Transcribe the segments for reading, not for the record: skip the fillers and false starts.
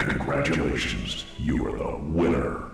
Congratulations, you are the winner.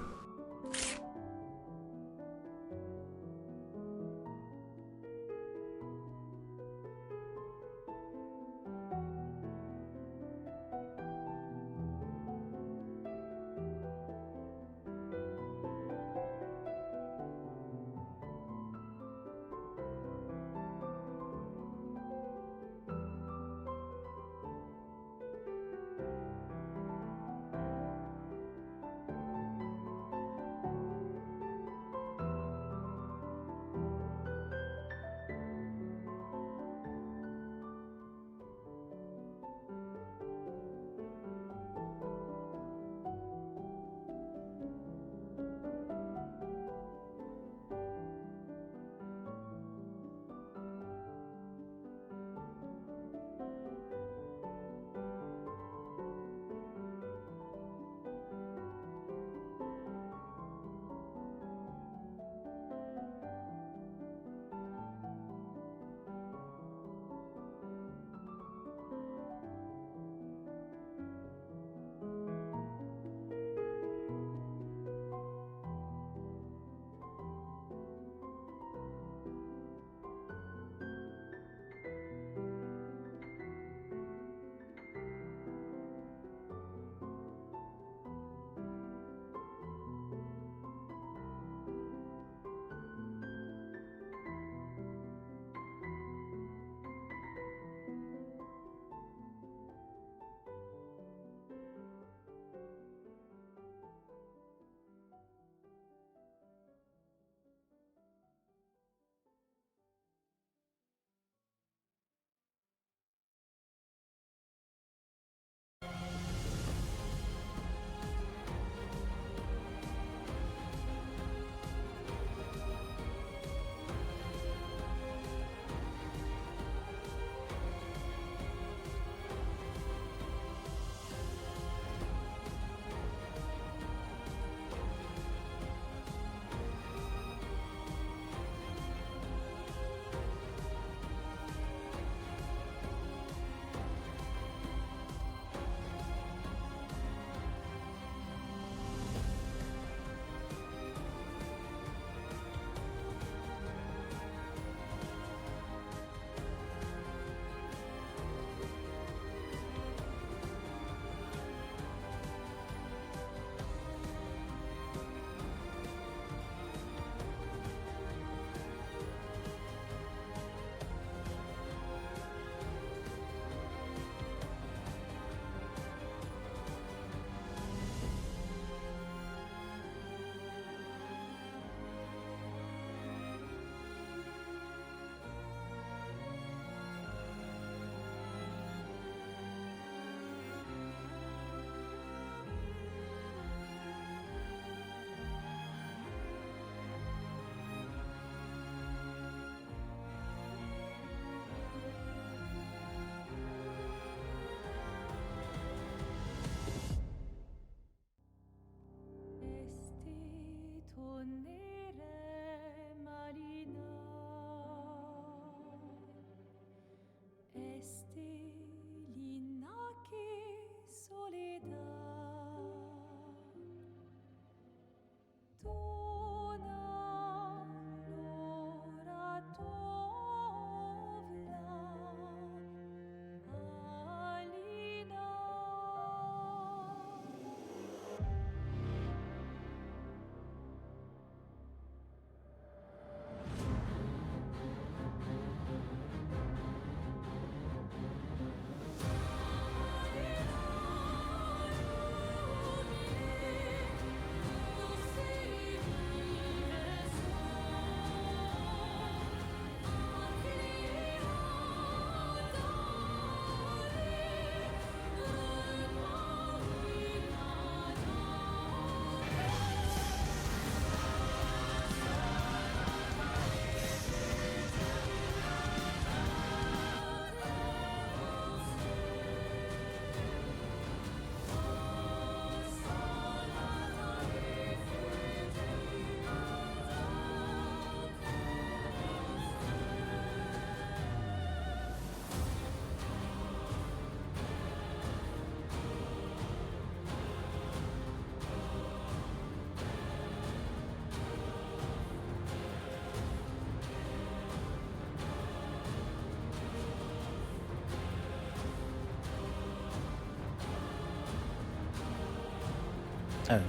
Hello.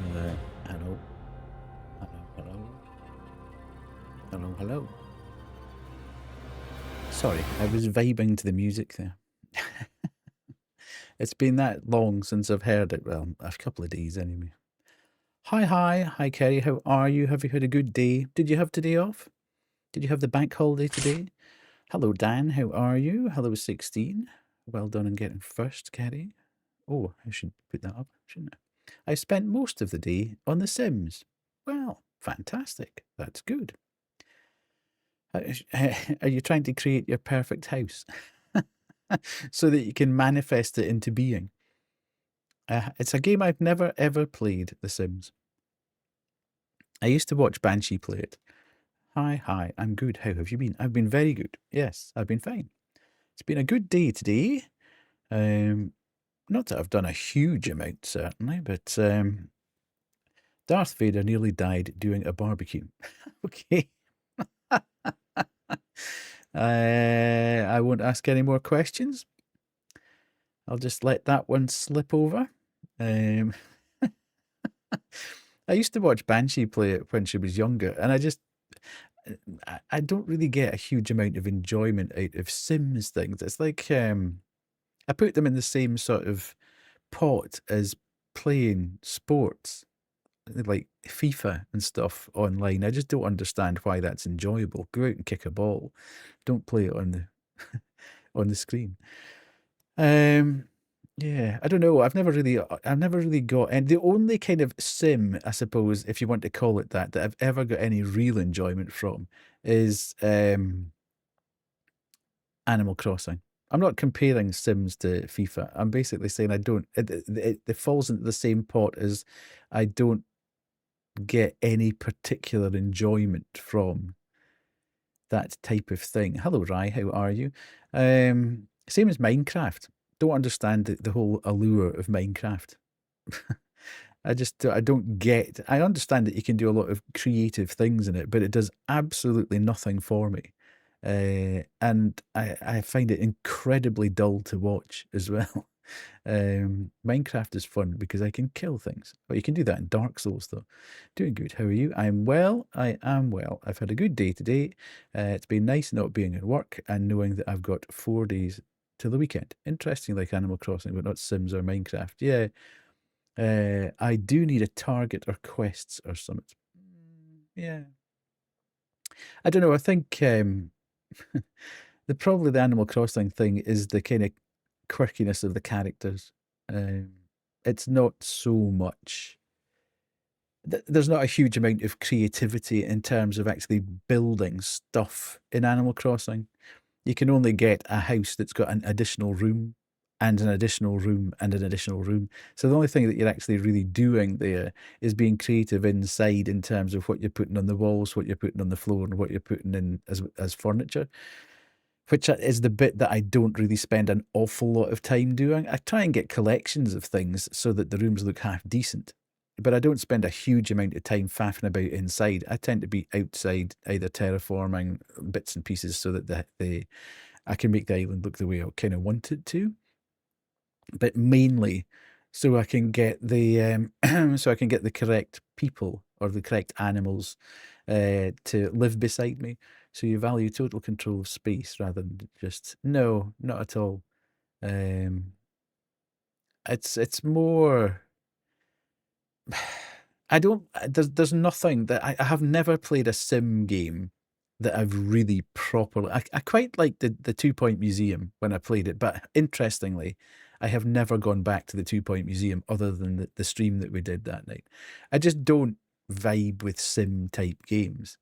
Hello, hello. Hello, hello. Sorry, I was vibing to the music there. It's been that long since I've heard it. Well, a couple of days anyway. Hi, Kerry. How are you? Have you had a good day? Did you have today off? Did you have the bank holiday today? Hello, Dan. How are you? Hello, 16. Well done on getting first, Kerry. Oh, I should put that up, shouldn't I? I spent most of the day on The Sims. Well, fantastic. That's good. Are you trying to create your perfect house so that you can manifest it into being? It's a game I've never ever played, The Sims. I used to watch Banshee play it. Hi, I'm good. How have you been? I've been very good. Yes, I've been fine. It's been a good day today. Not that I've done a huge amount, certainly, but Darth Vader nearly died doing a barbecue. Okay. I won't ask any more questions. I'll just let that one slip over. I used to watch Banshee play it when she was younger, and I don't really get a huge amount of enjoyment out of Sims things. It's like I put them in the same sort of pot as playing sports, like FIFA and stuff online. I just don't understand why that's enjoyable. Go out and kick a ball. Don't play it on the on the screen. Yeah, I don't know. I've never really got, and the only kind of sim, I suppose, if you want to call it that I've ever got any real enjoyment from is Animal Crossing. I'm not comparing Sims to FIFA. I'm basically saying I don't. It falls into the same pot as I don't get any particular enjoyment from that type of thing. Hello, Rai. How are you? Same as Minecraft. Don't understand the whole allure of Minecraft. I don't get. I understand that you can do a lot of creative things in it, but it does absolutely nothing for me. And I find it incredibly dull to watch as well. Minecraft is fun because I can kill things. But you can do that in Dark Souls, though. Doing good. How are you? I'm well. I am well. I've had a good day today. It's been nice not being at work and knowing that I've got 4 days till the weekend. Interesting, like Animal Crossing, but not Sims or Minecraft. Yeah. I do need a target or quests or something. Yeah. I don't know. I think probably the Animal Crossing thing is the kind of quirkiness of the characters. It's not so much. There's not a huge amount of creativity in terms of actually building stuff in Animal Crossing. You can only get a house that's got an additional room and an additional room and an additional room. So the only thing that you're actually really doing there is being creative inside in terms of what you're putting on the walls, what you're putting on the floor, and what you're putting in as furniture, which is the bit that I don't really spend an awful lot of time doing. I try and get collections of things so that the rooms look half decent, but I don't spend a huge amount of time faffing about inside. I tend to be outside, either terraforming bits and pieces so that I can make the island look the way I kind of want it to, but mainly so I can get the so I can get the correct people or the correct animals to live beside me. So you value total control of space rather than just no, not at all. It's more. I don't. There's nothing that I have never played a sim game that I've really properly. I quite liked the 2 Point Museum when I played it, but interestingly, I have never gone back to the 2 Point Museum other than the stream that we did that night. I just don't vibe with sim type games.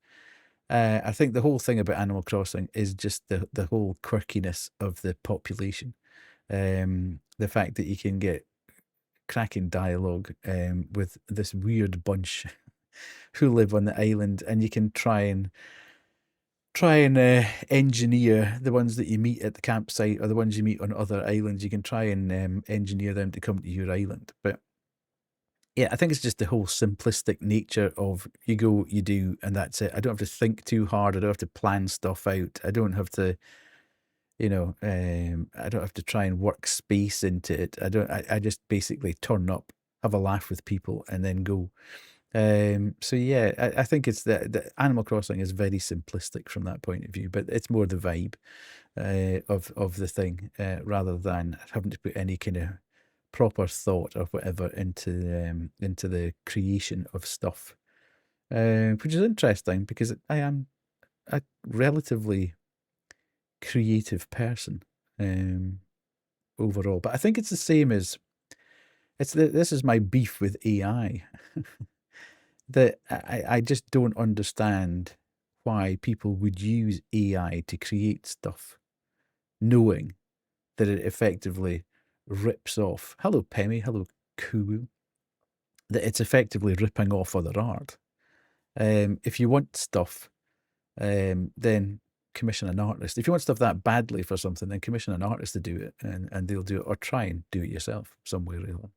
I think the whole thing about Animal Crossing is just the whole quirkiness of the population. The fact that you can get cracking dialogue with this weird bunch who live on the island, and you can try and engineer the ones that you meet at the campsite or the ones you meet on other islands. You can try and engineer them to come to your island. But yeah, I think it's just the whole simplistic nature of you go, you do, and that's it. I don't have to think too hard. I don't have to plan stuff out. I don't have to, I don't have to try and work space into it. I don't. I just basically turn up have a laugh with people, and then go. So yeah, I think it's the Animal Crossing is very simplistic from that point of view, but it's more the vibe of the thing rather than having to put any kind of proper thought or whatever into the creation of stuff, which is interesting because I am a relatively creative person overall, but I think it's the same as this is my beef with AI. That I just don't understand why people would use AI to create stuff, knowing that it effectively rips off. Hello, Pemmy. Hello, Kuwu. That it's effectively ripping off other art. If you want stuff, then commission an artist. If you want stuff that badly for something, then commission an artist to do it, and they'll do it, or try and do it yourself some way or other.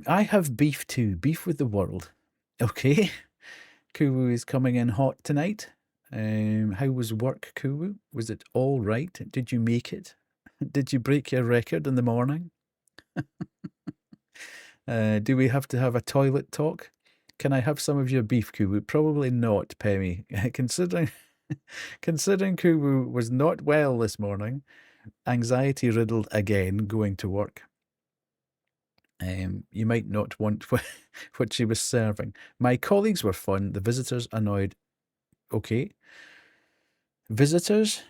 I have beef too. Beef with the world. Okay. Kuwu is coming in hot tonight. How was work, Kuwu? Was it all right? Did you make it? Did you break your record in the morning? Do we have to have a toilet talk? Can I have some of your beef, Kuwu? Probably not, Pemmy. Considering Kuwu was not well this morning, anxiety riddled again going to work. You might not want what she was serving. My colleagues were fun. The visitors annoyed. Okay. Visitors?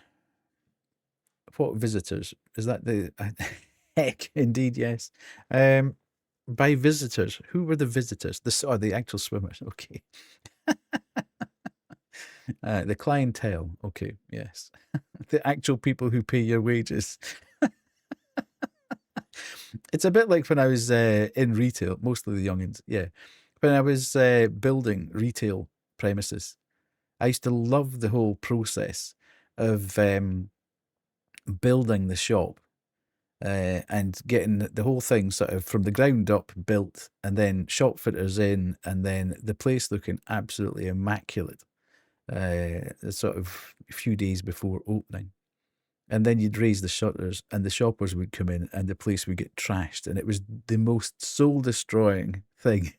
What visitors? Is that the... Heck, indeed, yes. By visitors, who were the visitors? The actual swimmers. Okay. The clientele. Okay, yes. The actual people who pay your wages. It's a bit like when I was in retail, mostly the youngins, yeah. When I was building retail premises, I used to love the whole process of building the shop and getting the whole thing sort of from the ground up built, and then shop fitters in, and then the place looking absolutely immaculate sort of a few days before opening. And then you'd raise the shutters and the shoppers would come in and the place would get trashed. And it was the most soul destroying thing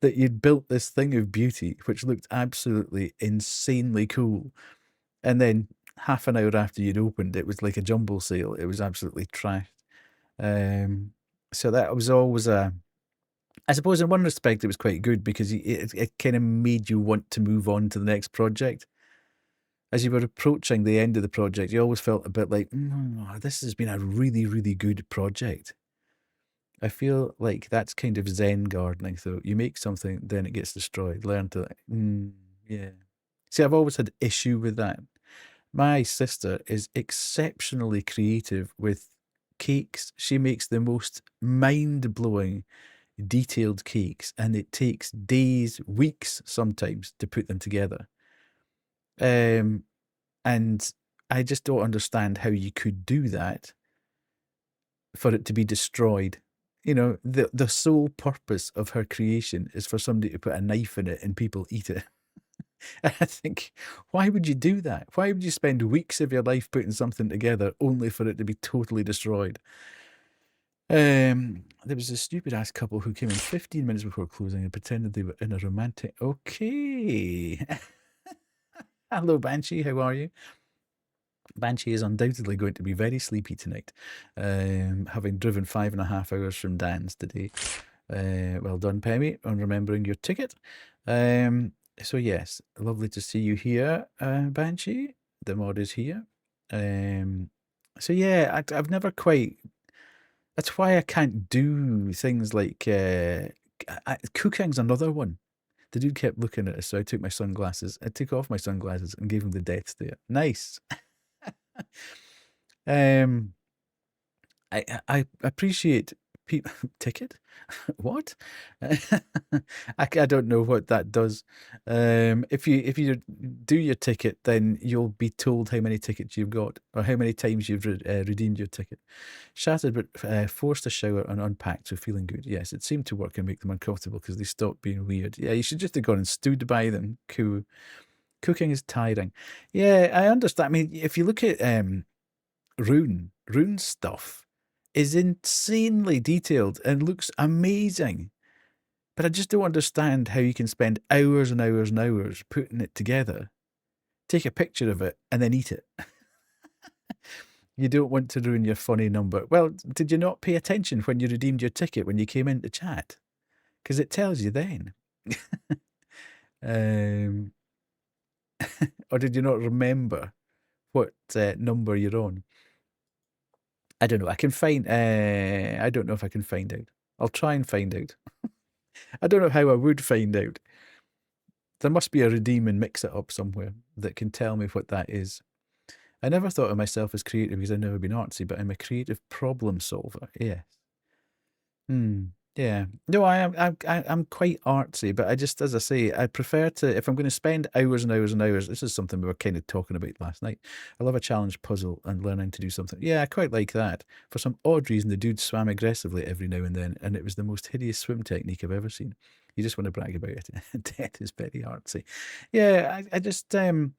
that you'd built this thing of beauty, which looked absolutely insanely cool. And then half an hour after you'd opened, it was like a jumble sale. It was absolutely trashed. So that was always I suppose in one respect it was quite good because it kind of made you want to move on to the next project. As you were approaching the end of the project, you always felt a bit like, this has been a really, really good project. I feel like that's kind of Zen gardening. So you make something, then it gets destroyed. Learn to, yeah. See, I've always had issue with that. My sister is exceptionally creative with cakes. She makes the most mind-blowing, detailed cakes, and it takes days, weeks sometimes to put them together. And I just don't understand how you could do that for it to be destroyed. You know, the sole purpose of her creation is for somebody to put a knife in it and people eat it. I think, why would you do that? Why would you spend weeks of your life putting something together only for it to be totally destroyed? There was a stupid ass couple who came in 15 minutes before closing and pretended they were in a romantic... Okay. Hello, Banshee. How are you? Banshee is undoubtedly going to be very sleepy tonight, having driven 5.5 hours from Dan's today. Well done, Pemmy, on remembering your ticket. So yes, lovely to see you here, Banshee. The mod is here. So yeah, I've never quite... That's why I can't do things like... cooking's another one. The dude kept looking at us, so I took my sunglasses. I took off my sunglasses and gave him the death stare. Nice. I appreciate people ticket. What? I don't know what that does. If you do your ticket, then you'll be told how many tickets you've got or how many times you've redeemed your ticket. Shattered, but forced to shower and unpacked, so feeling good. Yes, it seemed to work and make them uncomfortable because they stopped being weird. Yeah, you should just have gone and stood by them. Cool. Cooking is tiring. Yeah, I understand. I mean, if you look at Rune stuff is insanely detailed and looks amazing. But I just don't understand how you can spend hours and hours and hours putting it together, take a picture of it, and then eat it. You don't want to ruin your funny number. Well, did you not pay attention when you redeemed your ticket when you came into chat? Because it tells you then. Or did you not remember what number you're on? I don't know. I can find. I don't know if I can find out. I'll try and find out. I don't know how I would find out. There must be a redeem and mix it up somewhere that can tell me what that is. I never thought of myself as creative because I've never been artsy, but I'm a creative problem solver. Yes. Yeah. No, I'm quite artsy, but I just, as I say, I prefer to, if I'm going to spend hours and hours and hours, this is something we were kind of talking about last night. I love a challenge puzzle and learning to do something. Yeah, I quite like that. For some odd reason, the dude swam aggressively every now and then, and it was the most hideous swim technique I've ever seen. You just want to brag about it. Death is very artsy. Yeah, I just don't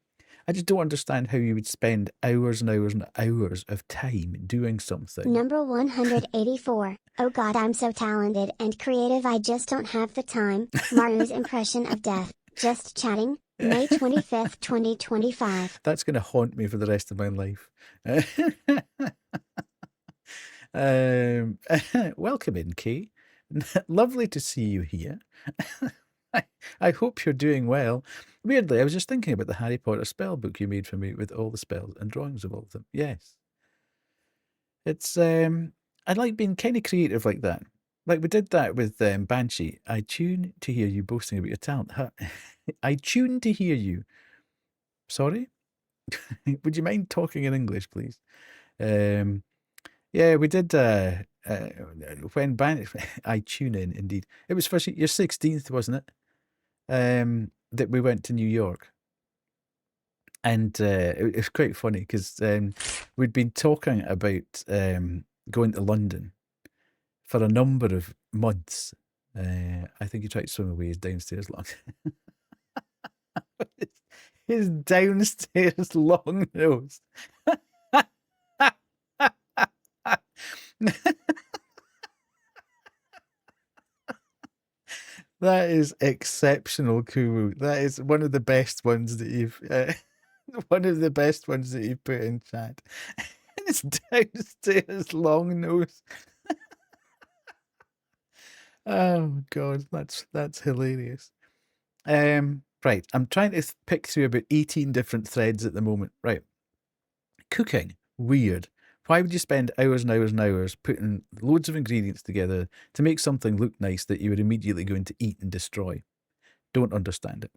understand how you would spend hours and hours and hours of time doing something. Number 184. Oh God, I'm so talented and creative, I just don't have the time. Maru's impression of death. Just chatting. May 25th, 2025. That's going to haunt me for the rest of my life. Welcome in, Kay. Lovely to see you here. I hope you're doing well. Weirdly, I was just thinking about the Harry Potter spell book you made for me with all the spells and drawings of all of them. Yes. It's, I like being kind of creative like that. Like we did that with Banshee. I tune to hear you boasting about your talent. I tune to hear you. Sorry? Would you mind talking in English, please? Yeah, we did when I tune in indeed. It was for your 16th, wasn't it? That we went to New York. And it was quite funny because we'd been talking about going to London for a number of months. I think he tried to swim away his downstairs long. His downstairs long nose. That is exceptional, Kumu. That is one of the best ones that you've put in chat. His downstairs long nose. Oh God, that's hilarious. Right, I'm trying to pick through about 18 different threads at the moment. Right, cooking, weird. Why would you spend hours and hours and hours putting loads of ingredients together to make something look nice that you would immediately go into eat and destroy? Don't understand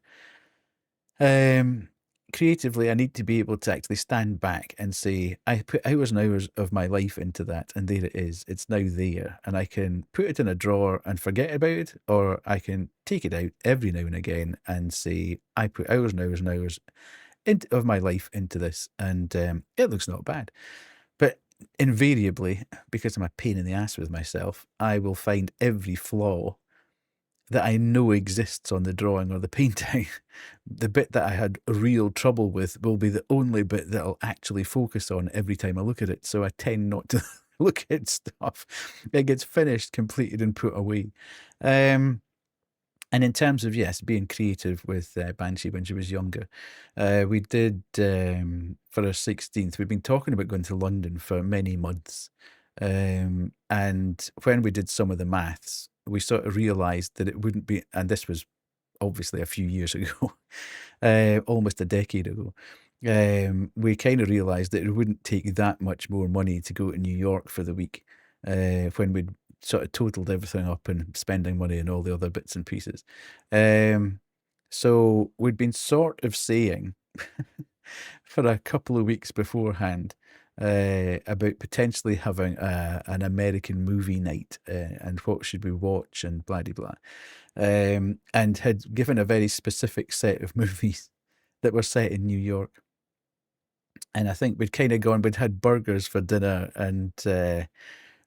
it. Creatively, I need to be able to actually stand back and say, I put hours and hours of my life into that, and there it is. It's now there, and I can put it in a drawer and forget about it, or I can take it out every now and again and say, I put hours and hours and hours of my life into this, and it looks not bad. But invariably, because I'm a pain in the ass with myself, I will find every flaw that I know exists on the drawing or the painting. The bit that I had real trouble with will be the only bit that I'll actually focus on every time I look at it. So I tend not to look at stuff. It gets finished, completed, and put away. And in terms of, yes, being creative with Banshee when she was younger, we did, for her 16th, we've been talking about going to London for many months. And when we did some of the maths, we sort of realised that it wouldn't be, and this was obviously a few years ago, almost a decade ago, we kind of realised that it wouldn't take that much more money to go to New York for the week when we'd sort of totaled everything up and spending money and all the other bits and pieces. So we'd been sort of saying for a couple of weeks beforehand about potentially having an American movie night and what should we watch and blah de blah, and had given a very specific set of movies that were set in New York. And I think we'd kind of gone, we'd had burgers for dinner and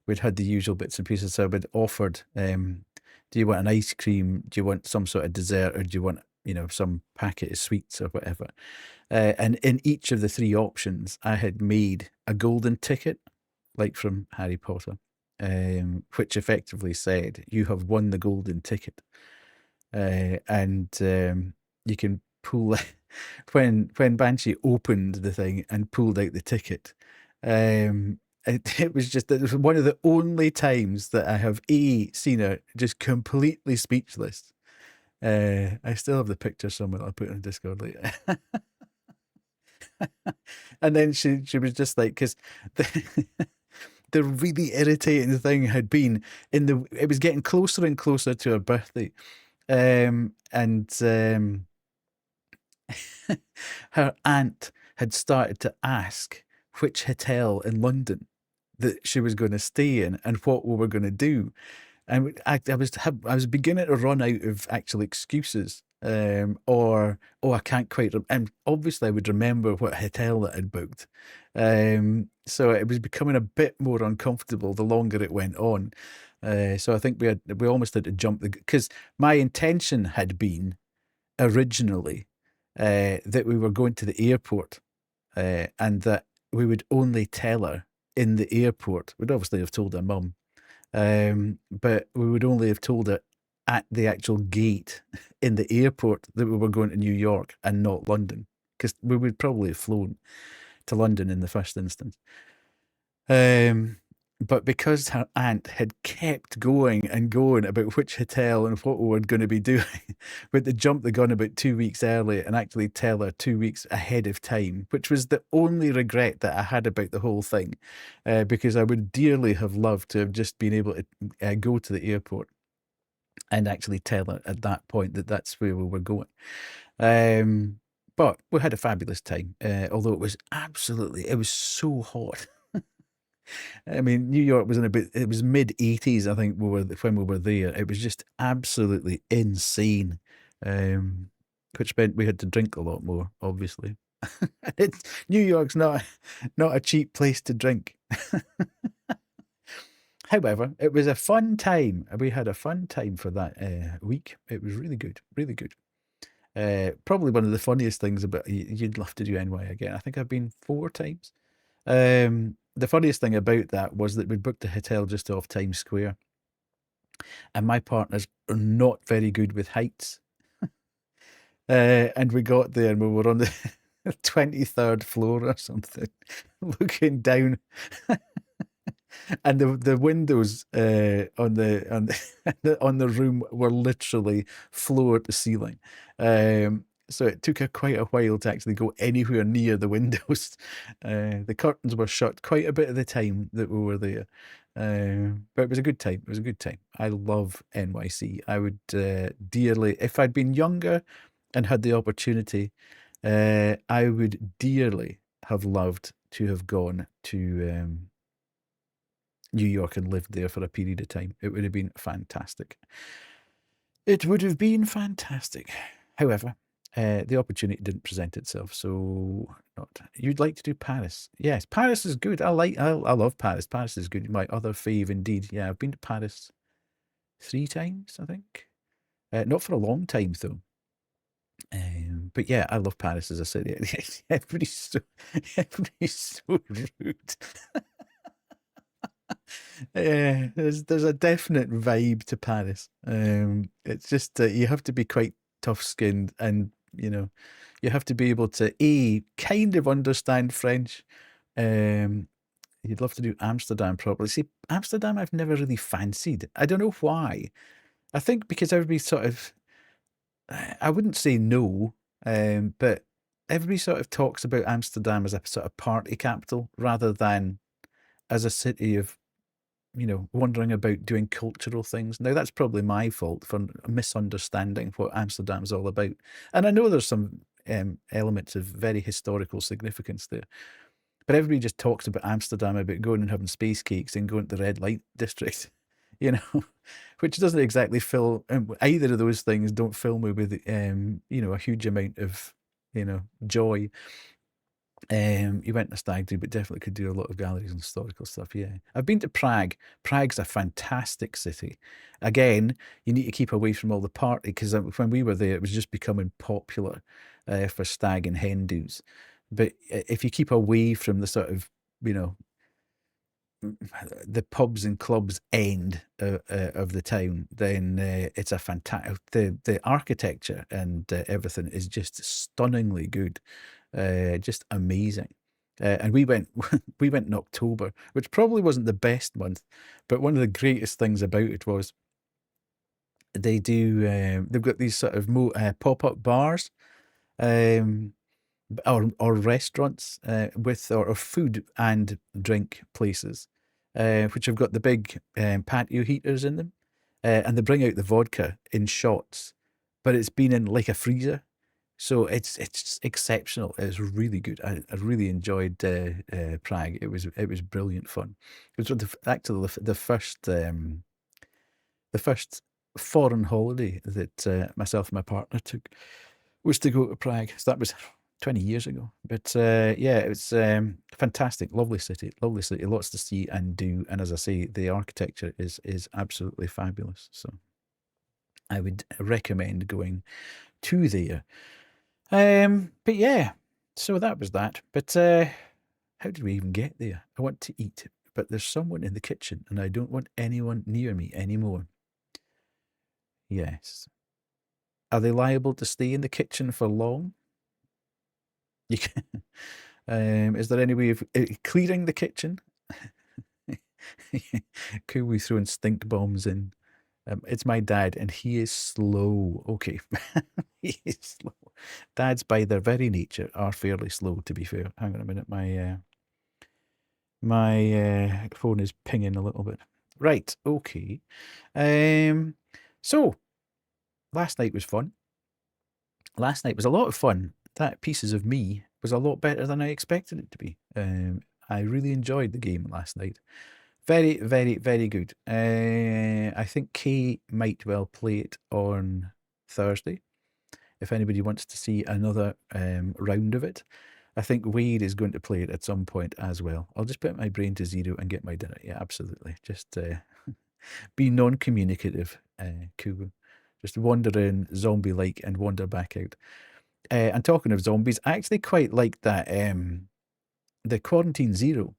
we'd had the usual bits and pieces. So we'd offered, do you want an ice cream? Do you want some sort of dessert? Or do you want, some packet of sweets or whatever? And in each of the three options, I had made a golden ticket, like from Harry Potter, which effectively said, "You have won the golden ticket," and you can pull when Banshee opened the thing and pulled out the ticket. It was one of the only times that I have seen her just completely speechless. I still have the picture somewhere. I'll put it on Discord later. And then she was just like, because the really irritating thing had been it was getting closer and closer to her birthday, and her aunt had started to ask which hotel in London that she was going to stay in and what we were going to do. And I was beginning to run out of actual excuses, or I can't quite. And obviously, I would remember what hotel that I'd booked. So it was becoming a bit more uncomfortable the longer it went on. So I think we almost had to jump because my intention had been originally that we were going to the airport, and that we would only tell her in the airport. We'd obviously have told her mum. But we would only have told her at the actual gate in the airport that we were going to New York and not London, because we would probably have flown to London in the first instance. But because her aunt had kept going and going about which hotel and what we were going to be doing, we had to jump the gun about 2 weeks early and actually tell her 2 weeks ahead of time, which was the only regret that I had about the whole thing, because I would dearly have loved to have just been able to go to the airport and actually tell her at that point that that's where we were going. But we had a fabulous time, although it was so hot. I mean, New York was it was mid-80s, I think, when we were there. It was just absolutely insane, which meant we had to drink a lot more, obviously. New York's not a cheap place to drink. However, it was a fun time. We had a fun time for that week. It was really good, really good. Probably one of the funniest things about you'd love to do NY again. I think I've been 4 times. The funniest thing about that was that we booked a hotel just off Times Square, and my partners are not very good with heights. And we got there and we were on the 23rd floor or something, looking down, and the windows on the room were literally floor to ceiling. So it took quite a while to actually go anywhere near the windows. The curtains were shut quite a bit of the time that we were there. But it was a good time. It was a good time. I love NYC. I would dearly, if I'd been younger and had the opportunity, I would dearly have loved to have gone to New York and lived there for a period of time. It would have been fantastic. It would have been fantastic. However, the opportunity didn't present itself, so not. You'd like to do Paris? Yes, Paris is good. I love Paris. Paris is good. My other fave, indeed. Yeah, I've been to Paris 3 times, I think. Not for a long time though. But yeah, I love Paris as a city. Everybody's so rude. Yeah, there's a definite vibe to Paris. It's just you have to be quite tough-skinned, and you have to be able to kind of understand French. You'd love to do Amsterdam properly. See, Amsterdam I've never really fancied. I don't know why. I think because everybody sort of, I wouldn't say no, but everybody sort of talks about Amsterdam as a sort of party capital rather than as a city of wandering about doing cultural things. Now, that's probably my fault for misunderstanding what Amsterdam's all about. And I know there's some elements of very historical significance there. But everybody just talks about Amsterdam, about going and having space cakes and going to the red light district, which doesn't exactly fill, either of those things don't fill me with, a huge amount of, joy. You went to Stag Do, but definitely could do a lot of galleries and historical stuff. Yeah, I've been to Prague. Prague's a fantastic city. Again, you need to keep away from all the party, because when we were there, it was just becoming popular for stag and hen do's. But if you keep away from the sort of, the pubs and clubs end of the town, then it's a fantastic. The architecture and everything is just stunningly good, just amazing. And we went in October, which probably wasn't the best month, but one of the greatest things about it was they've got these sort of pop-up bars, or restaurants or food and drink places, which have got the big patio heaters in them, and they bring out the vodka in shots, but it's been in like a freezer, so it's exceptional. It's really good. I really enjoyed Prague. It was brilliant fun. It was actually the first foreign holiday that myself and my partner took was to go to Prague. So that was 20 years ago. But yeah, it was fantastic. Lovely city, lots to see and do. And as I say, the architecture is absolutely fabulous. So I would recommend going to there. But yeah, so that was that. But how did we even get there? I want to eat, but there's someone in the kitchen and I don't want anyone near me anymore. Yes. Are they liable to stay in the kitchen for long? You can, is there any way of clearing the kitchen? Could we throw in stink bombs in? It's my dad, and he is slow. Okay, he is slow. Dads, by their very nature, are fairly slow. To be fair, hang on a minute. My phone is pinging a little bit. Right. Okay. So last night was fun. Last night was a lot of fun. That Pieces of Me was a lot better than I expected it to be. I really enjoyed the game last night. Very, very, very good. I think Kay might well play it on Thursday. If anybody wants to see another round of it, I think Wade is going to play it at some point as well. I'll just put my brain to zero and get my dinner. Yeah, absolutely. Just be non-communicative, Kubu. Just wander in zombie-like and wander back out. And talking of zombies, I actually quite liked that the Quarantine Zero.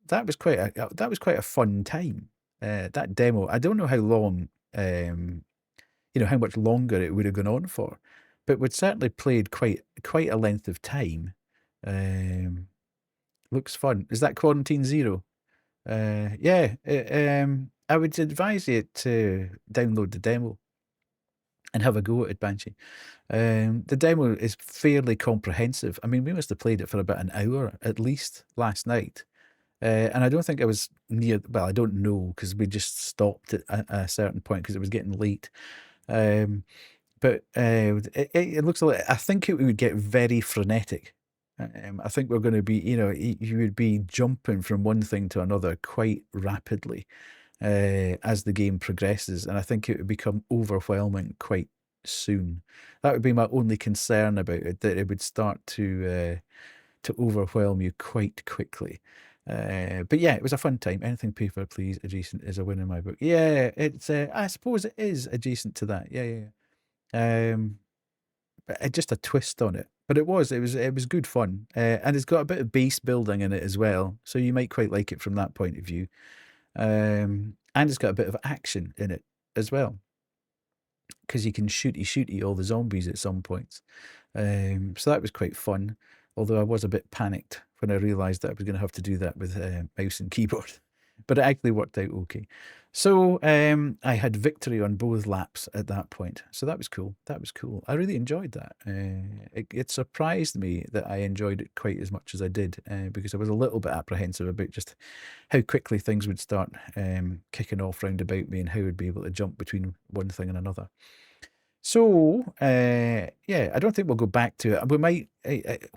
That was quite a fun time. That demo. I don't know how long, how much longer it would have gone on for, but we'd certainly played quite a length of time. Looks fun. Is that Quarantine Zero? Yeah. I would advise you to download the demo and have a go at it, Banshee. The demo is fairly comprehensive. I mean, we must have played it for about an hour at least last night. And I don't think I was near, well, I don't know, because we just stopped at a certain point because it was getting late. But it looks like, I think it would get very frenetic. I think we're going to be, you would be jumping from one thing to another quite rapidly as the game progresses. And I think it would become overwhelming quite soon. That would be my only concern about it, that it would start to overwhelm you quite quickly. But yeah, it was a fun time. Anything Paper Please adjacent is a win in my book. Yeah, it's I suppose it is adjacent to that. Yeah. But just a twist on it. But it was good fun. And it's got a bit of base building in it as well. So you might quite like it from that point of view. And it's got a bit of action in it as well, because you can shooty all the zombies at some points. So that was quite fun. Although I was a bit panicked when I realised that I was going to have to do that with mouse and keyboard. But it actually worked out okay. So I had victory on both laps at that point. So that was cool. I really enjoyed that. It surprised me that I enjoyed it quite as much as I did, because I was a little bit apprehensive about just how quickly things would start kicking off round about me and how I'd be able to jump between one thing and another. So, yeah, I don't think we'll go back to it. We might,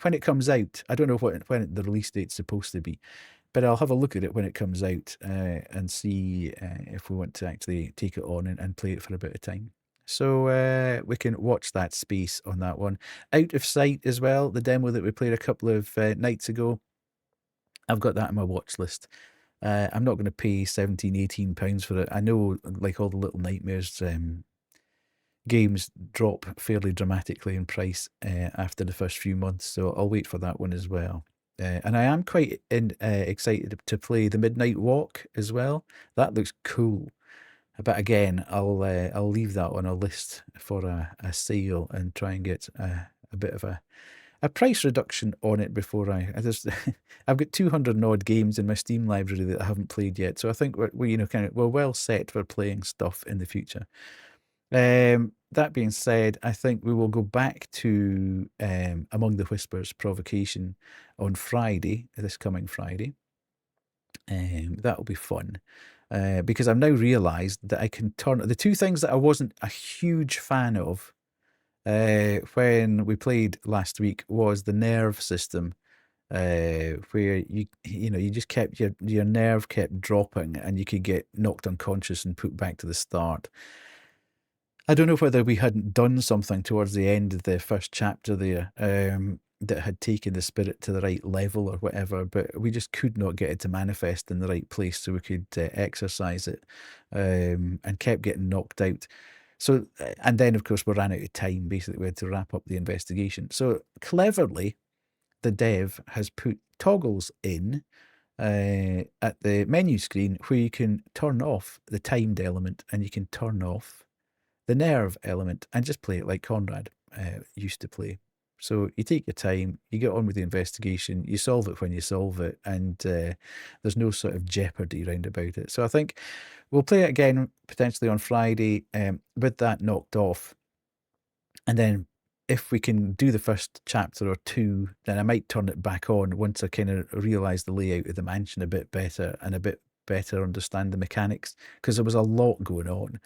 when it comes out, I don't know when the release date's supposed to be, but I'll have a look at it when it comes out and see if we want to actually take it on and play it for a bit of time. So we can watch that space on that one. Out of Sight as well, the demo that we played a couple of nights ago. I've got that on my watch list. I'm not going to pay £17-18 for it. I know, like all the Little Nightmares games drop fairly dramatically in price after the first few months, so I'll wait for that one as well. And I am quite excited to play the Midnight Walk as well. That looks cool. But again, I'll leave that on a list for a sale and try and get a bit of a price reduction on it before I've got 200 and odd games in my Steam library that I haven't played yet. So I think we're well set for playing stuff in the future. That being said, I think we will go back to Among the Whispers Provocation on Friday, this coming Friday. That'll be fun. Because I've now realised that I can turn the two things that I wasn't a huge fan of when we played last week was the nerve system, where you just kept your nerve kept dropping and you could get knocked unconscious and put back to the start. I don't know whether we hadn't done something towards the end of the first chapter there that had taken the spirit to the right level or whatever, but we just could not get it to manifest in the right place so we could exercise it, and kept getting knocked out. So, and then of course we ran out of time. Basically, we had to wrap up the investigation. So cleverly, the dev has put toggles in at the menu screen where you can turn off the timed element and you can turn off the nerve element and just play it like Conrad used to play. So you take your time, you get on with the investigation, you solve it when you solve it, and there's no sort of jeopardy round about it. So I think we'll play it again potentially on Friday with that knocked off. And then if we can do the first chapter or two, then I might turn it back on once I kind of realise the layout of the mansion a bit better and a bit better understand the mechanics, because there was a lot going on.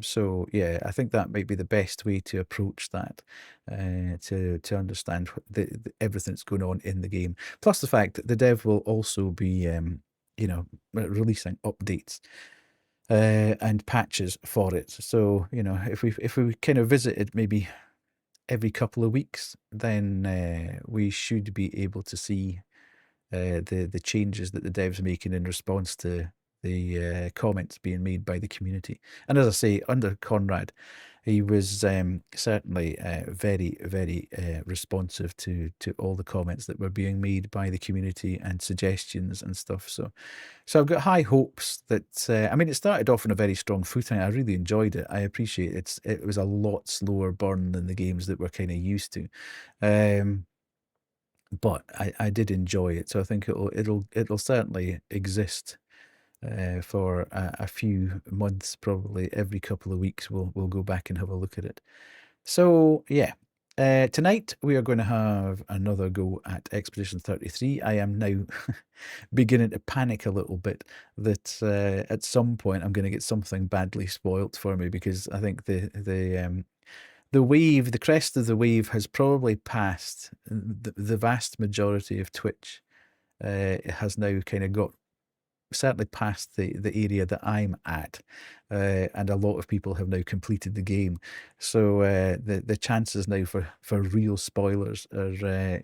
So yeah, I think that might be the best way to approach that, to understand everything that's going on in the game. Plus the fact that the dev will also be, releasing updates and patches for it. So if we kind of visit it maybe every couple of weeks, then we should be able to see the changes that the devs are making in response to the comments being made by the community. And as I say, under Conrad, he was certainly very, very responsive to all the comments that were being made by the community and suggestions and stuff. So I've got high hopes that, it started off on a very strong footing. I really enjoyed it. I appreciate it. It was a lot slower burn than the games that we're kind of used to. But I did enjoy it, so I think it'll certainly exist for a few months. Probably every couple of weeks we'll go back and have a look at it. So yeah, tonight we are going to have another go at Expedition 33. I am now beginning to panic a little bit that at some point I'm going to get something badly spoilt for me, because I think the wave, the crest of the wave, has probably passed. The vast majority of Twitch has now kind of got certainly past the area that I'm at, and a lot of people have now completed the game. So the chances now for real spoilers are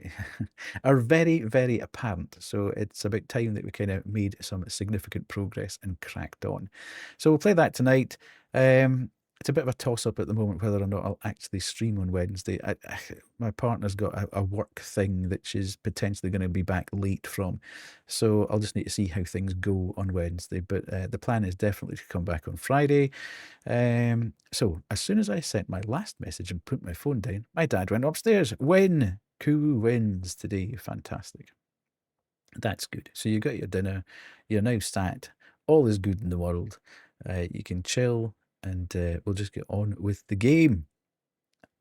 are very, very apparent. So it's about time that we kind of made some significant progress and cracked on. So we'll play that tonight. It's a bit of a toss-up at the moment whether or not I'll actually stream on Wednesday. My partner's got a work thing that she's potentially going to be back late from, so I'll just need to see how things go on Wednesday. But the plan is definitely to come back on Friday. So as soon as I sent my last message and put my phone down, my dad went upstairs. Win! Koo wins today. Fantastic. That's good. So you got your dinner. You're now sat. All is good in the world. You can chill. And we'll just get on with the game.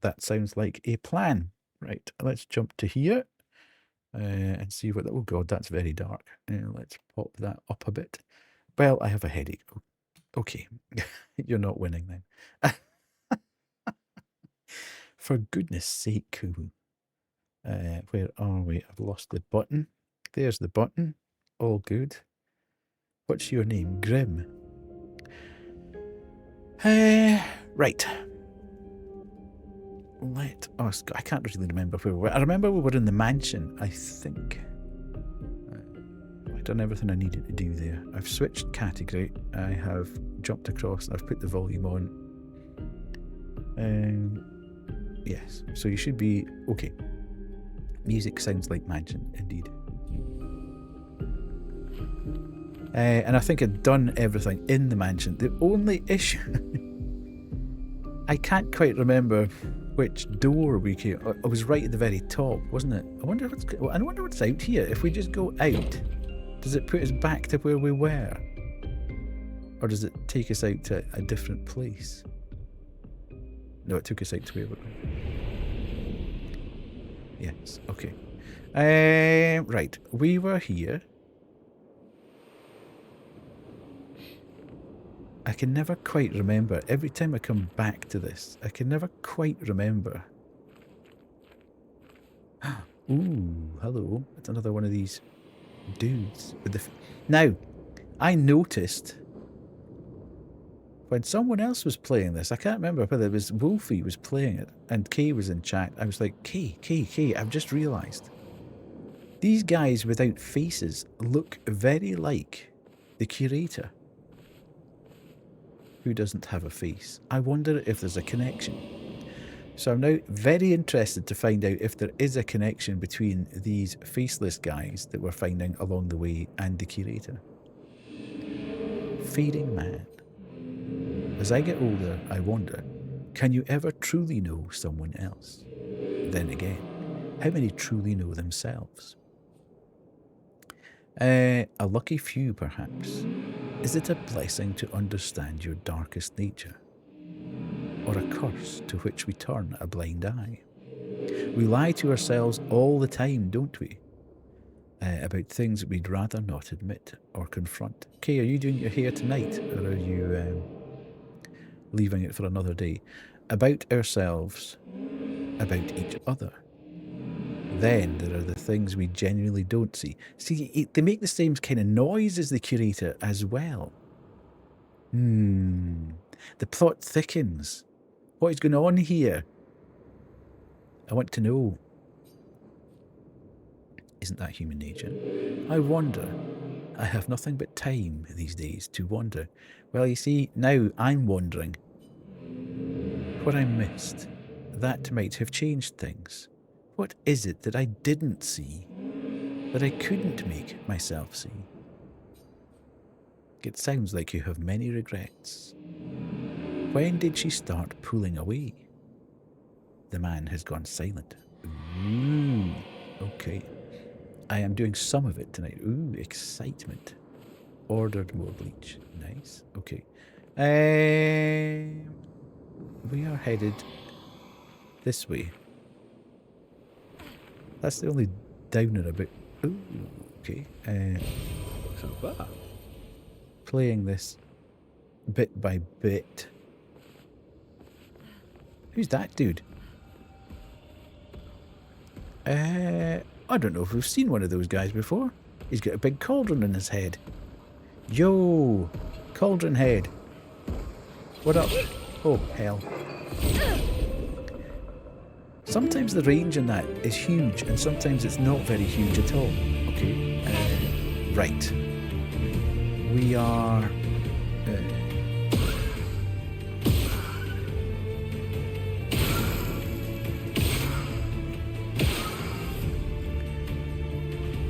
That sounds like a plan. Right, let's jump to here and see what... Oh God, that's very dark. Let's pop that up a bit. Well, I have a headache. Okay, you're not winning then. For goodness sake, Koo. Where are we? I've lost the button. There's the button. All good. What's your name? Grim. Right. I can't really remember where we were. I remember we were in the mansion, I think. I've done everything I needed to do there. I've switched category. I have jumped across. I've put the volume on. Yes, so you should be okay. Music sounds like mansion, indeed. And I think I'd done everything in the mansion. The only issue... I can't quite remember which door we came... I was right at the very top, wasn't it? I wonder what's out here. If we just go out, does it put us back to where we were? Or does it take us out to a different place? No, it took us out to where we were. Yes, okay. Right, we were here. I can never quite remember. Every time I come back to this, I can never quite remember. Ooh, hello. It's another one of these dudes with the... Now, I noticed when someone else was playing this, I can't remember whether it was Wolfie was playing it and Kay was in chat. I was like, Kay, I've just realised. These guys without faces look very like the curator, who doesn't have a face. I wonder if there's a connection. So I'm now very interested to find out if there is a connection between these faceless guys that we're finding along the way and the curator. Fading man. As I get older, I wonder, can you ever truly know someone else? Then again, how many truly know themselves? A lucky few, perhaps. Is it a blessing to understand your darkest nature? Or a curse to which we turn a blind eye? We lie to ourselves all the time, don't we? About things that we'd rather not admit or confront. Kay, are you doing your hair tonight? Or are you leaving it for another day? About ourselves, about each other. Then there are the things we genuinely don't see. See, they make the same kind of noise as the curator as well. The plot thickens. What is going on here? I want to know. Isn't that human nature? I wonder. I have nothing but time these days to wonder. Well, you see, now I'm wondering. What I missed, that might have changed things. What is it that I didn't see, that I couldn't make myself see? It sounds like you have many regrets. When did she start pulling away? The man has gone silent. Ooh, okay. I am doing some of it tonight. Ooh, excitement. Ordered more bleach. Nice. Okay. We are headed this way. That's the only downer a bit. Ooh, okay. Playing this bit by bit. Who's that dude? I don't know if we've seen one of those guys before. He's got a big cauldron in his head. Yo, cauldron head. What up? Oh, hell. Sometimes the range in that is huge, and sometimes it's not very huge at all. Okay, right. We are...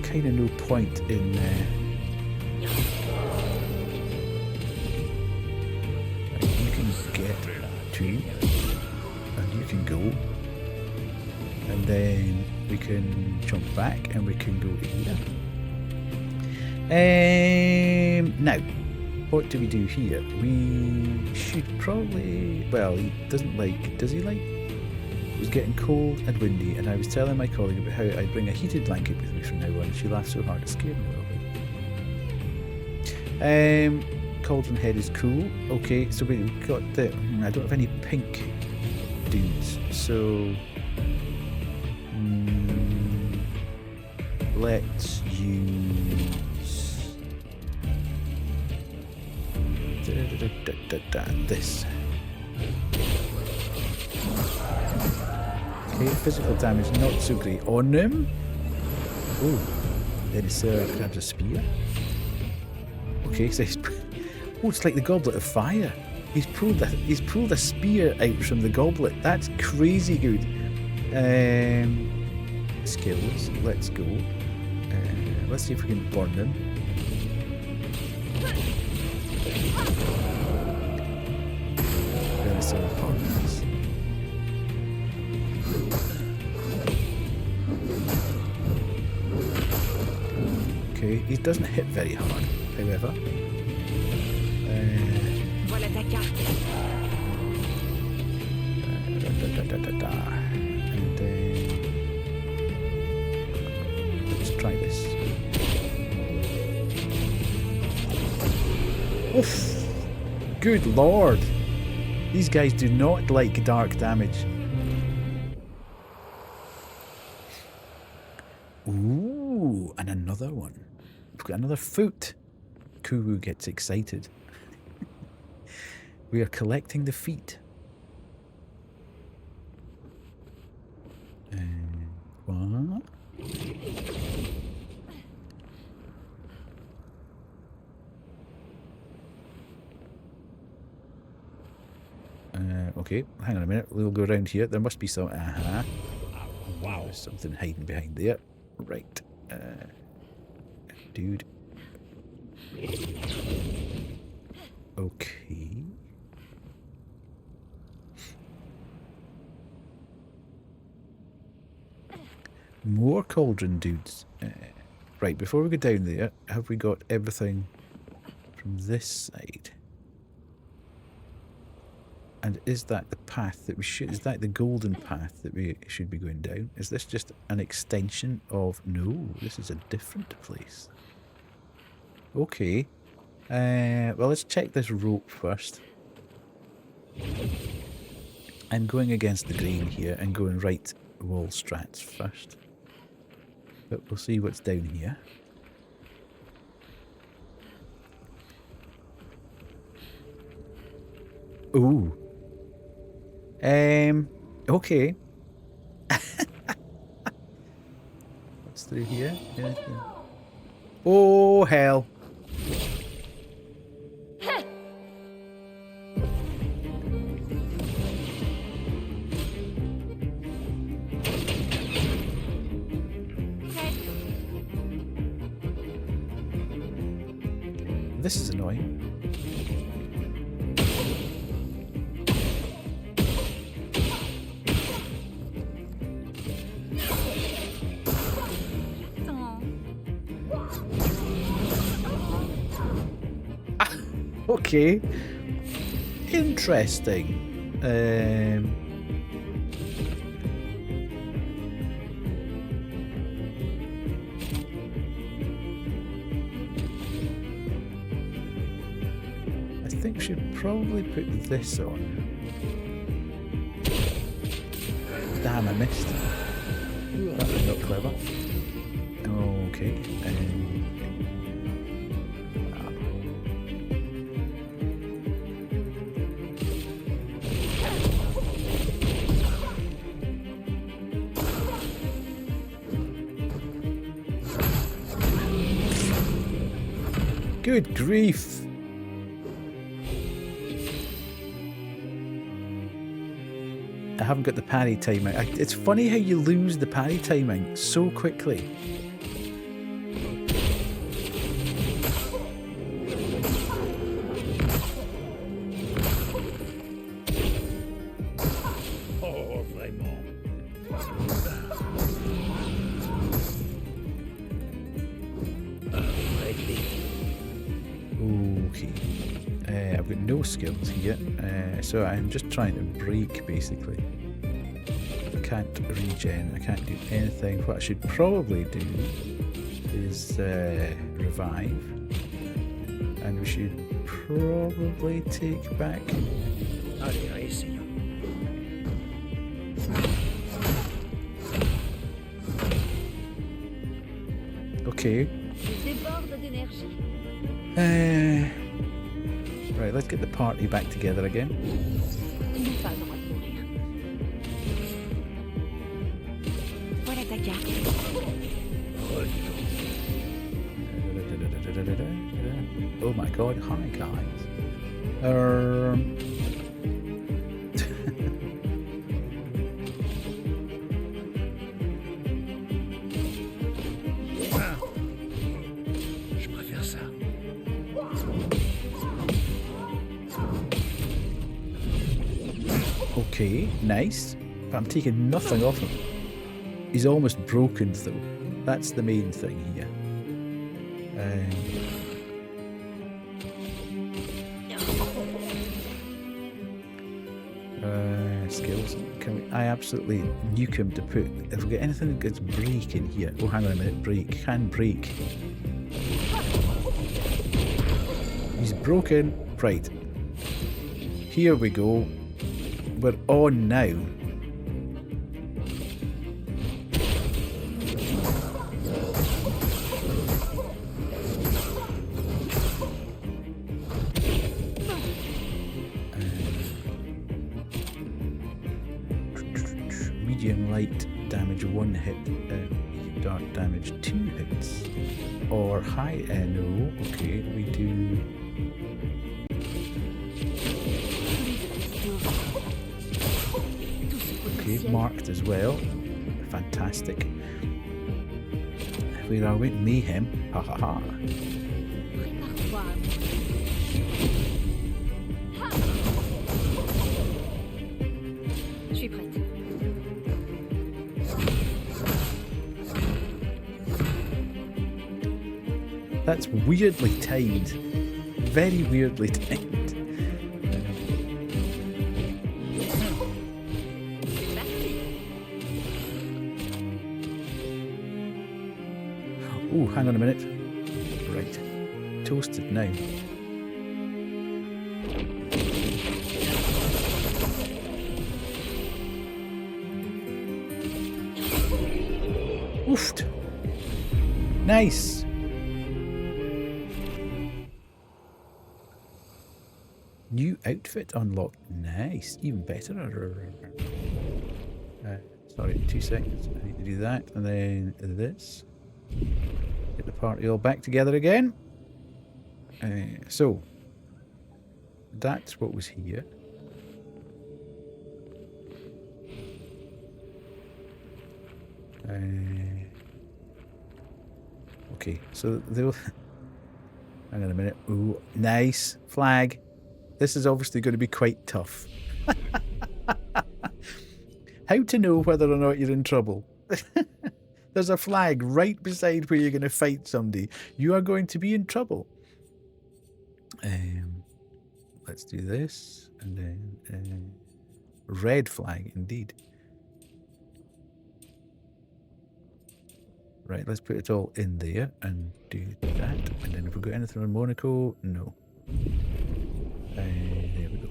kind of no point in... you can get to, and you can go. And then we can jump back and we can go here. Now, what do we do here? We should probably... Well, he doesn't like... Does he like... It was getting cold and windy, and I was telling my colleague about how I'd bring a heated blanket with me from now on. She laughed so hard it scared me a little bit. Cauldron head is cool. Okay, so we've got the... I don't have any pink dudes, so... let's use this. Okay, physical damage not so great on him. Oh, then he grabs a spear. Okay, so he's... Oh, it's like the goblet of fire. He's pulled a spear out from the goblet. That's crazy good. skills. Let's go. Let's see if we can burn them. Really some partners. Okay, he doesn't hit very hard, however. Voilà ta carte. And let's try this. Oof! Good lord! These guys do not like dark damage. Ooh, and another one. We've got another foot. Kuwu gets excited. We are collecting the feet. What? Okay, hang on a minute. We'll go around here. There must be some. Wow, there's something hiding behind there. Right. Dude. Okay. More cauldron dudes. Right, before we go down there, have we got everything from this side? And is that the path that we should... Is that the golden path that we should be going down? Is this just an extension of... No, this is a different place. Okay. Well, let's check this rope first. I'm going against the grain here and going right wall strats first. But we'll see what's down here. Ooh. Okay. What's through here? Anything? Oh, hell. This is annoying. Okay. Interesting. I think we should probably put this on. Damn, I missed. That was not clever. Okay. Good grief. I haven't got the parry timing. It's funny how you lose the parry timing so quickly. Okay. I've got no skills here, so I'm just trying to break basically. I can't regen, I can't do anything. What I should probably do is revive, and we should probably take back. Okay. Right, let's get the party back together again. Oh my god, hi guys. Okay, nice. But I'm taking nothing off him. He's almost broken though. That's the main thing here. Skills. I absolutely nuke him to put. If we get anything that gets break in here. Oh, hang on a minute. Break. Can break. He's broken. Right. Here we go. We're on now. Medium light damage 1 hit, dark damage 2 hits, or high no. Okay, we do. Okay, marked as well. Fantastic. Where are we? Mayhem. Ha ha ha. Je suis prête. That's weirdly timed. Very weirdly timed. Oh, hang on a minute. Right. Toasted now. Oofed. Nice. New outfit unlocked. Nice. Even better. Sorry, 2 seconds. I need to do that. And then this. Get the party all back together again. So, that's what was here. Okay, so they'll... Hang on a minute. Ooh, nice. Flag. This is obviously going to be quite tough. How to know whether or not you're in trouble. There's a flag right beside where you're going to fight somebody. You are going to be in trouble. Let's do this. And then... red flag, indeed. Right, let's put it all in there and do that. And then if we've got anything on Monaco, no. There we go.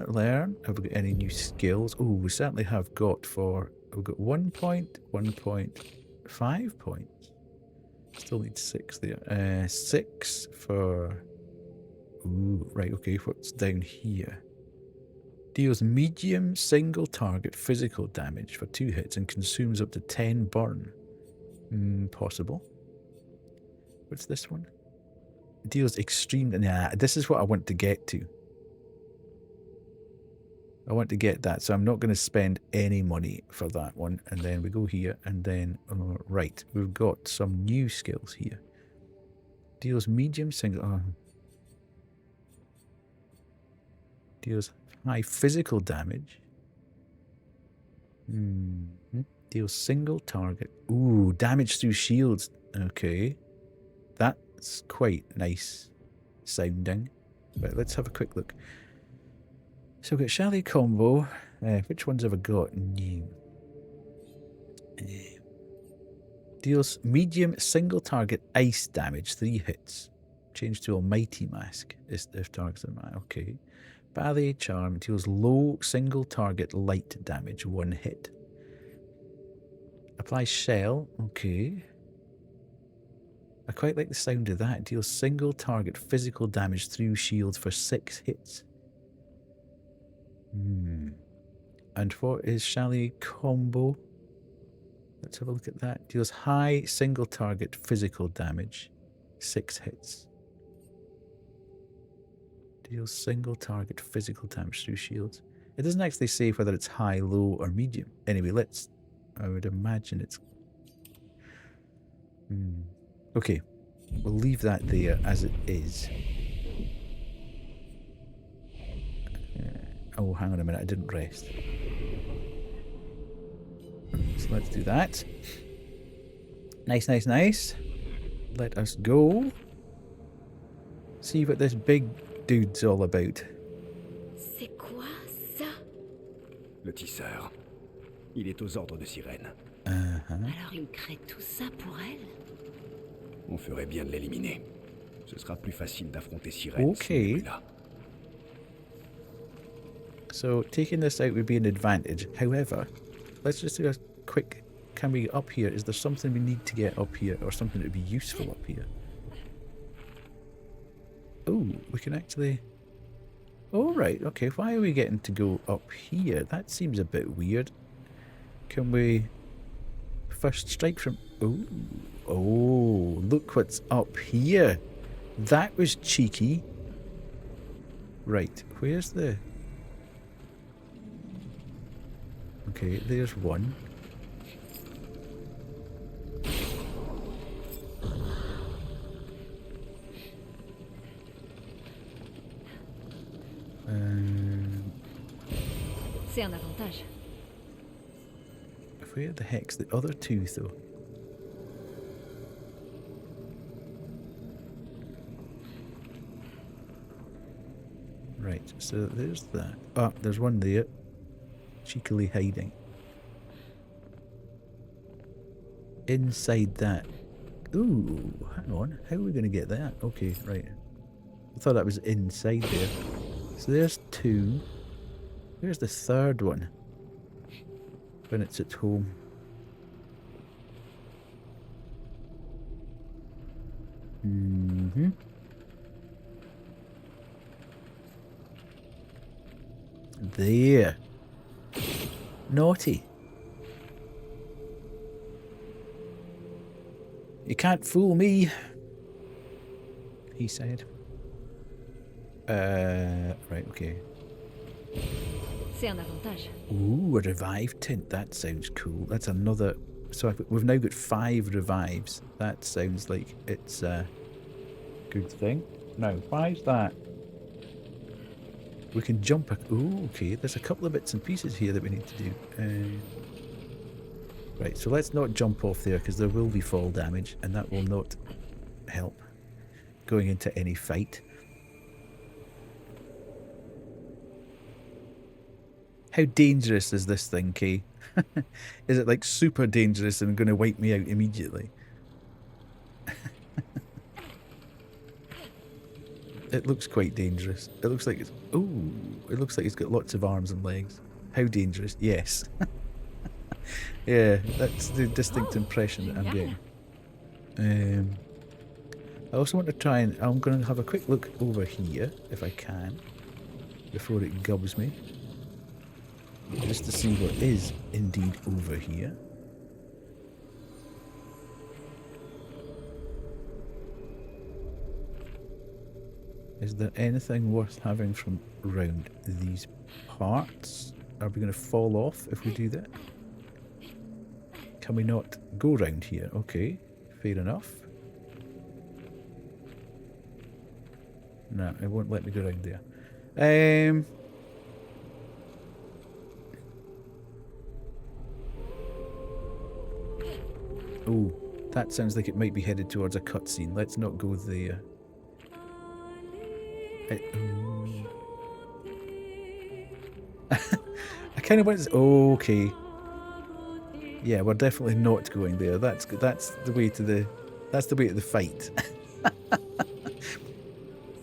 Learn. Have we got any new skills? Oh, we certainly have got for... We've got 1 point, 1.5 points. Still need 6 there. 6 for... Ooh, right, okay, what's down here? Deals medium single target physical damage for 2 hits and consumes up to 10 burn. Possible. What's this one? Deals extreme... Nah, this is what I want to get to. I want to get that, so I'm not going to spend any money for that one. And then we go here, and then... right, we've got some new skills here. Deals medium single... deals high physical damage. Deals single target. Ooh, damage through shields. Okay. That's quite nice sounding. Right, let's have a quick look. So we've got Chalet combo. Which ones have I got new? Deals medium single target ice damage, 3 hits. Change to Almighty Mask if targets are... Okay. Ballet Charm deals low single target light damage, 1 hit. Apply Shell. Okay. I quite like the sound of that. Deals single target physical damage through shields for 6 hits. And what is Chalet combo? Let's have a look at that. Deals high single target physical damage, 6 hits. Deals single target physical damage through shields. It doesn't actually say whether it's high, low, or medium. Anyway, let's... I would imagine it's... Okay. We'll leave that there as it is. Oh, hang on a minute, I didn't rest. So let's do that. Nice, nice, nice. Let us go. See what this big dude's all about. C'est quoi ça? Le tisseur. Il est aux ordres de Sirène. Alors il crée tout ça pour elle? On ferait bien de l'éliminer. Ce sera plus facile d'affronter Sirène Ok. s'il n'est plus là. So taking this out would be an advantage. However, let's just do a quick... Can we get up here? Is there something we need to get up here or something that would be useful up here? Oh, we can actually... Oh, right. Okay, why are we getting to go up here? That seems a bit weird. Can we... First strike from... Oh, oh, look what's up here. That was cheeky. Right, where's the... Okay, there's one. C'est un avantage. Where the heck's the other two, though? Right, so there's that. Ah, there's one there. Cheekily hiding. Inside that. Ooh, hang on. How are we going to get that? Okay, right. I thought that was inside there. So there's two. Where's the third one? When it's at home. Mm-hmm. There. Naughty. You can't fool me, he said. Right, okay. C'est un avantage. Ooh, a revive tint. That sounds cool. That's another... So we've now got 5 revives. That sounds like it's a good thing. Now, why is that? We can jump... Ooh, okay. There's a couple of bits and pieces here that we need to do. Right, so let's not jump off there because there will be fall damage and that will not help going into any fight. How dangerous is this thing, Kay? Is it like super dangerous and going to wipe me out immediately? It looks quite dangerous. It looks like it's... Ooh, it looks like it's got lots of arms and legs. How dangerous? Yes. Yeah, that's the distinct impression that I'm getting. I also want to try and... I'm going to have a quick look over here, if I can, before it gobs me. Just to see what is indeed over here. Is there anything worth having from around these parts? Are we going to fall off if we do that? Can we not go round here? Okay, fair enough. No, it won't let me go round there. Oh, that sounds like it might be headed towards a cutscene. Let's not go there. I kind of went... Oh, okay. Yeah, we're definitely not going there. That's the way to the... That's the way to the fight.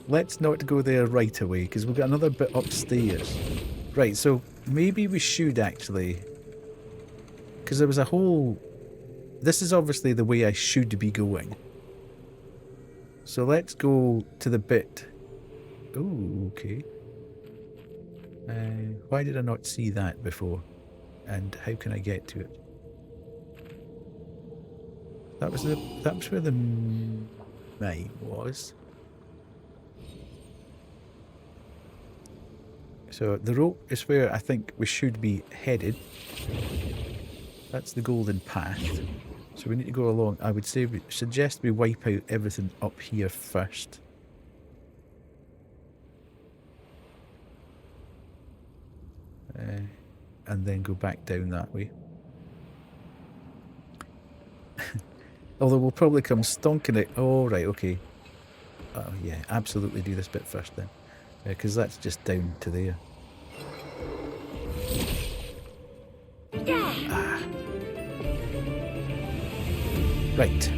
Let's not go there right away, because we've got another bit upstairs. Right, so maybe we should actually... Because there was a whole... This is obviously the way I should be going. So let's go to the bit... Oh, okay. Why did I not see that before? And how can I get to it? That was where the mine was. So the rope is where I think we should be headed. That's the golden path. So we need to go along. I would say suggest we wipe out everything up here first. and then go back down that way. Although we'll probably come stonking it. Oh, right, okay. Oh, yeah, absolutely do this bit first then. Because that's just down to there. Ah. Right.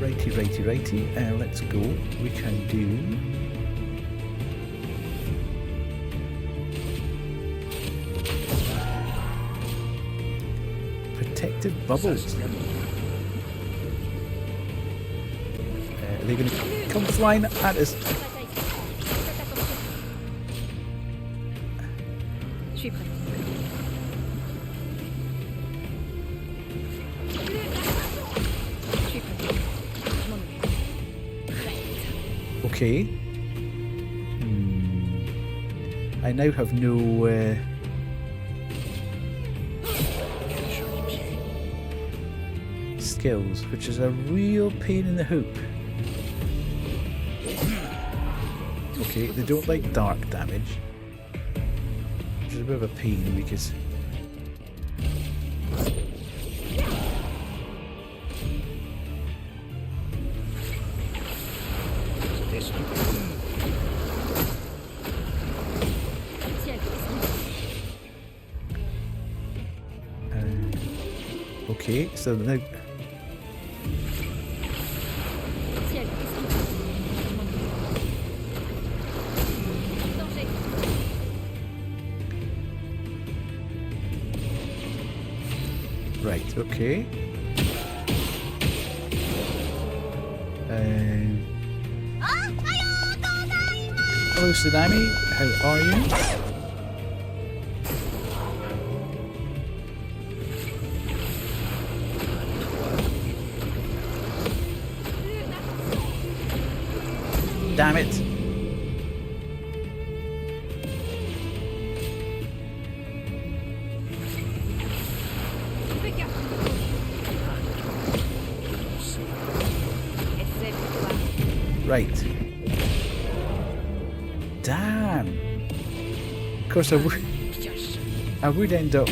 Righty. Let's go. We can do... protective bubbles. Are they going to come flying at us? Je suis prête. Je suis prête. Je m'en occupe. Okay. I now have no... skills, which is a real pain in the hoop. Okay, they don't like dark damage, which is a bit of a pain because okay, so now right, okay. Hello, Tsunami. How are you? Damn it. Right. Damn. Of course I would end up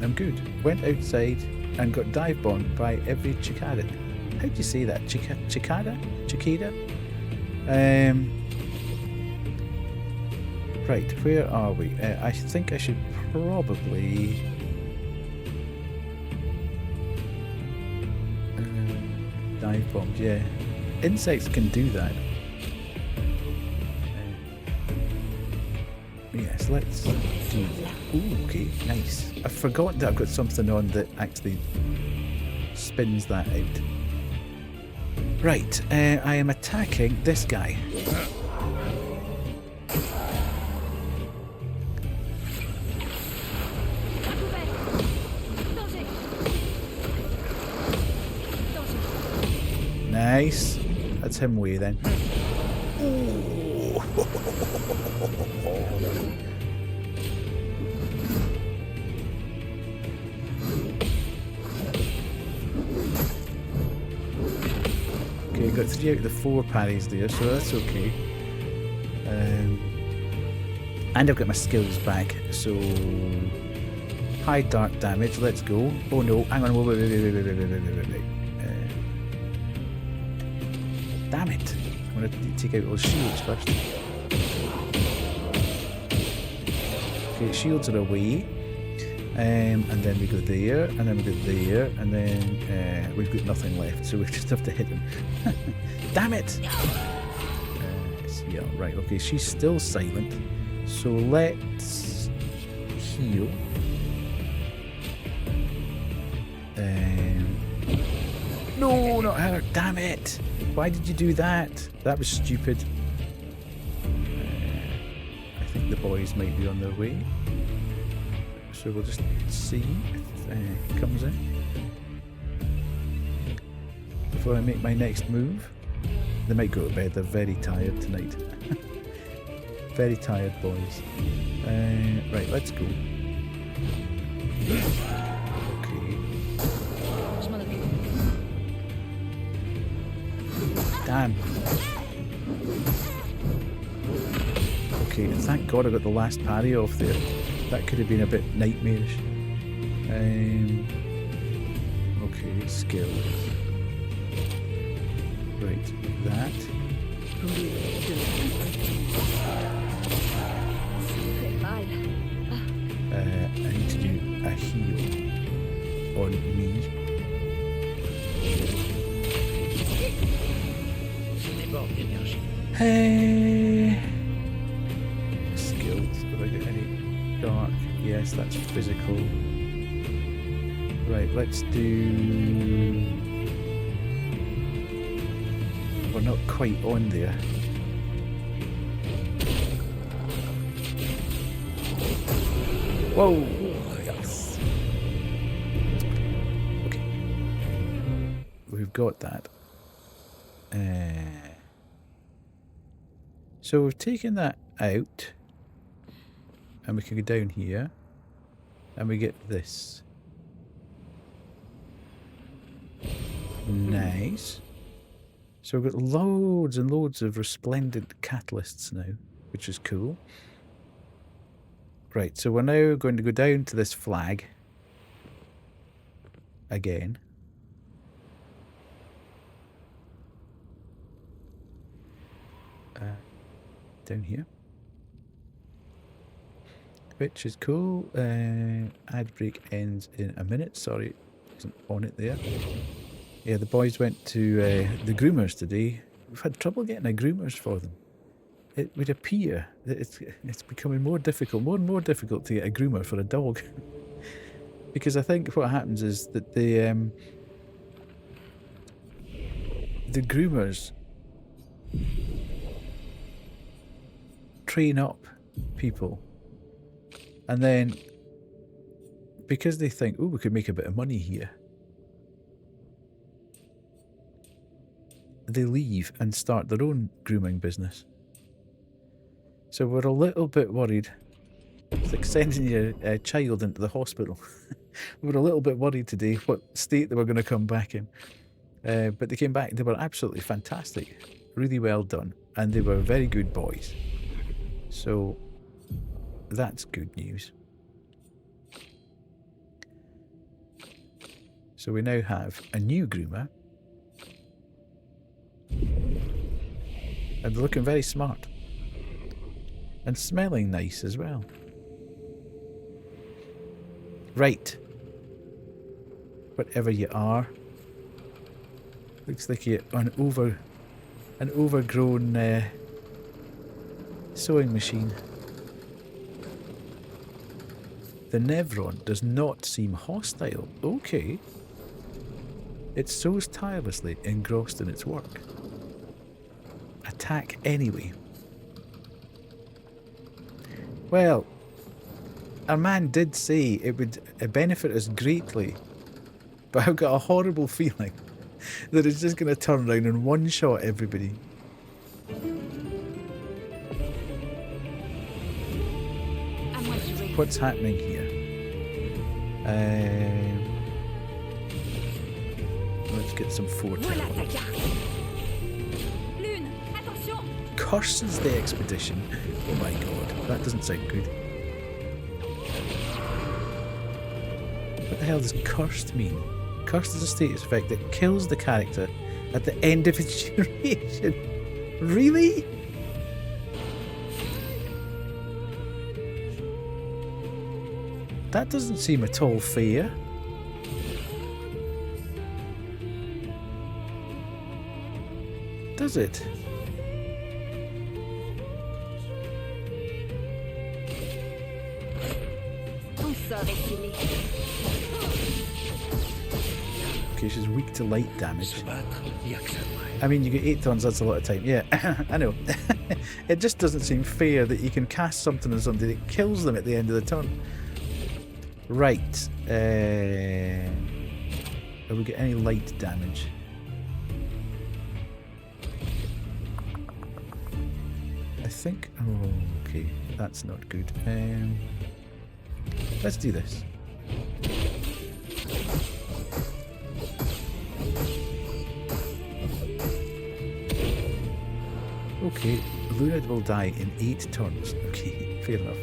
I'm good. Went outside and got dive bombed by every cicada. How do you say that? Cicada? Right, where are we? I think I should probably dive bombs, yeah. Insects can do that. Yes, let's do that. Ooh, okay, nice. I forgot that I've got something on that actually spins that out. Right, I am attacking this guy. Nice. That's him away then. Okay, got 3 out of the 4 parries there, so that's okay. And I've got my skills back, so high dark damage. Let's go. Oh no! Hang on. Wait. Damn it! I'm gonna take out those shields first. Okay, shields are away. And then we go there, and then we go there, and then we've got nothing left, so we just have to hit him. Damn it! Yeah, right, okay, she's still silent. So let's heal. No, not her! Damn it! Why did you do that? That was stupid. I think the boys might be on their way. So we'll just see if it comes in before I make my next move. They might go to bed, they're very tired tonight. Very tired boys. Right, let's go. Okay. Damn. Okay, thank God I got the last parry off there. That could have been a bit nightmarish. Okay, skill. Right, that. I need to do a heal on me. Hey. Skills. Have I got any dark? Yes, that's physical. Right, let's do. We're not quite on there. Whoa! Yes. Okay. We've got that. So we've taken that out. And we can go down here. And we get this. Nice. So we've got loads and loads of resplendent catalysts now, which is cool. Right, so we're now going to go down to this flag again. Down here. Which is cool. Ad break ends in a minute. Sorry, isn't on it there. Yeah, the boys went to the groomers today. We've had trouble getting a groomers for them. It would appear that it's becoming more and more difficult to get a groomer for a dog. Because I think what happens is that the groomers train up people, and then because they think, oh, we could make a bit of money here, they leave and start their own grooming business. So we're a little bit worried. It's like sending your child into the hospital. We're a little bit worried today what state they were going to come back in. But they came back. They were absolutely fantastic. Really well done. And they were very good boys. So that's good news. So we now have a new groomer. And they're looking very smart. And smelling nice as well. Right. Whatever you are. Looks like you're an overgrown sewing machine. The Nevron does not seem hostile. Okay. It sews tirelessly, engrossed in its work. Attack anyway. Well, our man did say it would benefit us greatly, but I've got a horrible feeling that it's just going to turn around and one-shot everybody. What's happening here? Let's get some foretelling. Curses the expedition. Oh my god, that doesn't sound good. What the hell does cursed mean? Cursed is a status effect that kills the character at the end of its duration. Really? That doesn't seem at all fair. Does it? Okay, she's weak to light damage. I mean, you get 8 turns, that's a lot of time. Yeah, I know. It just doesn't seem fair that you can cast something on somebody that kills them at the end of the turn. Right. Have we got any light damage? I think... Oh, okay. That's not good. Let's do this. Okay, Luna will die in 8 turns. Okay, fair enough.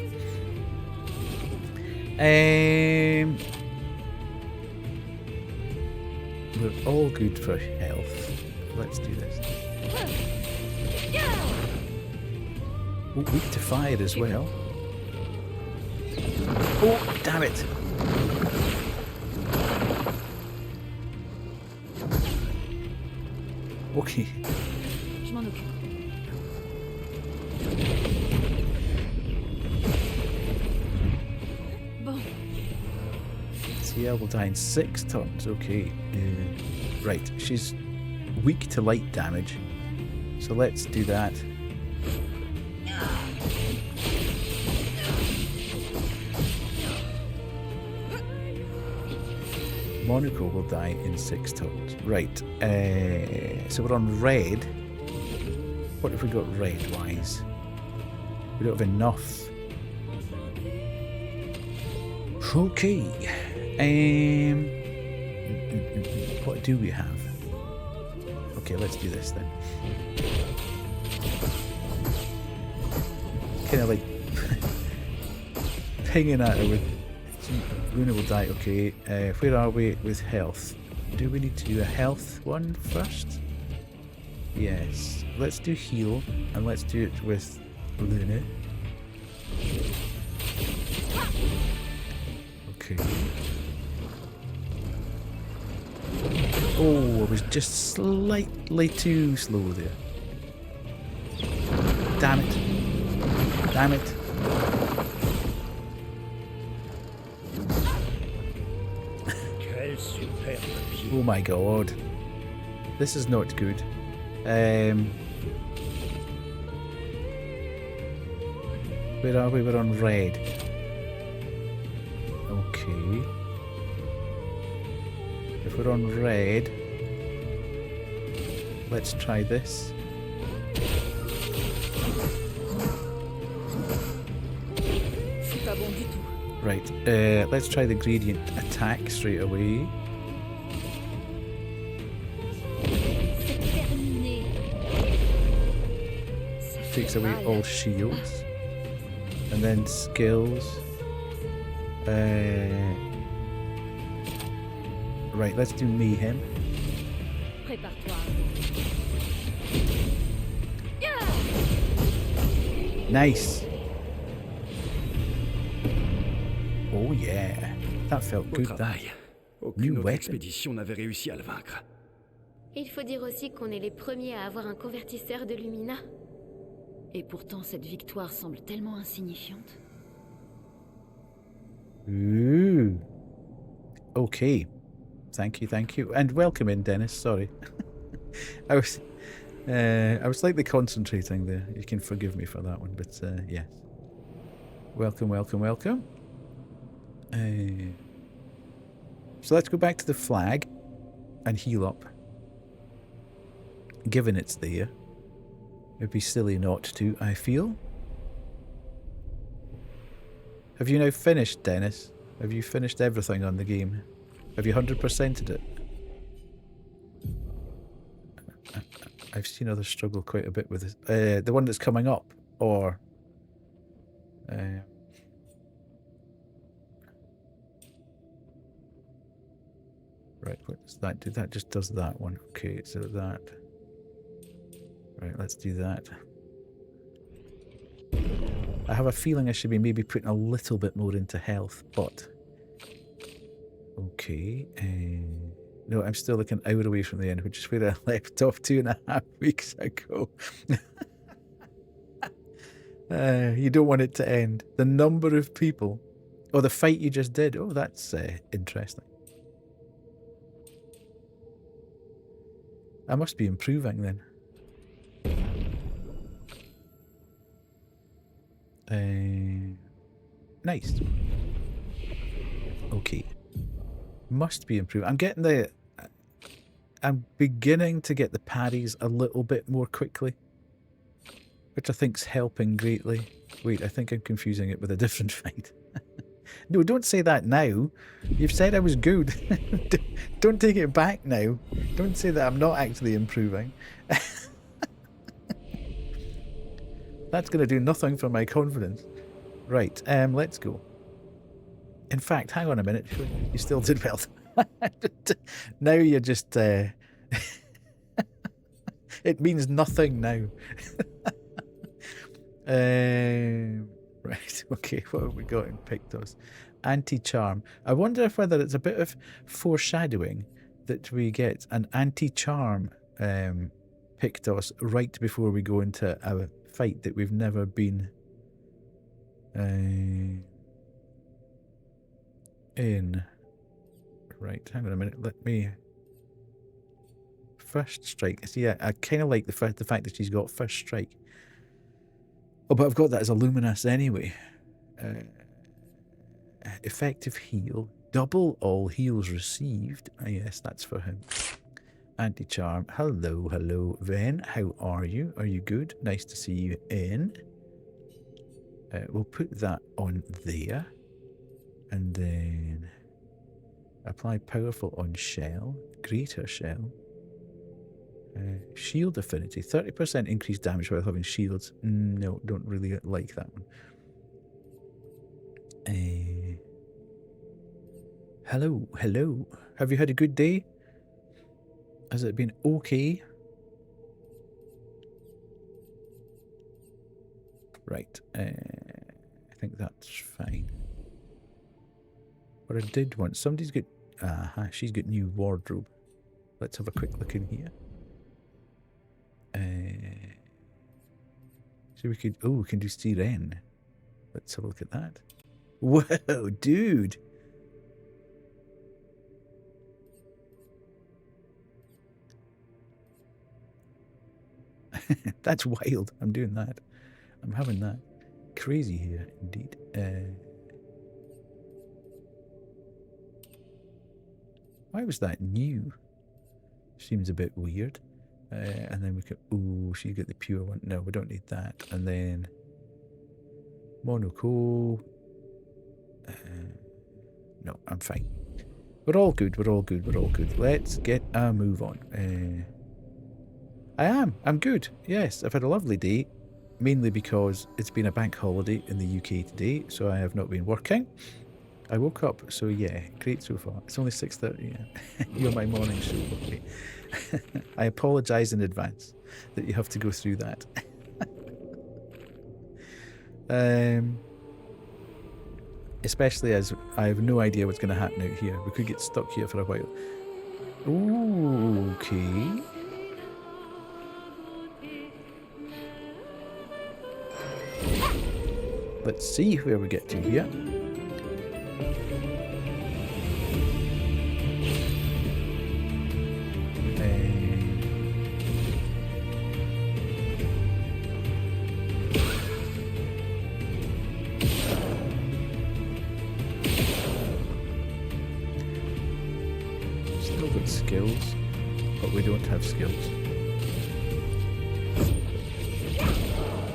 We're all good for health. Let's do this. Oh, weak to fire as well. Oh, damn it! Okay. Je m'en occupe. Bon. Tia will die in 6 turns. Okay. Right, she's weak to light damage. So let's do that. Monaco will die in 6 turns. Right. So we're on red. What have we got red-wise? We don't have enough. Okay. What do we have? Okay, let's do this then. Kind of like pinging at her with... Luna will die, okay. Where are we with health? Do we need to do a health one first? Yes. Let's do heal, and let's do it with Luna. Okay. Oh, I was just slightly too slow there. Damn it. Damn it. Oh my god. This is not good. Where are we? We're on red. Okay. If we're on red, let's try this. C'est pas bon du tout. Right, let's try the gradient attack straight away. C'est terminé. Ça fait Takes away mal. all shields. And then skills. Right, let's do mayhem. Prépare-toi. Nice. Oh yeah, that felt Beau good. travail. New Aucune autre weapon. expédition n'avait réussi à le vaincre. Il faut dire aussi qu'on est les premiers à avoir un convertisseur de Lumina. Et pourtant, cette victoire semble tellement insignifiante. Ooh. Okay. Thank you, and welcome in, Dennis. Sorry, I was slightly concentrating there. You can forgive me for that one, but yes. Welcome. So let's go back to the flag and heal up. Given it's there, it'd be silly not to, I feel. Have you now finished, Dennis? Have you finished everything on the game? Have you 100%ed it? I've seen others struggle quite a bit with this. The one that's coming up, or... Right, what does that do? That just does that one. Okay, so that... Right, let's do that. I have a feeling I should be maybe putting a little bit more into health, but... Okay, no, I'm still like an hour away from the end, which is where I left off 2.5 weeks ago. You don't want it to end. The number of people... Oh, the fight you just did. Oh, that's interesting. I must be improving then. Nice. Okay. Must be improving. I'm getting the... I'm beginning to get the parries a little bit more quickly, which I think's helping greatly. Wait, I think I'm confusing it with a different fight. No, don't say that now. You've said I was good. Don't take it back now. Don't say that I'm not actually improving. That's going to do nothing for my confidence. Right, let's go. In fact, hang on a minute. You still did well. Now you're just... it means nothing now. Right, okay, what have we got in Pictos? Anti-charm. I wonder if whether it's a bit of foreshadowing that we get an anti-charm Pictos right before we go into a fight that we've never been in. Right, hang on a minute, let me... First strike. See, I kind of like the fact that she's got first strike. Oh, but I've got that as a luminous anyway. Effective heal. Double all heals received. Ah, yes, that's for him. Anti-charm. Hello, hello, Ven. How are you? Are you good? Nice to see you in. We'll put that on there. And then apply powerful on shell. Greater shell. Shield affinity. 30% increased damage while having shields. No, don't really like that one. Hello, hello. Have you had a good day? Has it been okay? Right. I think that's fine. What I did want... Somebody's got... she's got new wardrobe. Let's have a quick look in here. So we could... Oh, we can do Siren. Let's have a look at that. Whoa, dude! That's wild. I'm doing that. I'm having that. Crazy here, indeed. Why was that new? Seems a bit weird. And then we can... Ooh, she's got the pure one. No, we don't need that. And then... Monaco. No, I'm fine. We're all good. We're all good. We're all good. Let's get a move on. I'm good. Yes, I've had a lovely day. Mainly because it's been a bank holiday in the UK today, so I have not been working. I woke up, so yeah, great so far. It's only 6:30, yeah. You're my morning show, okay. I apologise in advance that you have to go through that. Especially as I have no idea what's going to happen out here. We could get stuck here for a while. Ooh, okay. Let's see where we get to here. Still got skills, but we don't have skills.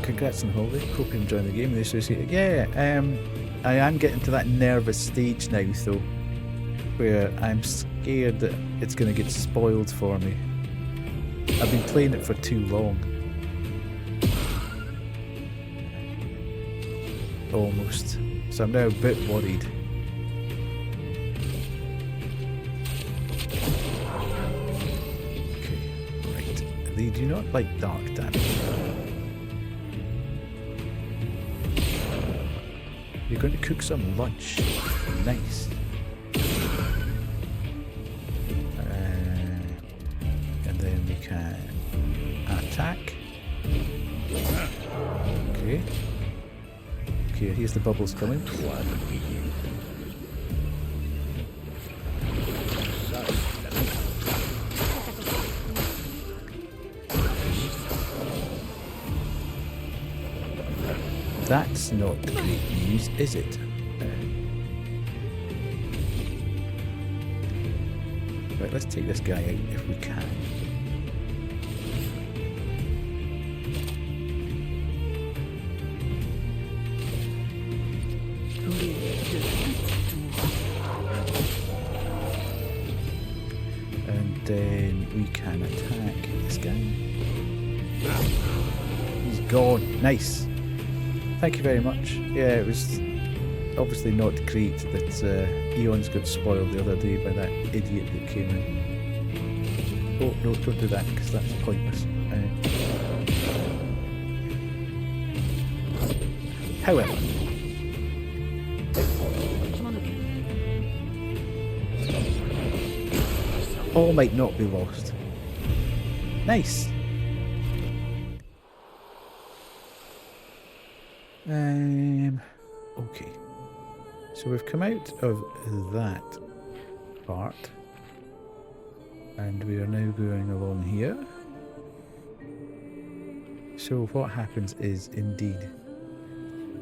Congrats on holiday. Hope you're enjoying the game. Yeah, I am getting to that nervous stage now, though, where I'm scared that it's going to get spoiled for me. I've been playing it for too long. Almost. So I'm now a bit worried. Okay, right. They do not like dark damage. You're going to cook some lunch. Nice. And then we can attack. Okay. Okay, here's the bubbles coming. That's not great news, is it? Right, let's take this guy out if we can. And then we can attack this guy. He's gone. Nice. Thank you very much. Yeah, it was obviously not great that Eons got spoiled the other day by that idiot that came in. Oh, no, don't do that, because that's pointless. However, all might not be lost. Nice. Okay. So we've come out of that part. And we are now going along here. So what happens is, indeed,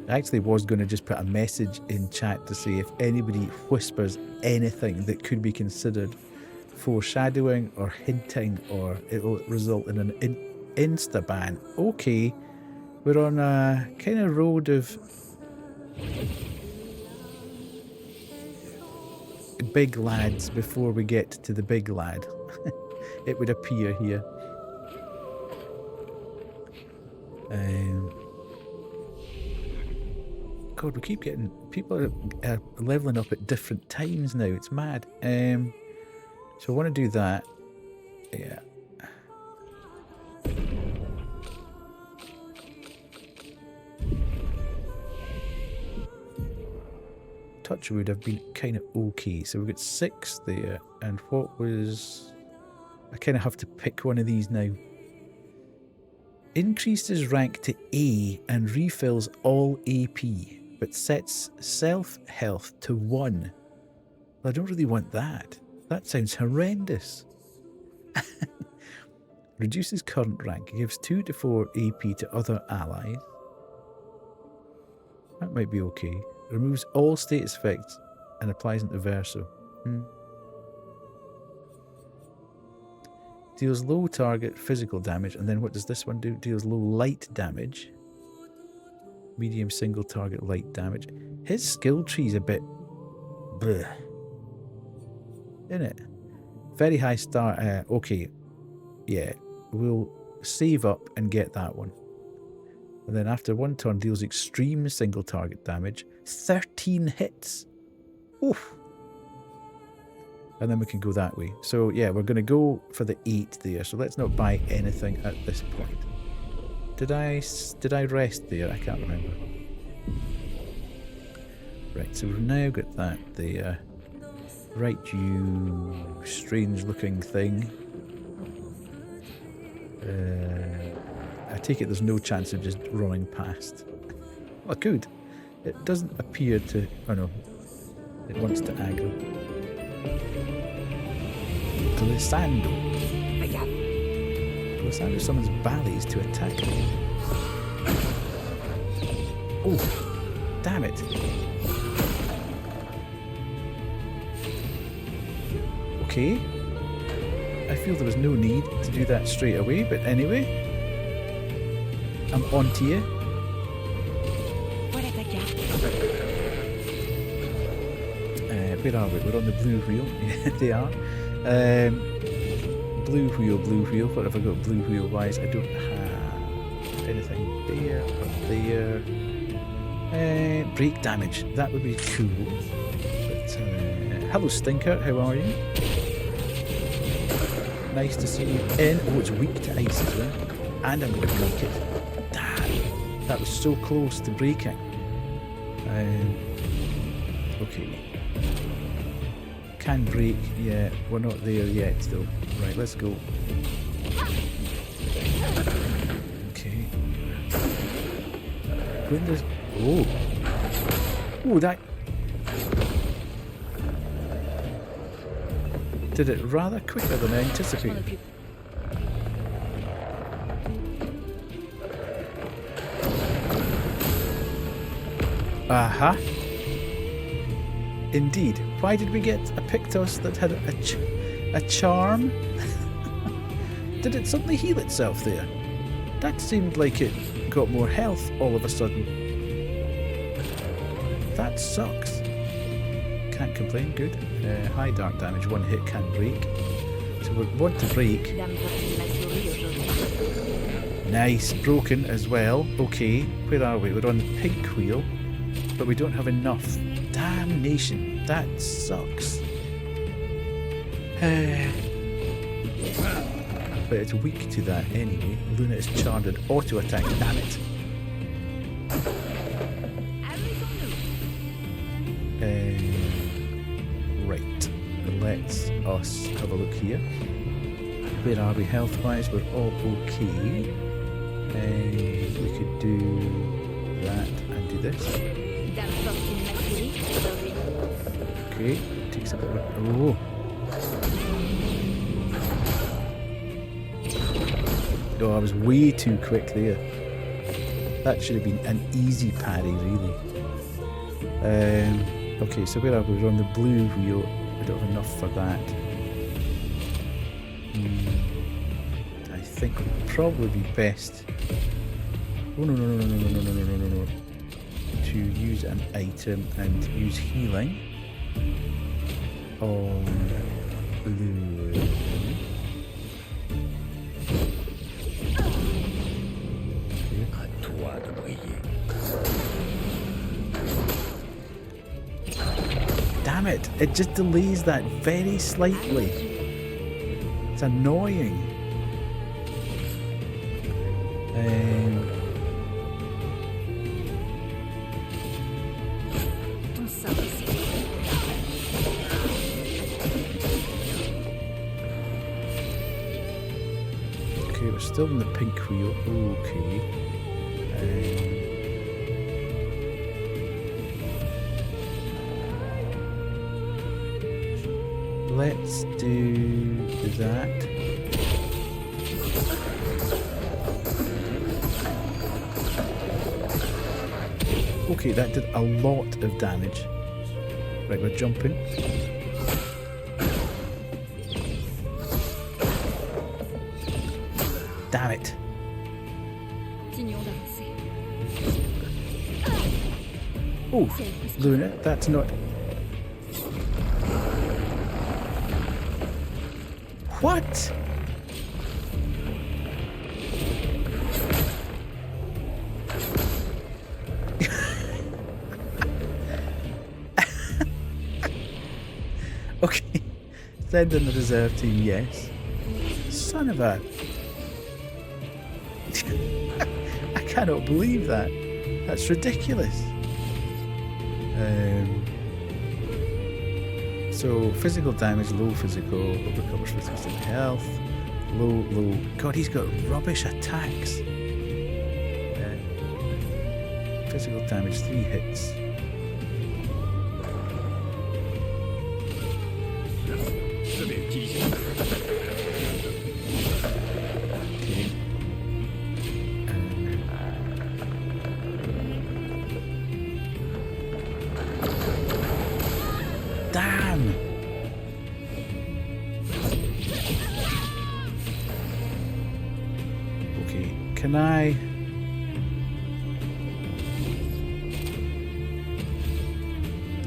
I actually was going to just put a message in chat to say if anybody whispers anything that could be considered foreshadowing or hinting, or it'll result in an insta ban. Okay, we're on a kind of road of big lads before we get to the big lad. It would appear here. God, we keep getting... People are leveling up at different times now. It's mad. So I want to do that. Yeah. Touchwood have been kind of okay. So we've got 6 there. And what was... I kind of have to pick one of these now. Increases rank to A and refills all AP, but sets self-health to 1. I don't really want that. That sounds horrendous. Reduces current rank. Gives 2 to 4 AP to other allies. That might be okay. Removes all status effects and applies into Verso. Deals low target physical damage, and then what does this one do? Deals low light damage. Medium single target light damage. His skill tree's a bit... bleh. Isn't it? Very high start. Okay. Yeah. We'll save up and get that one. And then after 1 turn, deals extreme single target damage. 13 hits. Oof. And then we can go that way. So yeah, we're going to go for the 8 there. So let's not buy anything at this point. Did I rest there? I can't remember. Right, so we've now got that there. Right, you strange looking thing. I take it there's no chance of just running past. Well, I could. It doesn't appear to... Oh no. It wants to aggro. Glissando. Glissando summons ballets to attack him. Oh, damn it. Okay. I feel there was no need to do that straight away, but anyway. I'm on to you. Where are we? We're on the blue wheel. Yeah, they are. Blue wheel. What have I got blue wheel wise? I don't have anything there or there. Break damage. That would be cool. But, hello Stinker, how are you? Nice to see you in. Oh, it's weak to ice as well. And I'm going to break it. Damn. That was so close to breaking. Okay. Can break, yeah, we're not there yet though. Right, let's go. Okay. When does... Oh! Oh, that... Did it rather quicker than I anticipated. Aha! Indeed. Why did we get a Pictos that had a charm? Did it suddenly heal itself there? That seemed like it got more health all of a sudden. That sucks. Can't complain, good. High dark damage, 1 hit, can break. So we want to break. Nice, broken as well. Okay, where are we? We're on the pink wheel, but we don't have enough. Damnation, that sucks. But it's weak to that anyway. Luna is charmed and auto attack. Damn it. Right. Let's us have a look here. Where are we health wise? We're all okay. We could do that and do this. Okay. Takes a bit of a... Oh. No, I was way too quick there. That should have been an easy parry, really. Okay, so where are we? We're on the blue wheel. We don't have enough for that. I think it would probably be best. Oh no! To use an item and use healing on blue. Damn it! It just delays that very slightly. It's annoying. Okay, we're still in the pink wheel. Okay. Let's do that. Okay, that did a lot of damage. Right, we're jumping. Damn it. Oh, Luna, that's not... What? Okay, send in the reserve team, yes. Son of a... I cannot believe that. That's ridiculous. So, physical damage, low physical, recovers 50% health, low. God, he's got rubbish attacks. Physical damage, 3 hits. Okay. Damn! Okay, can I...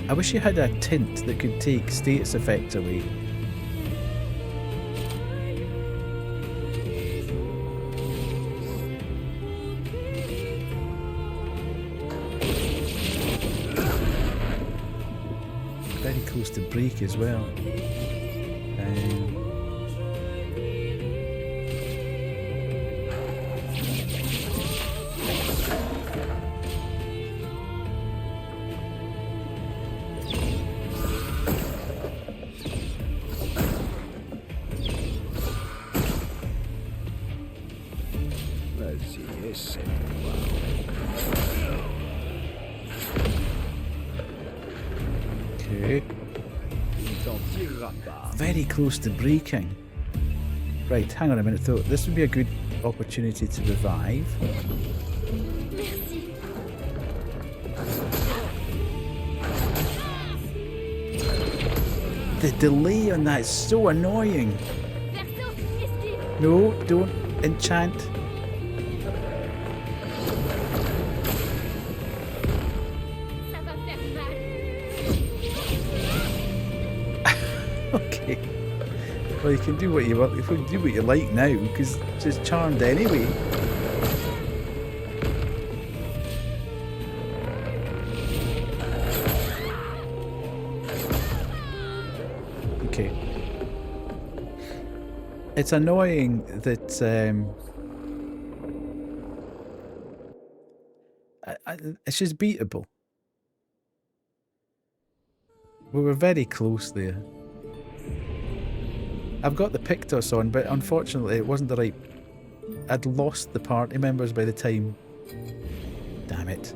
I wish you had a tint that could take status effects away. Very close to break as well. Okay. Very close to breaking. Right, hang on a minute though. This would be a good opportunity to revive. Merci. The delay on that is so annoying. Perso, esquive. No, don't enchant. Ça va faire mal. Okay. Well, you can do what you want. You can do what you like now because it's just charmed anyway. It's annoying that it's just beatable. We were very close there. I've got the Pictos on, but unfortunately it wasn't the right... I'd lost the party members by the time... Damn it.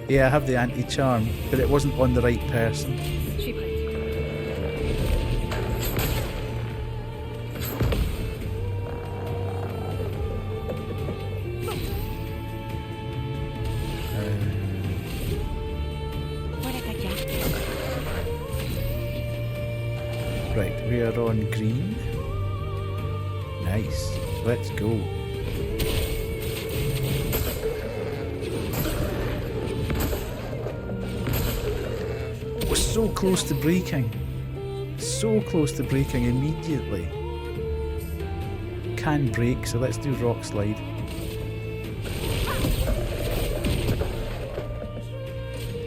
Yeah, I have the anti-charm, but it wasn't on the right person. Je suis prête. Voilà ta carte. Right, we are on green. Nice. Let's go. We're so close to breaking. So close to breaking immediately. Can break, so let's do rock slide.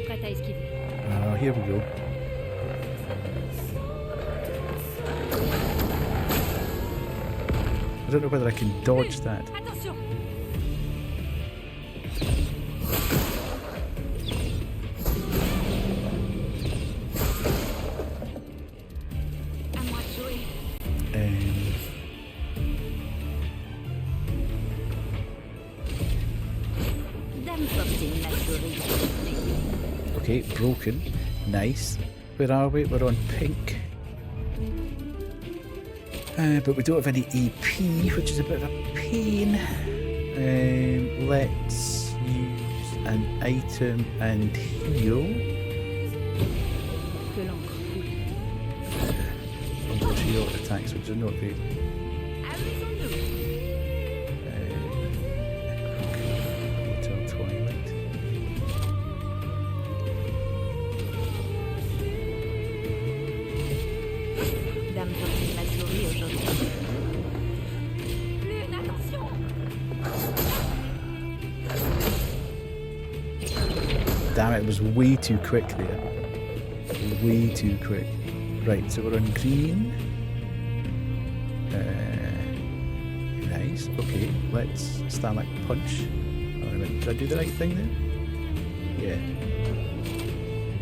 Prête à esquiver. Here we go. I don't know whether I can dodge that. Attention. À moi de jouer. Dame forcing la souris. Okay, broken. Nice. Where are we? We're on pink. But we don't have any EP, which is a bit of a pain. Let's use an item and heal. Que l'encre coule. And those heal attacks, which are not great. Amusons-nous. Hotel Twilight. Dame forcing la souris aujourd'hui. Lune, attention. Damn it, it was way too quick there. Way too quick. Right, so we're on green. Nice, okay, let's stand like punch. Oh, did I do the right thing there? Yeah.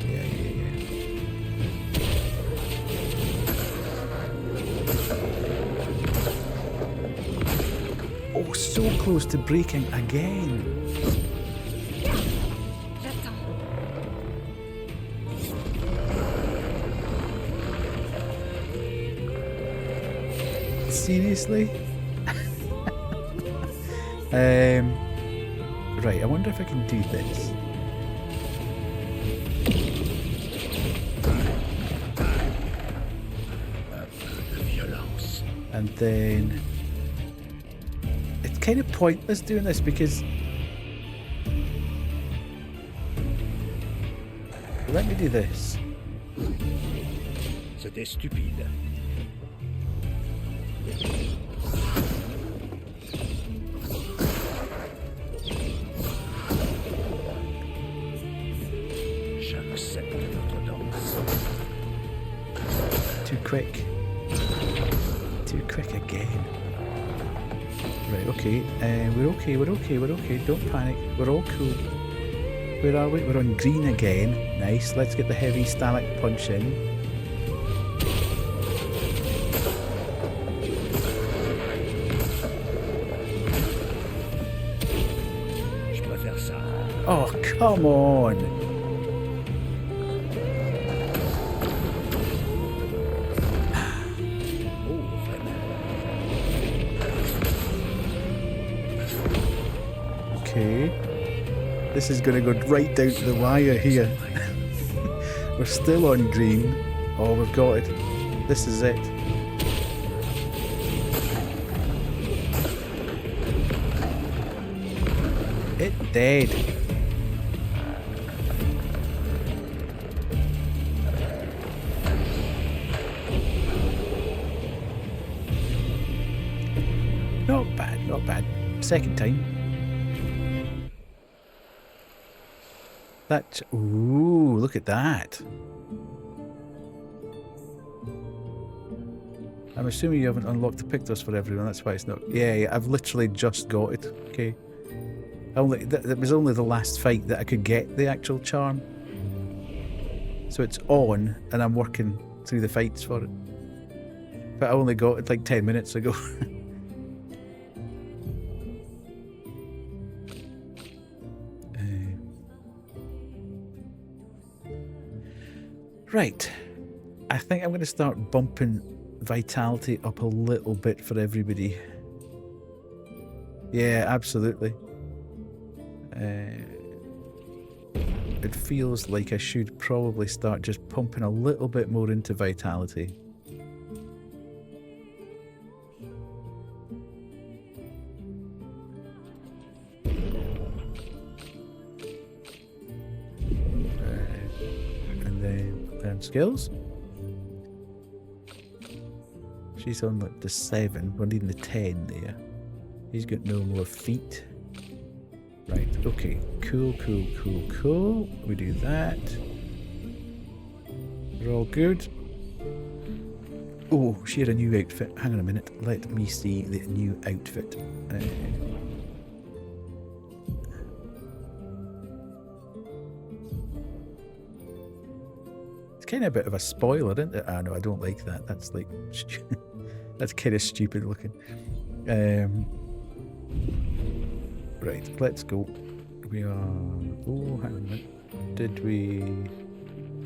Yeah. Oh, so close to breaking again. J'attends. Seriously? Right, I wonder if I can do this. And then... It's kind of pointless doing this because... Let me do this. C'était stupide. J'accepte votre danse. Too quick. Too quick again. Right, okay. We're okay. Don't panic. We're all cool. Where are we? We're on green again. Nice. Let's get the heavy stalactite punch in. Je préfère ça. Oh, come on! Oh, vraiment. Okay. This is going to go right down to the wire here. We're still on green. Oh, we've got it. This is it. It dead. Not bad, not bad. Second time. That, ooh, look at that. I'm assuming you haven't unlocked the pictures for everyone, that's why it's not... Yeah, I've literally just got it, okay? That was only the last fight that I could get the actual charm. So it's on, and I'm working through the fights for it. But I only got it like 10 minutes ago. Right. I think I'm going to start bumping vitality up a little bit for everybody. Yeah, absolutely. It feels like I should probably start just pumping a little bit more into vitality. And then learn skills. She's on like the 7. We're needing the 10 there. He's got no more feet. Right, okay. Cool. We do that. We're all good. Oh, she had a new outfit. Hang on a minute. Let me see the new outfit. It's kind of a bit of a spoiler, isn't it? Ah, no, I don't like that. That's like... that's kind of stupid looking. Right, let's go. We are... Oh, hang on a minute. Did we...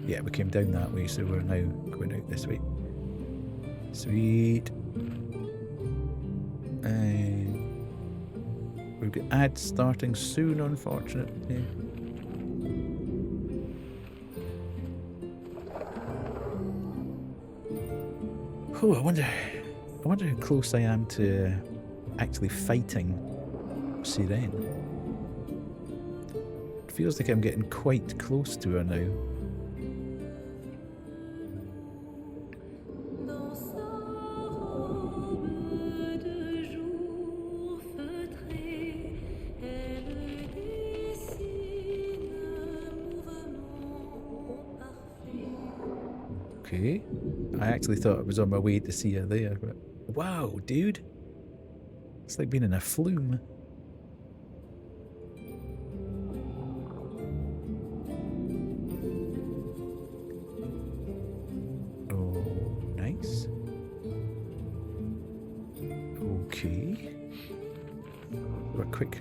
Yeah, we came down that way, so we're now going out this way. Sweet. We've got ads starting soon, unfortunately. Oh, I wonder how close I am to actually fighting Sirene. It feels like I'm getting quite close to her now. Okay. I actually thought I was on my way to see her there, but wow, dude. It's like being in a flume. Oh, nice. Okay. We're quick.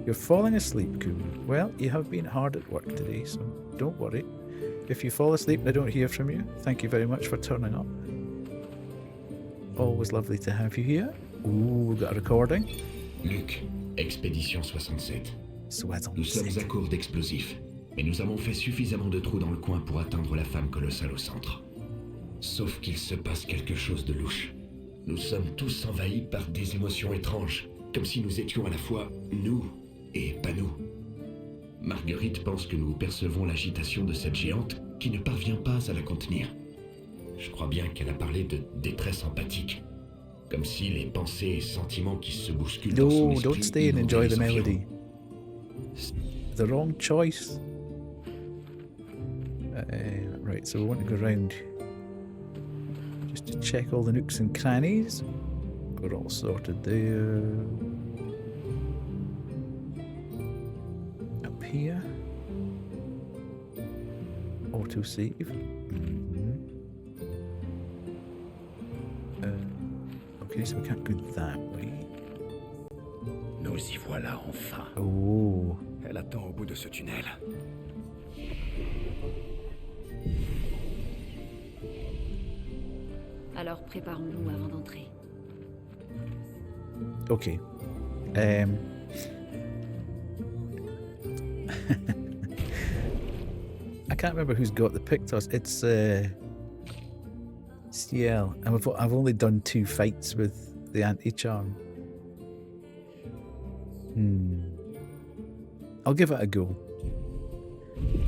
You're falling asleep, cool. Well, you have been hard at work today, so don't worry. If you fall asleep and I don't hear from you, thank you very much for turning up. Always lovely to have you here. Ooh, we've got a recording. Luc, Expédition 67. Nous sommes à court d'explosifs, mais nous avons fait suffisamment de trous dans le coin pour atteindre la femme colossale au centre. Sauf qu'il se passe quelque chose de louche. Nous sommes tous envahis par des émotions étranges, comme si nous étions à la fois nous et pas nous. Marguerite pense que nous percevons l'agitation de cette géante qui ne parvient pas à la contenir. Je crois bien qu'elle a parlé de détresse empathique, comme si les pensées et sentiments qui se bousculent dans son esprit... No, don't stay and enjoy the melody. The wrong choice. Right, so we want to go around just to check all the nooks and crannies. We're all sorted there. Up here. Autosave. Okay, so we can't go that way. Nous y voilà enfin. Oh. Elle attend au bout de ce tunnel. Alors préparons-nous avant d'entrer. Okay. I can't remember who's got the pictures. It's CL, and I've only done 2 fights with the anti-charm. I'll give it a go.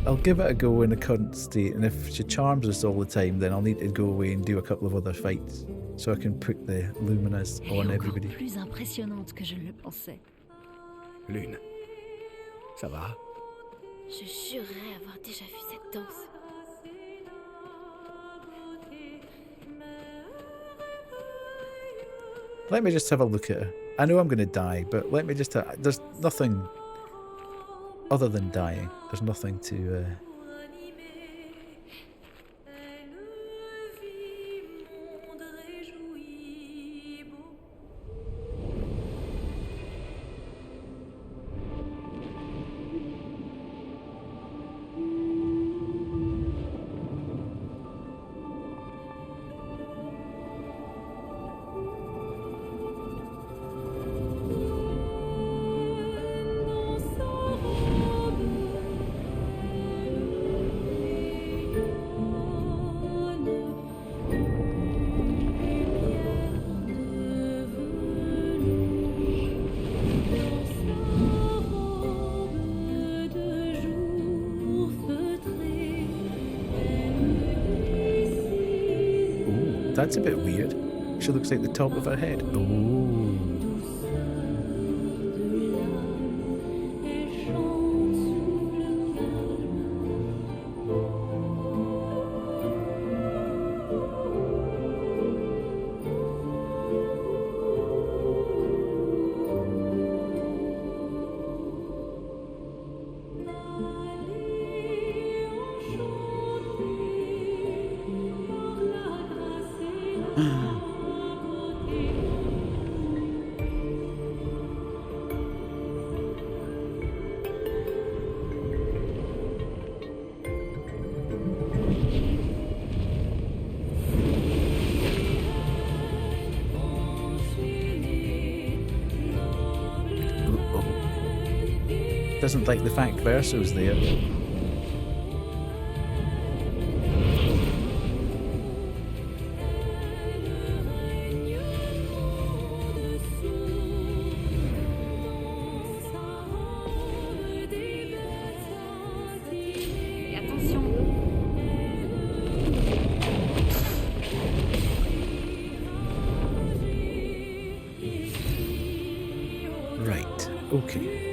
I'll give it a go in the current state, and if she charms us all the time, then I'll need to go away and do a couple of other fights so I can put the luminous on everybody. Plus impressionnante que je le pensais. Lune, ça va? Je jurerais avoir déjà vu cette danse. Let me just have a look at her. I know I'm going to die, but let me just... there's nothing other than dying. There's nothing to... That's a bit weird. She looks like the top of her head. Ooh. Doesn't like the fact Verso's there. Right, okay.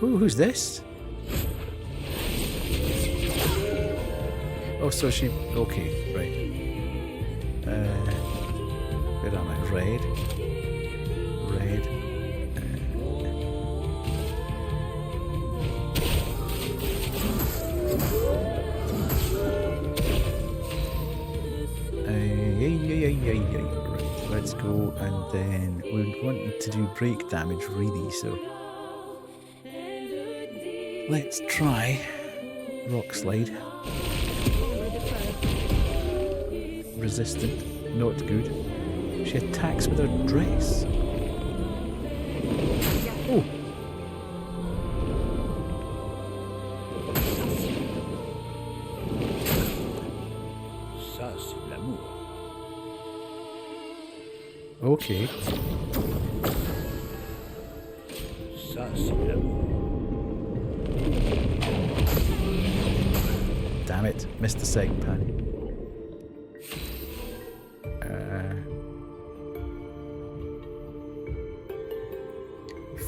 Ooh, who's this? Oh, so she... Okay, right. Where am I? Red. Red. Right, let's go, and then we're wanting to do break damage, really, so... Let's try Rock Slide. Resistant, not good. She attacks with her dress. Oh! Ça, c'est de l'amour. Okay. Ça, c'est de l'amour. Damn it, missed the second pan.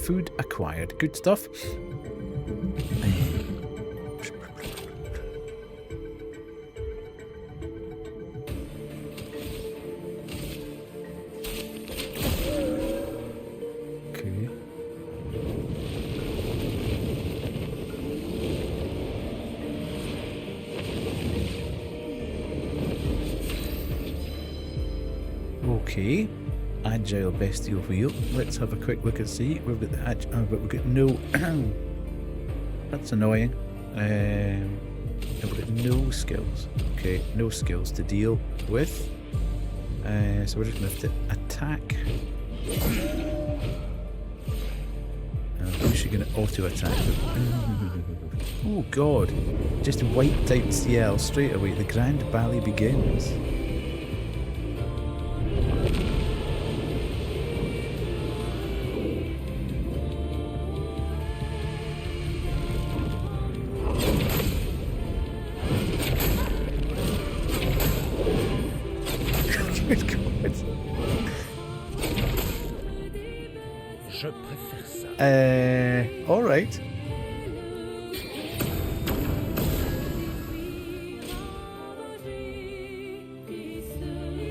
Food acquired. Good stuff. Okay. Okay, agile bestial wheel. Let's have a quick look and see. We've got the agile, but we've got no. That's annoying. And we've got no skills. Okay, no skills to deal with. So we're just gonna have to attack. Who's she gonna auto attack? Oh god! Just wiped out CL straight away. The grand ballet begins. Je préfère ça. All right.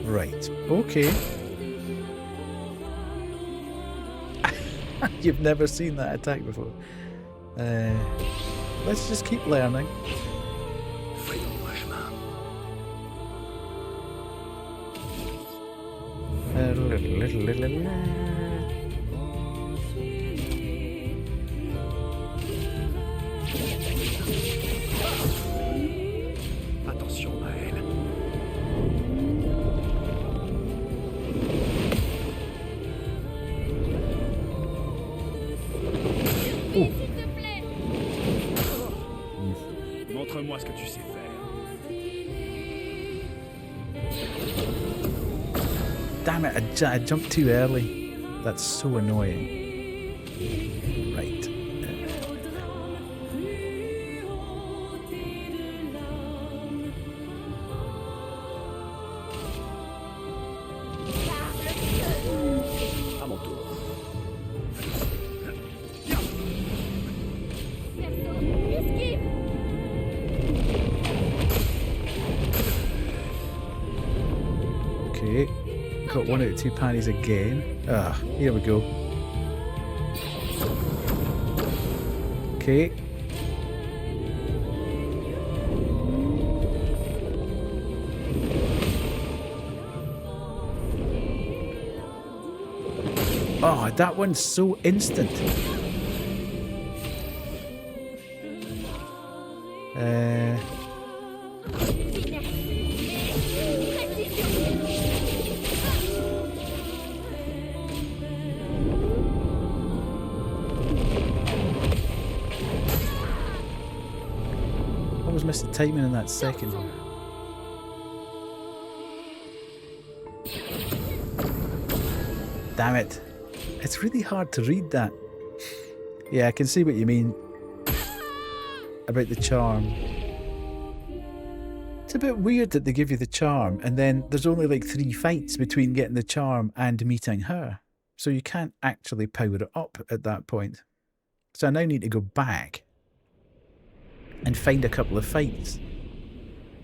Right. Okay. You've never seen that attack before. Let's just keep learning. Attention, Maël. Montre-moi ce que tu sais faire. Damn it, I jumped too early. That's so annoying. Right. À mon tour. Okay. Got 1 out of 2 panties again. Ah, here we go. Okay. Oh, that one's so instant. Almost missed the timing in that second one. Damn it. It's really hard to read that. Yeah, I can see what you mean about the charm. It's a bit weird that they give you the charm and then there's only like 3 fights between getting the charm and meeting her. So you can't actually power it up at that point. So I now need to go back and find a couple of fights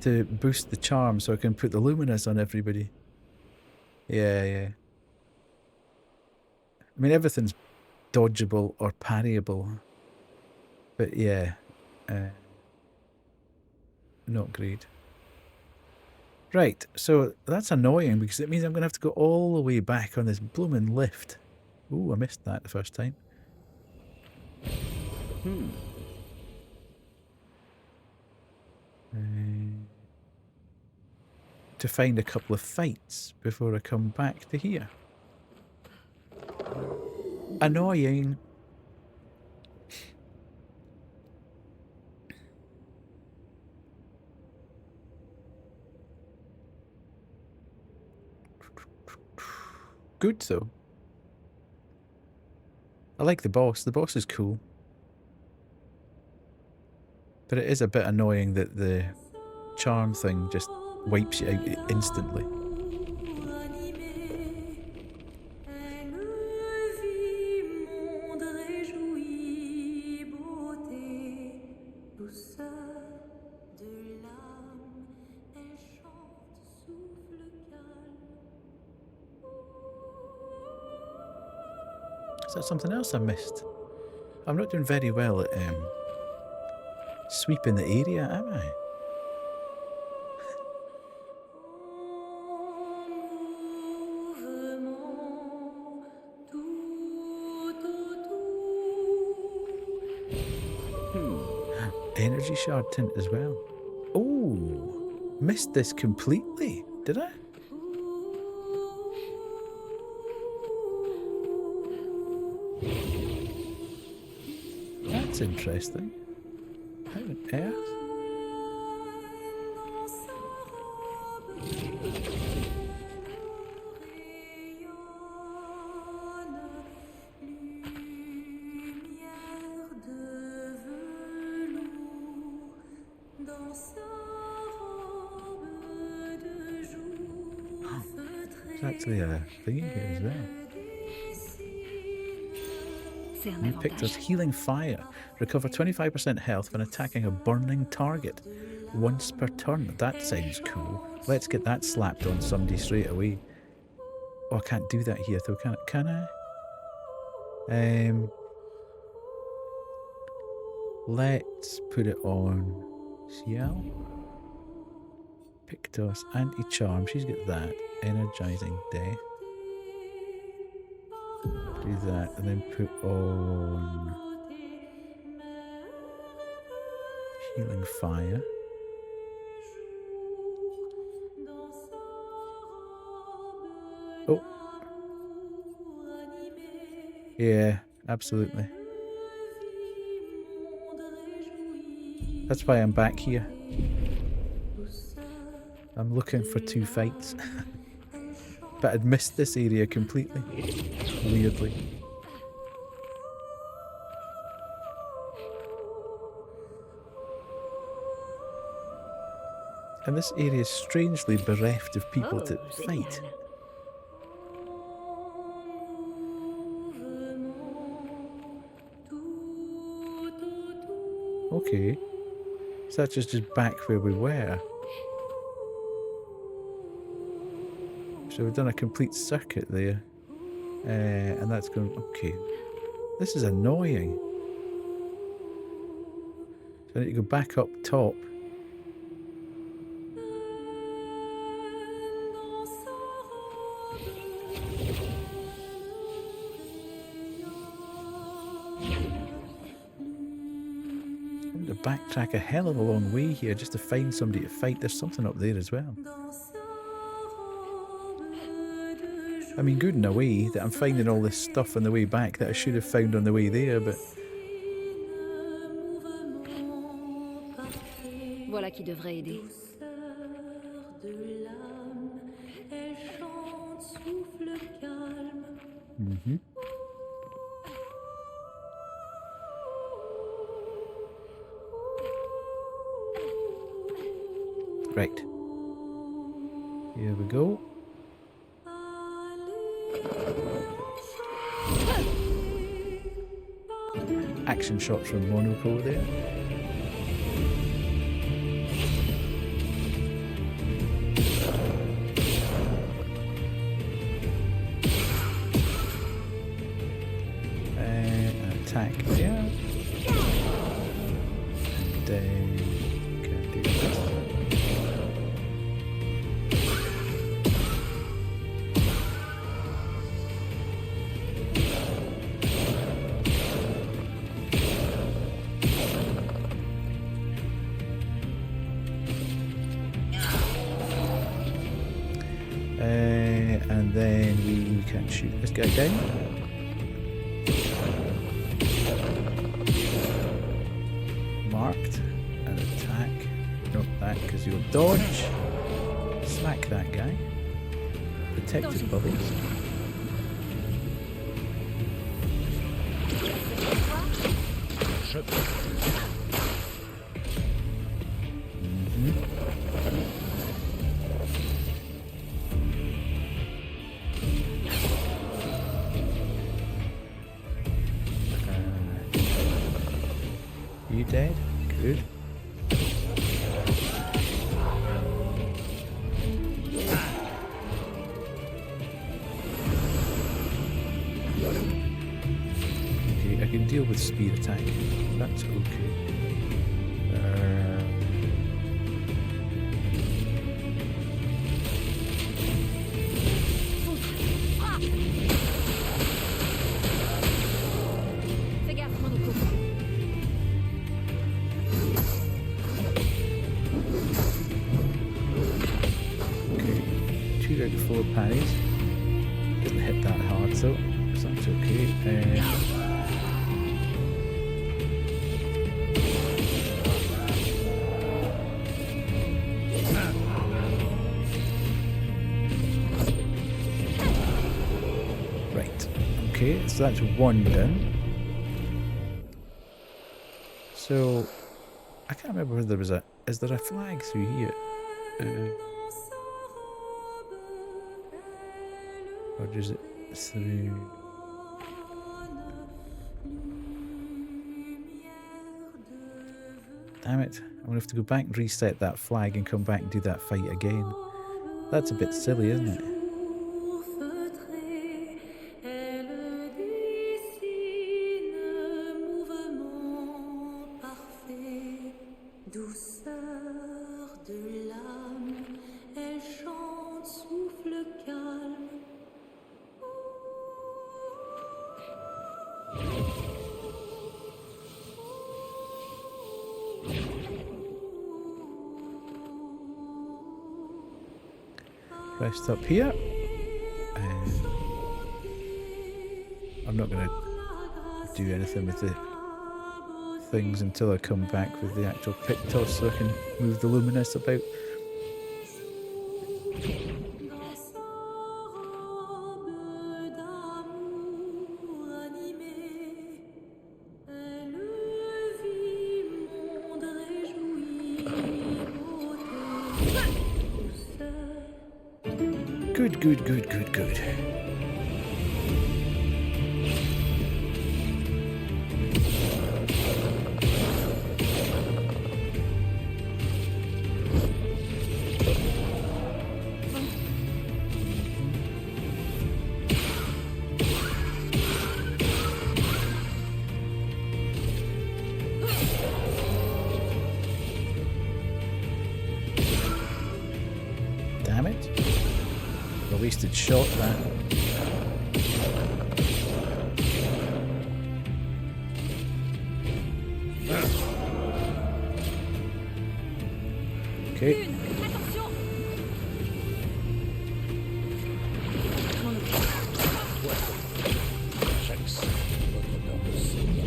to boost the charm so I can put the luminous on everybody. Yeah. I mean, everything's dodgeable or parryable. But yeah, not great. Right, so that's annoying because it means I'm going to have to go all the way back on this blooming lift. Ooh, I missed that the first time. To find a couple of fights before I come back to here. Annoying. Good though. I like the boss. The boss is cool. But it is a bit annoying that the charm thing just wipes you out instantly. Is that something else I missed? I'm not doing very well at sweeping the area, am I? Energy shard tint as well. Oh, missed this completely, did I? That's interesting. How on earth? There's actually a thing here as well. C'est un You picked us avantage. Healing Fire. Recover 25% health when attacking a burning target. Once per turn. That sounds cool. Let's get that slapped on somebody straight away. Oh, I can't do that here though, can I? Let's put it on Ciel. Pictos, Anti-Charm, she's got that. Energizing Death. Do that, and then put on Healing Fire. Oh. Yeah, absolutely. That's why I'm back here. I'm looking for 2 fights. But I'd missed this area completely. Weirdly. And this area is strangely bereft of people to fight. Okay. So that's just back where we were. So we've done a complete circuit there. And that's going... Okay. This is annoying. So I need to go back up top. I'm going to backtrack a hell of a long way here just to find somebody to fight. There's something up there as well. I mean, good in a way that I'm finding all this stuff on the way back that I should have found on the way there, but... Voilà qui devrait aider. Mm-hmm. Right. Here we go. Action shots from Monaco there. Attack there. And then can do this. And then we can shoot this guy down. Marked. And attack. Not that, because you'll dodge. Smack that guy. Protect his bubbles. You dead? Good. Okay, I can deal with speed attack. That's okay. Fais gaffe, Monaco. Okay, 2 out of 4 parries. Doesn't hit that hard, so that's okay. Right. Okay, so that's 1 done. So I can't remember whether there was a... Is there a flag through here? Or is it through... Damn it. I'm going to have to go back and reset that flag and come back and do that fight again. That's a bit silly, isn't it? Rest up here. I'm not going to do anything with the things until I come back with the actual Pictos so I can move the Luminous about. Good. Damn it. A wasted shot, that. Okay.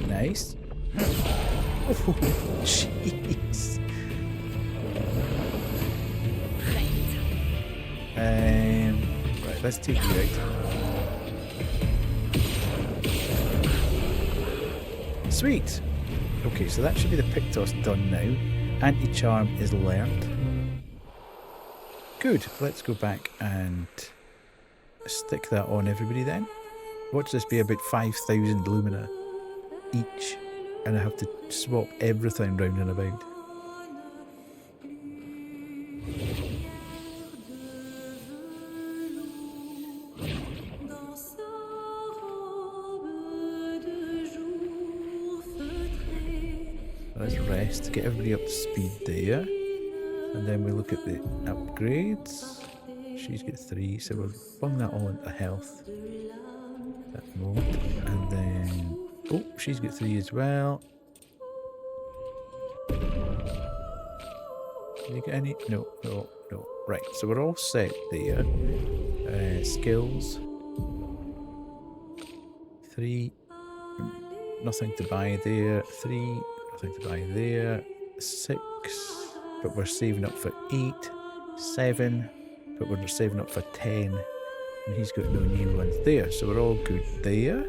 Nice. Oh, jeez. Right, let's take you out. Sweet. Okay, so that should be the Pictos done now. Anti-charm is learned. Good. Let's go back and stick that on everybody then. Watch this be about 5,000 Lumina each, and I have to swap everything round and about. Let's rest to get everybody up to speed there, and then we look at the upgrades. She's got 3, so we'll bung that all into health at the moment, and then oh, she's got 3 as well. Did you get any? No. Right, so we're all set there. Skills 3, nothing to buy there. 3, nothing to buy there. 6, but we're saving up for 8. 7, but we're saving up for 10. And he's got no new ones there, so we're all good there.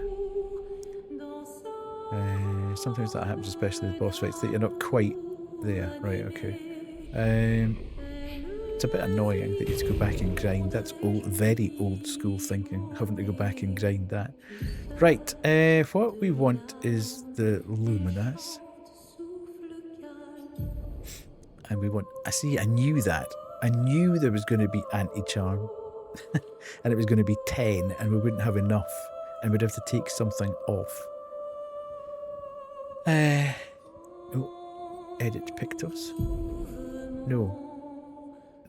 Sometimes that happens, especially with boss fights, that you're not quite there. Right, okay. It's a bit annoying that you have to go back and grind. That's old, very old school thinking, having to go back and grind that. Right, what we want is the Luminous. And we want, I knew that. I knew there was going to be anti-charm. And it was going to be 10, and we wouldn't have enough. And we'd have to take something off. Oh, edit Pictos. No,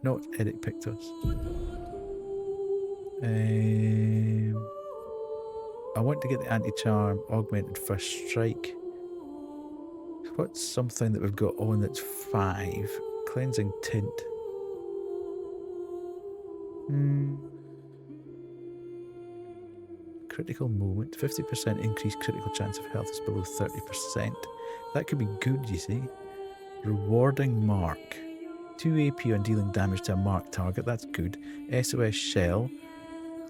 not edit Pictos. I want to get the anti-charm augmented first strike. What's something that we've got on that's 5? Cleansing tint. Critical moment. 50% increased critical chance of health is below 30%. That could be good, you see. Rewarding mark. 2 AP on dealing damage to a marked target. That's good. SOS shell.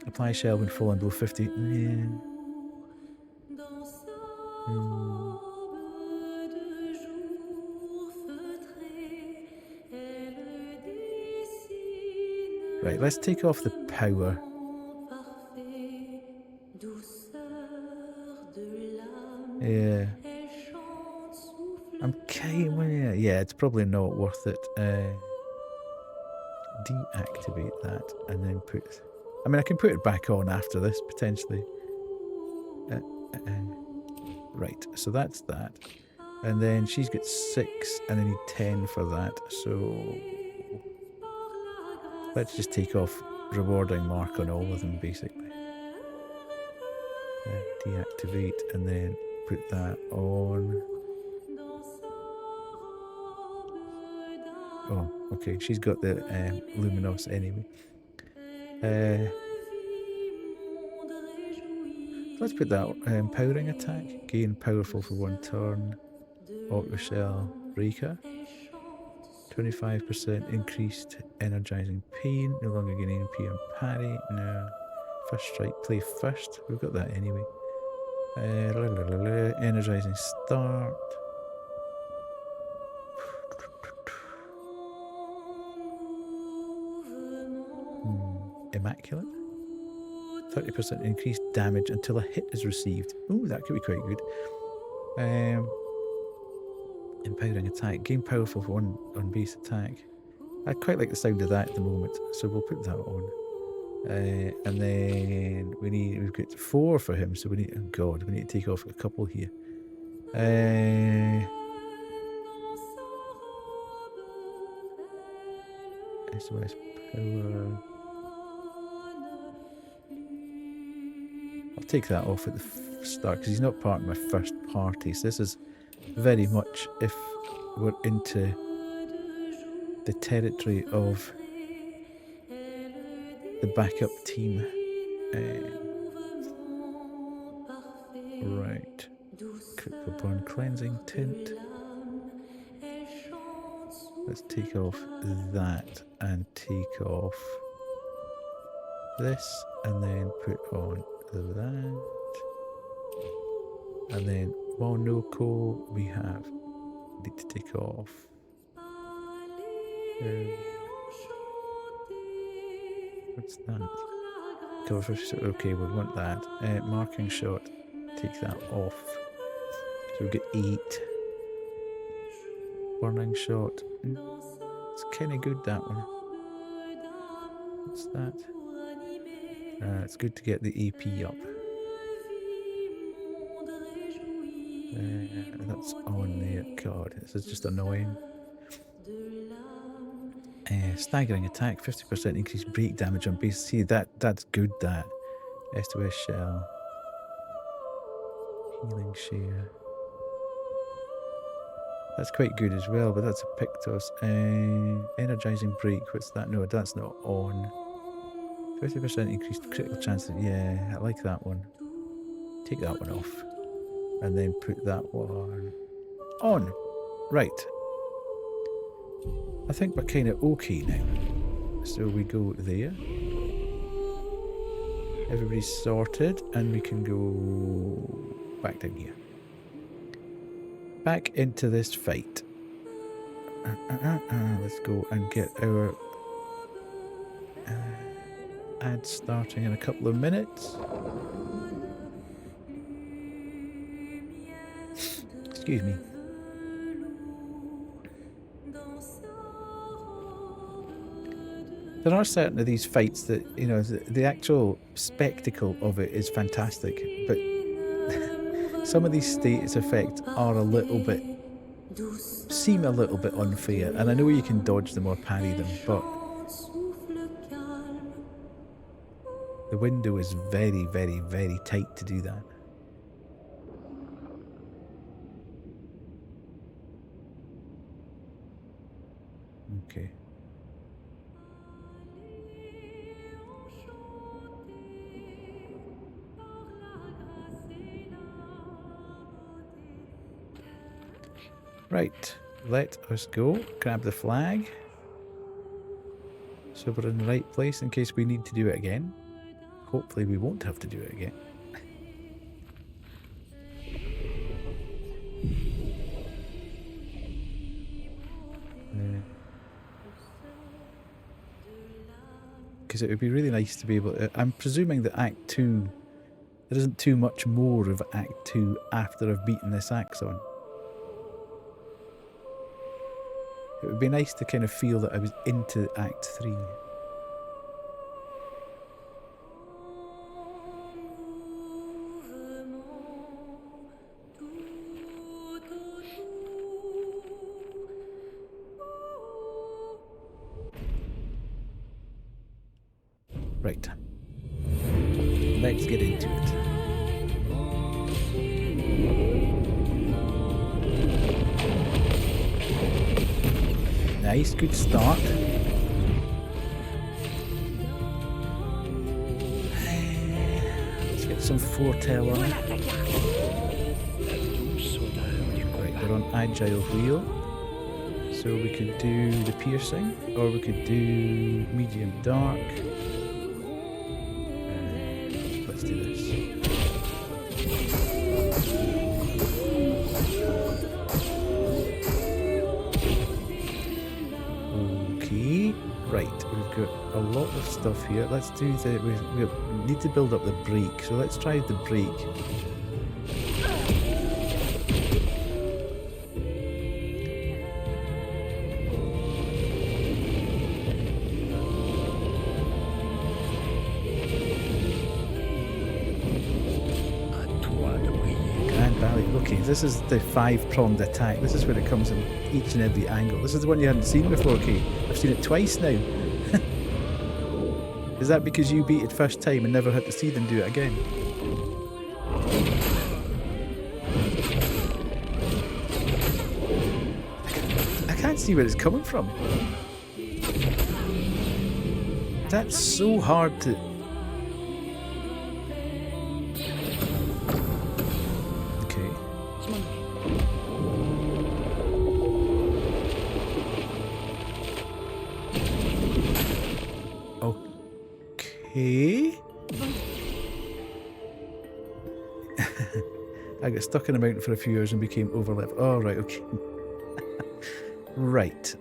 Apply shell when falling below 50. Right, let's take off the power. Yeah. I'm kind of, yeah, it's probably not worth it. Deactivate that and then put, I mean, I can put it back on after this, potentially. Right, so that's that. And then she's got 6 and I need 10 for that. So let's just take off rewarding mark on all of them, basically. Deactivate and then put that on. Oh, okay, she's got the Luminos anyway. Let's put that empowering attack. Gain powerful for 1 turn. Auto shell breaker. 25% increased energizing pain. No longer gaining MP and parry. No. First strike, play first. We've got that anyway. Energizing start. Immaculate. 30% increased damage until a hit is received. Ooh, that could be quite good. Empowering attack. Gain powerful for 1 on base attack. I quite like the sound of that at the moment, so we'll put that on. And then we've got 4 for him, so we need, oh god, we need to take off a couple here. SOS power. I'll take that off at the start because he's not part of my first party. So this is very much if we're into the territory of the backup team. Right. Critical burn cleansing tint. Let's take off that and take off this and then put on that. And then Monoko we need to take off. What's that? Cover for, okay, we want that. Marking shot, take that off. So we get 8. Burning shot. It's kind of good, that one. What's that? It's good to get the AP up. That's on there. God, this is just annoying. Staggering attack, 50% increased break damage on base. See, that's good, that. SOS shell. Healing share. That's quite good as well, but that's a Pictos. Energizing break, what's that? No, that's not on. 50% increased critical chance. Yeah, I like that one. Take that one off. And then put that one on. Right. I think we're kind of okay now. So we go there. Everybody's sorted and we can go back down here. Back into this fight. Let's go and get our ad starting in a couple of minutes. Excuse me. There are certain of these fights that, you know, the actual spectacle of it is fantastic, but some of these status effects are seem a little bit unfair, and I know you can dodge them or parry them, but the window is very, very, very tight to do that. Okay. Right, let us go. Grab the flag. So we're in the right place in case we need to do it again. Hopefully we won't have to do it again. Because it would be really nice to be able to... I'm presuming that Act 2... There isn't too much more of Act 2 after I've beaten this Axon. It would be nice to kind of feel that I was into Act 3. Right. Let's get into it. Nice, good start. Let's get some foretell on it. Right, we're on Agile Wheel. So we could do the piercing, or we could do medium dark. Let's do this. Okay, right, we've got a lot of stuff here. Let's do the, we need to build up the break, so let's try the break. Okay, this is the 5-pronged attack. This is where it comes in each and every angle. This is the one you hadn't seen before, Kate. I've seen it twice now. Is that because you beat it first time and never had to see them do it again? I can't see where it's coming from. That's so hard to... Okay. I got stuck in a mountain for a few years and became overleveled. Oh, right, okay. Right.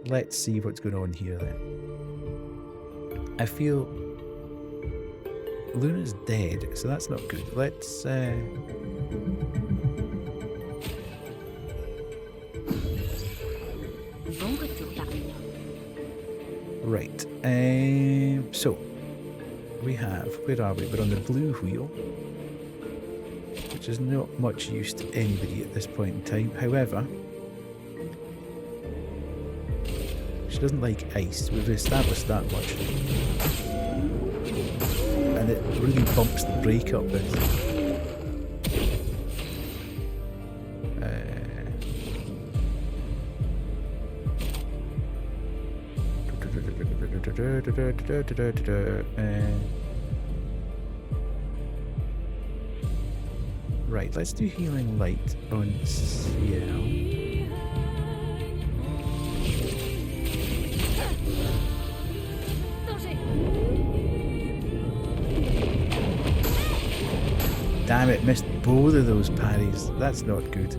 Let's see what's going on here then. I feel Luna's dead, so that's not good. Let's right. So we have, where are we? We're on the blue wheel, which is not much use to anybody at this point in time. However, she doesn't like ice. We've established that much. And it really bumps the brake up this. Right, let's do healing light on Ciel. Damn it, missed both of those parries. That's not good.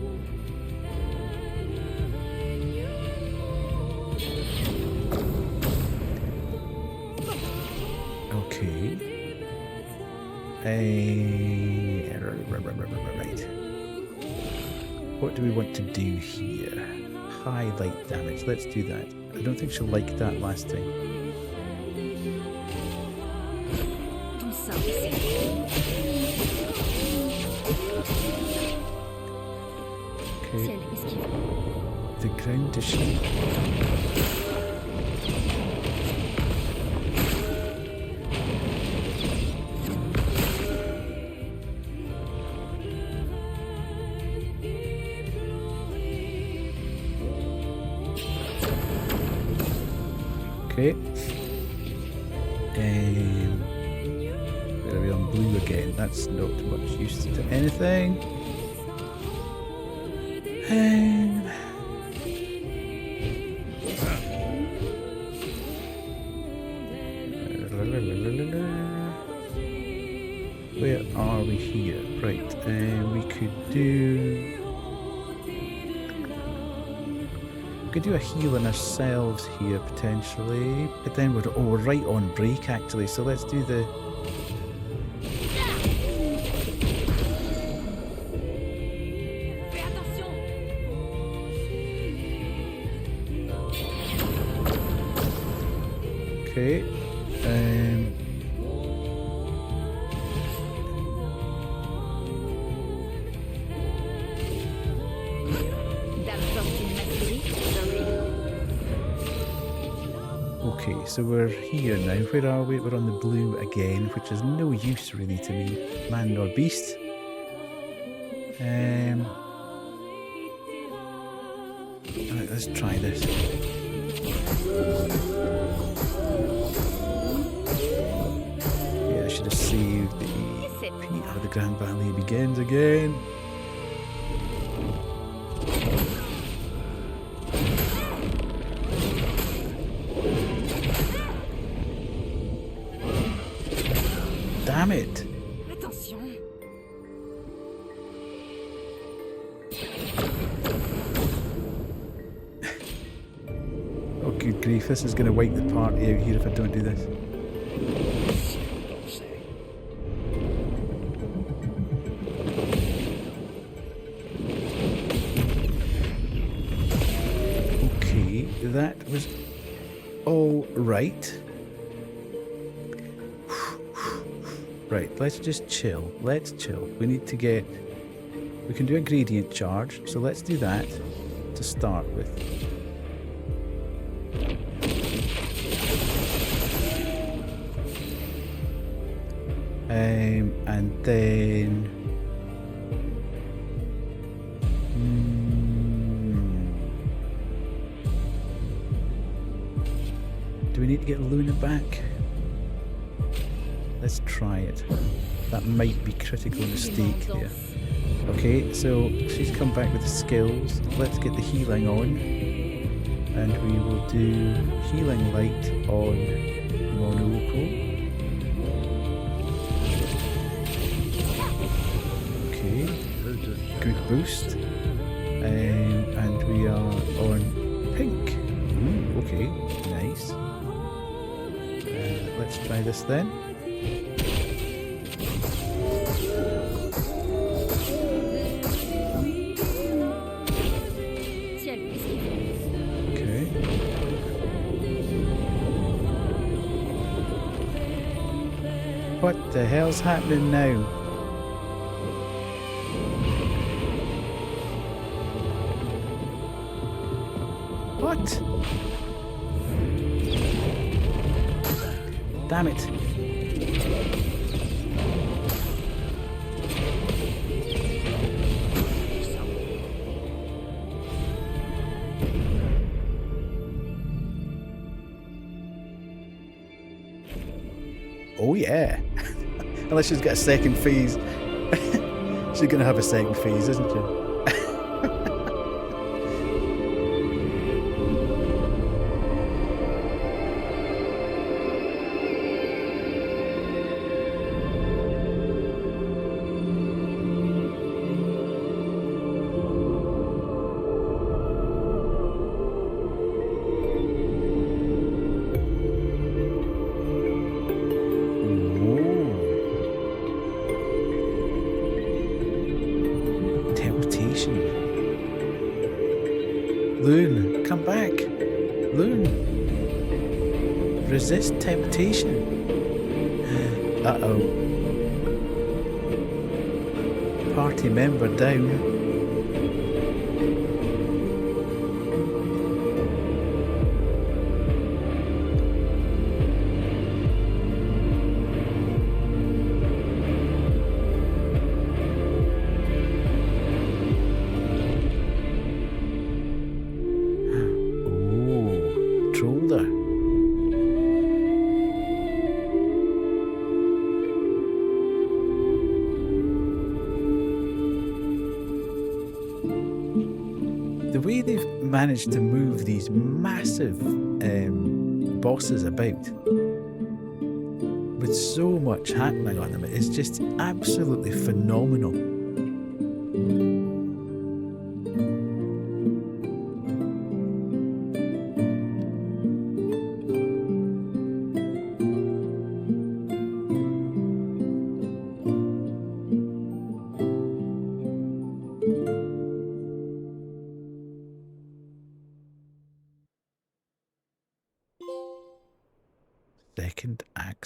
Okay. Right. What do we want to do here? High light damage. Let's do that. I don't think she'll like that last time. Okay. The ground is shaking. Okay. Where are we on blue again? That's not much use to anything. Where are we here? Right, we could do... We could do a heal on ourselves here, potentially. But then we're right on break, actually, so let's do the... Okay. Okay, so we're here now. Where are we? We're on the blue again, which is no use really to me, man nor beast. Alright, let's try this. Yeah, I should have saved the PR. The Grand Ballet begins again. Damn it! Attention. Oh good grief, this is going to wipe the party out here if I don't do this. Okay, that was all right. Right, let's just chill. Let's chill. We need to get... We can do a gradient charge, so let's do that to start with. And then... Do we need to get Luna back? Let's try it. That might be critical mistake there. Okay, so she's come back with the skills. Let's get the healing on. And we will do healing light on Monoko. Okay, good boost. And we are on pink. Okay, nice. Let's try this then. Okay. What the hell's happening now? What? Damn it. Oh yeah. Unless she's got a second phase. She's gonna have a second phase, isn't she? Loon, come back. Loon. Resist temptation. Uh-oh. Party member down. The way they've managed to move these massive bosses about with so much happening on them is just absolutely phenomenal.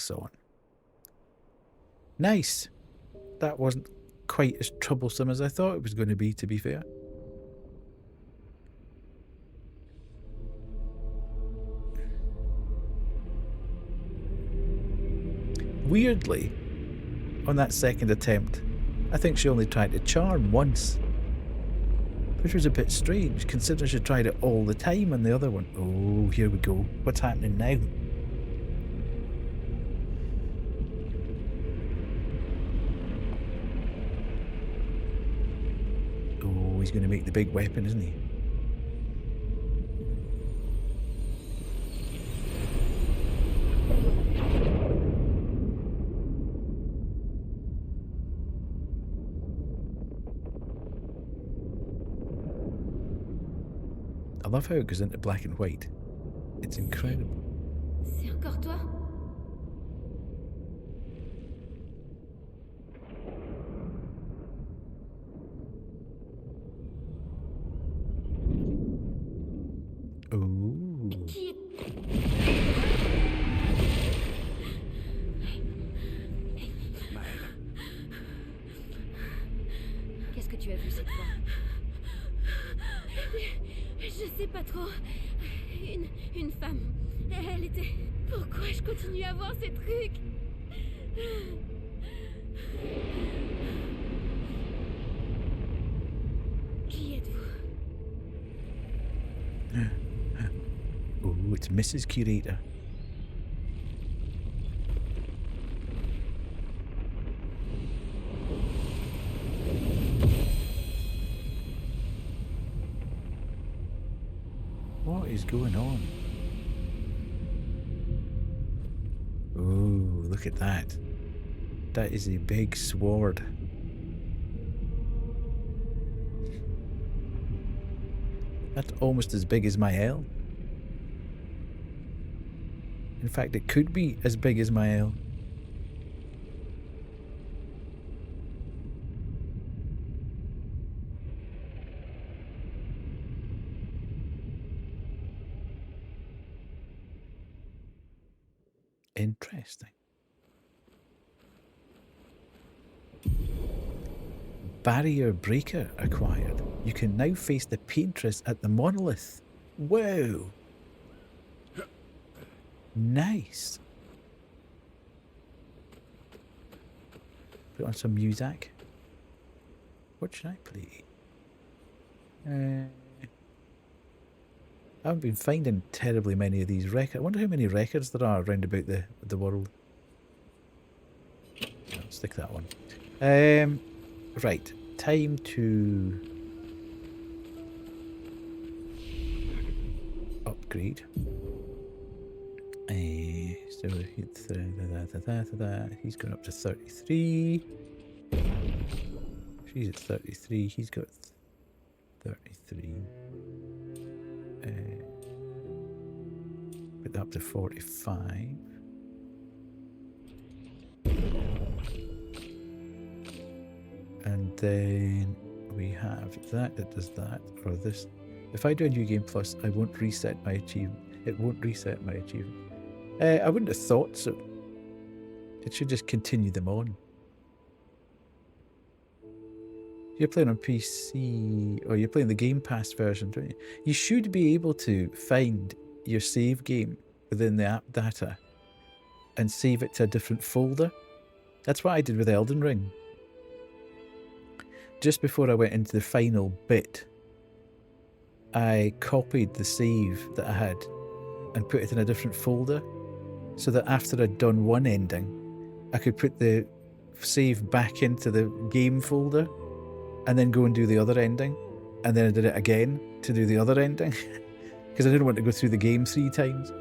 wax on. Nice. That wasn't quite as troublesome as I thought it was going to be fair. Weirdly, on that second attempt, I think she only tried to charm once. Which was a bit strange, considering she tried it all the time on the other one. Oh, here we go. What's happening now? Oh, he's going to make the big weapon, isn't he? I love how it goes into black and white. It's incredible. C'est encore toi? Oh. Qui... Qu'est-ce que tu as vu cette fois? Je sais pas trop. Une femme. Elle était... Pourquoi je continue à voir ces trucs? Qui êtes-vous? Oh, it's Mrs. Curator. What is going on? Oh, look at that. That is a big sword. That's almost as big as my L. In fact, it could be as big as my L. Interesting. Barrier breaker acquired. You can now face the paintress at the monolith. Whoa. Nice. Put on some music. What should I play? I haven't been finding terribly many of these records. I wonder how many records there are around about the world. I'll stick that one. Right. Time to upgrade. So he's gone up to 33. She's at 33. He's got 33. Put that up to 45. And then we have that does that, or this. If I do a new game plus, I won't reset my achievement. It won't reset my achievement. I wouldn't have thought so. It should just continue them on. You're playing on PC, or you're playing the Game Pass version, don't you? You should be able to find your save game within the app data and save it to a different folder. That's what I did with Elden Ring. Just before I went into the final bit, I copied the save that I had and put it in a different folder, so that after I'd done one ending, I could put the save back into the game folder and then go and do the other ending. And then I did it again to do the other ending because I didn't want to go through the game 3 times.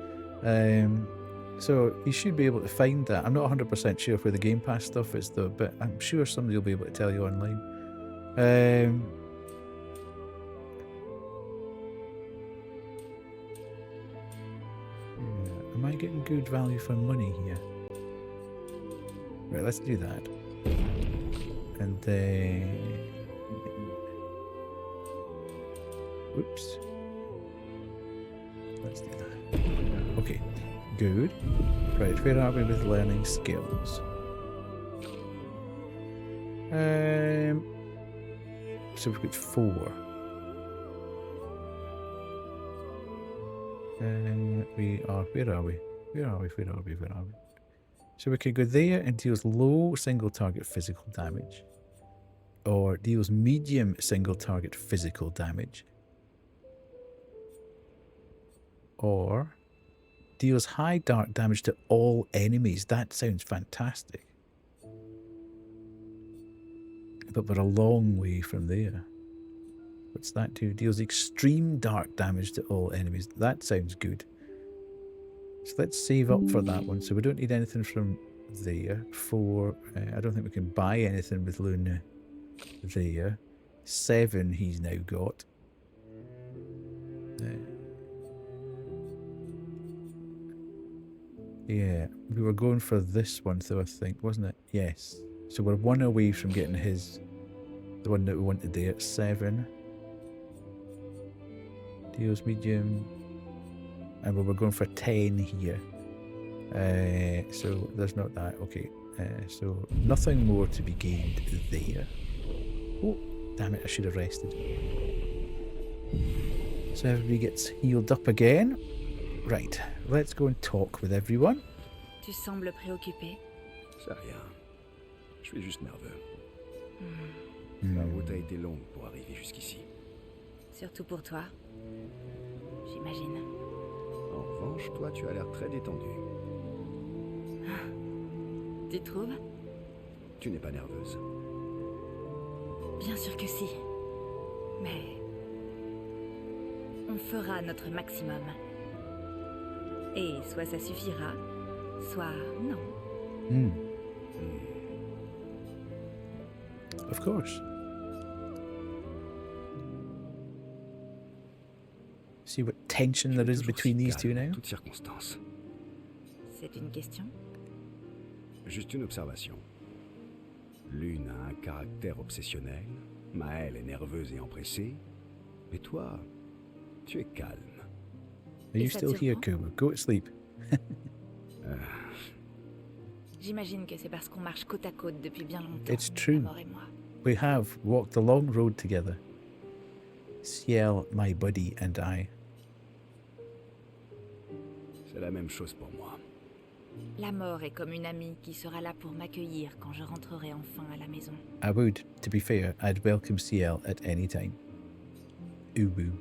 So you should be able to find that. I'm not 100% sure where the Game Pass stuff is though, but I'm sure somebody will be able to tell you online. Am I getting good value for money here? Right, let's do that. And then... Oops. Let's do that. Okay. Good. Right, where are we with learning skills? So we've got 4. We are, where are we? Where are we? Where are we? Where are we? So we could go there and deals low single target physical damage. Or deals medium single target physical damage. Or deals high dark damage to all enemies. That sounds fantastic. But we're a long way from there. What's that do? Deals extreme dark damage to all enemies. That sounds good. So let's save up for that one. So we don't need anything from there. 4. I don't think we can buy anything with Luna there. 7 he's now got. Yeah, we were going for this one though, I think, wasn't it? Yes. So we're 1 away from getting his, the one that we wanted there. 7. Deals medium. And we were going for 10 here. So there's not that. Okay. So nothing more to be gained there. Oh, damn it, I should have rested. So everybody gets healed up again. Right, let's go and talk with everyone. Tu sembles préoccupé. C'est rien. Je suis juste nerveux. La route a été longue pour arriver jusqu'ici. Surtout pour toi. J'imagine. En revanche, toi, tu as l'air très détendu. Tu trouves? Tu n'es pas nerveuse. Bien sûr que si. Mais... on fera notre maximum. Et soit ça suffira, soit non. Of course. See what tension there is between these two now? Toutes circonstances. C'est une question? Juste une observation. L'une a un caractère obsessionnel, Maëlle est nerveuse et empressée, mais toi, tu es calme. Are you still here, Kuma? Go to sleep. J'imagine que c'est parce qu'on marche côte à côte depuis bien longtemps. It's true. La mort et moi. We have walked the long road together. Ciel, my buddy, and I. C'est la même chose pour moi. La mort est comme une amie qui sera là pour m'accueillir quand je rentrerai enfin à la maison. I would, to be fair, I'd welcome Ciel at any time. Ubu.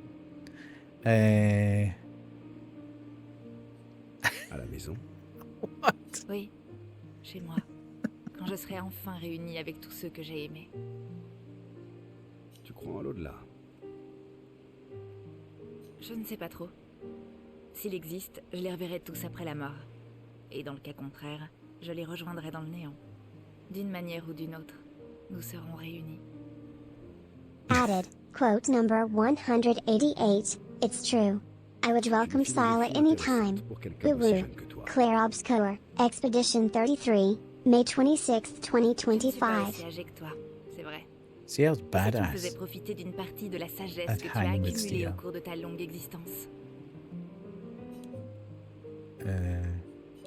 À la maison? What? Oui, chez moi. Quand je serai enfin réunie avec tous ceux que j'ai aimés. Tu crois en l'au-delà? Je ne sais pas trop. S'il existe, je les reverrai tous après la mort. Et dans le cas contraire, je les rejoindrai dans le néant. D'une manière ou d'une autre, nous serons réunis. Added, quote number 188, it's true. I would welcome Sile at any time. Woo woo. Clair Obscur, Expedition 33, May 26, 2025. Je suis pas aussi âgée que toi, c'est vrai. Ciel's Tu me badass. faisais profiter d'une partie de la sagesse At que tu as hanging with accumulée Ciel. au cours de ta longue existence.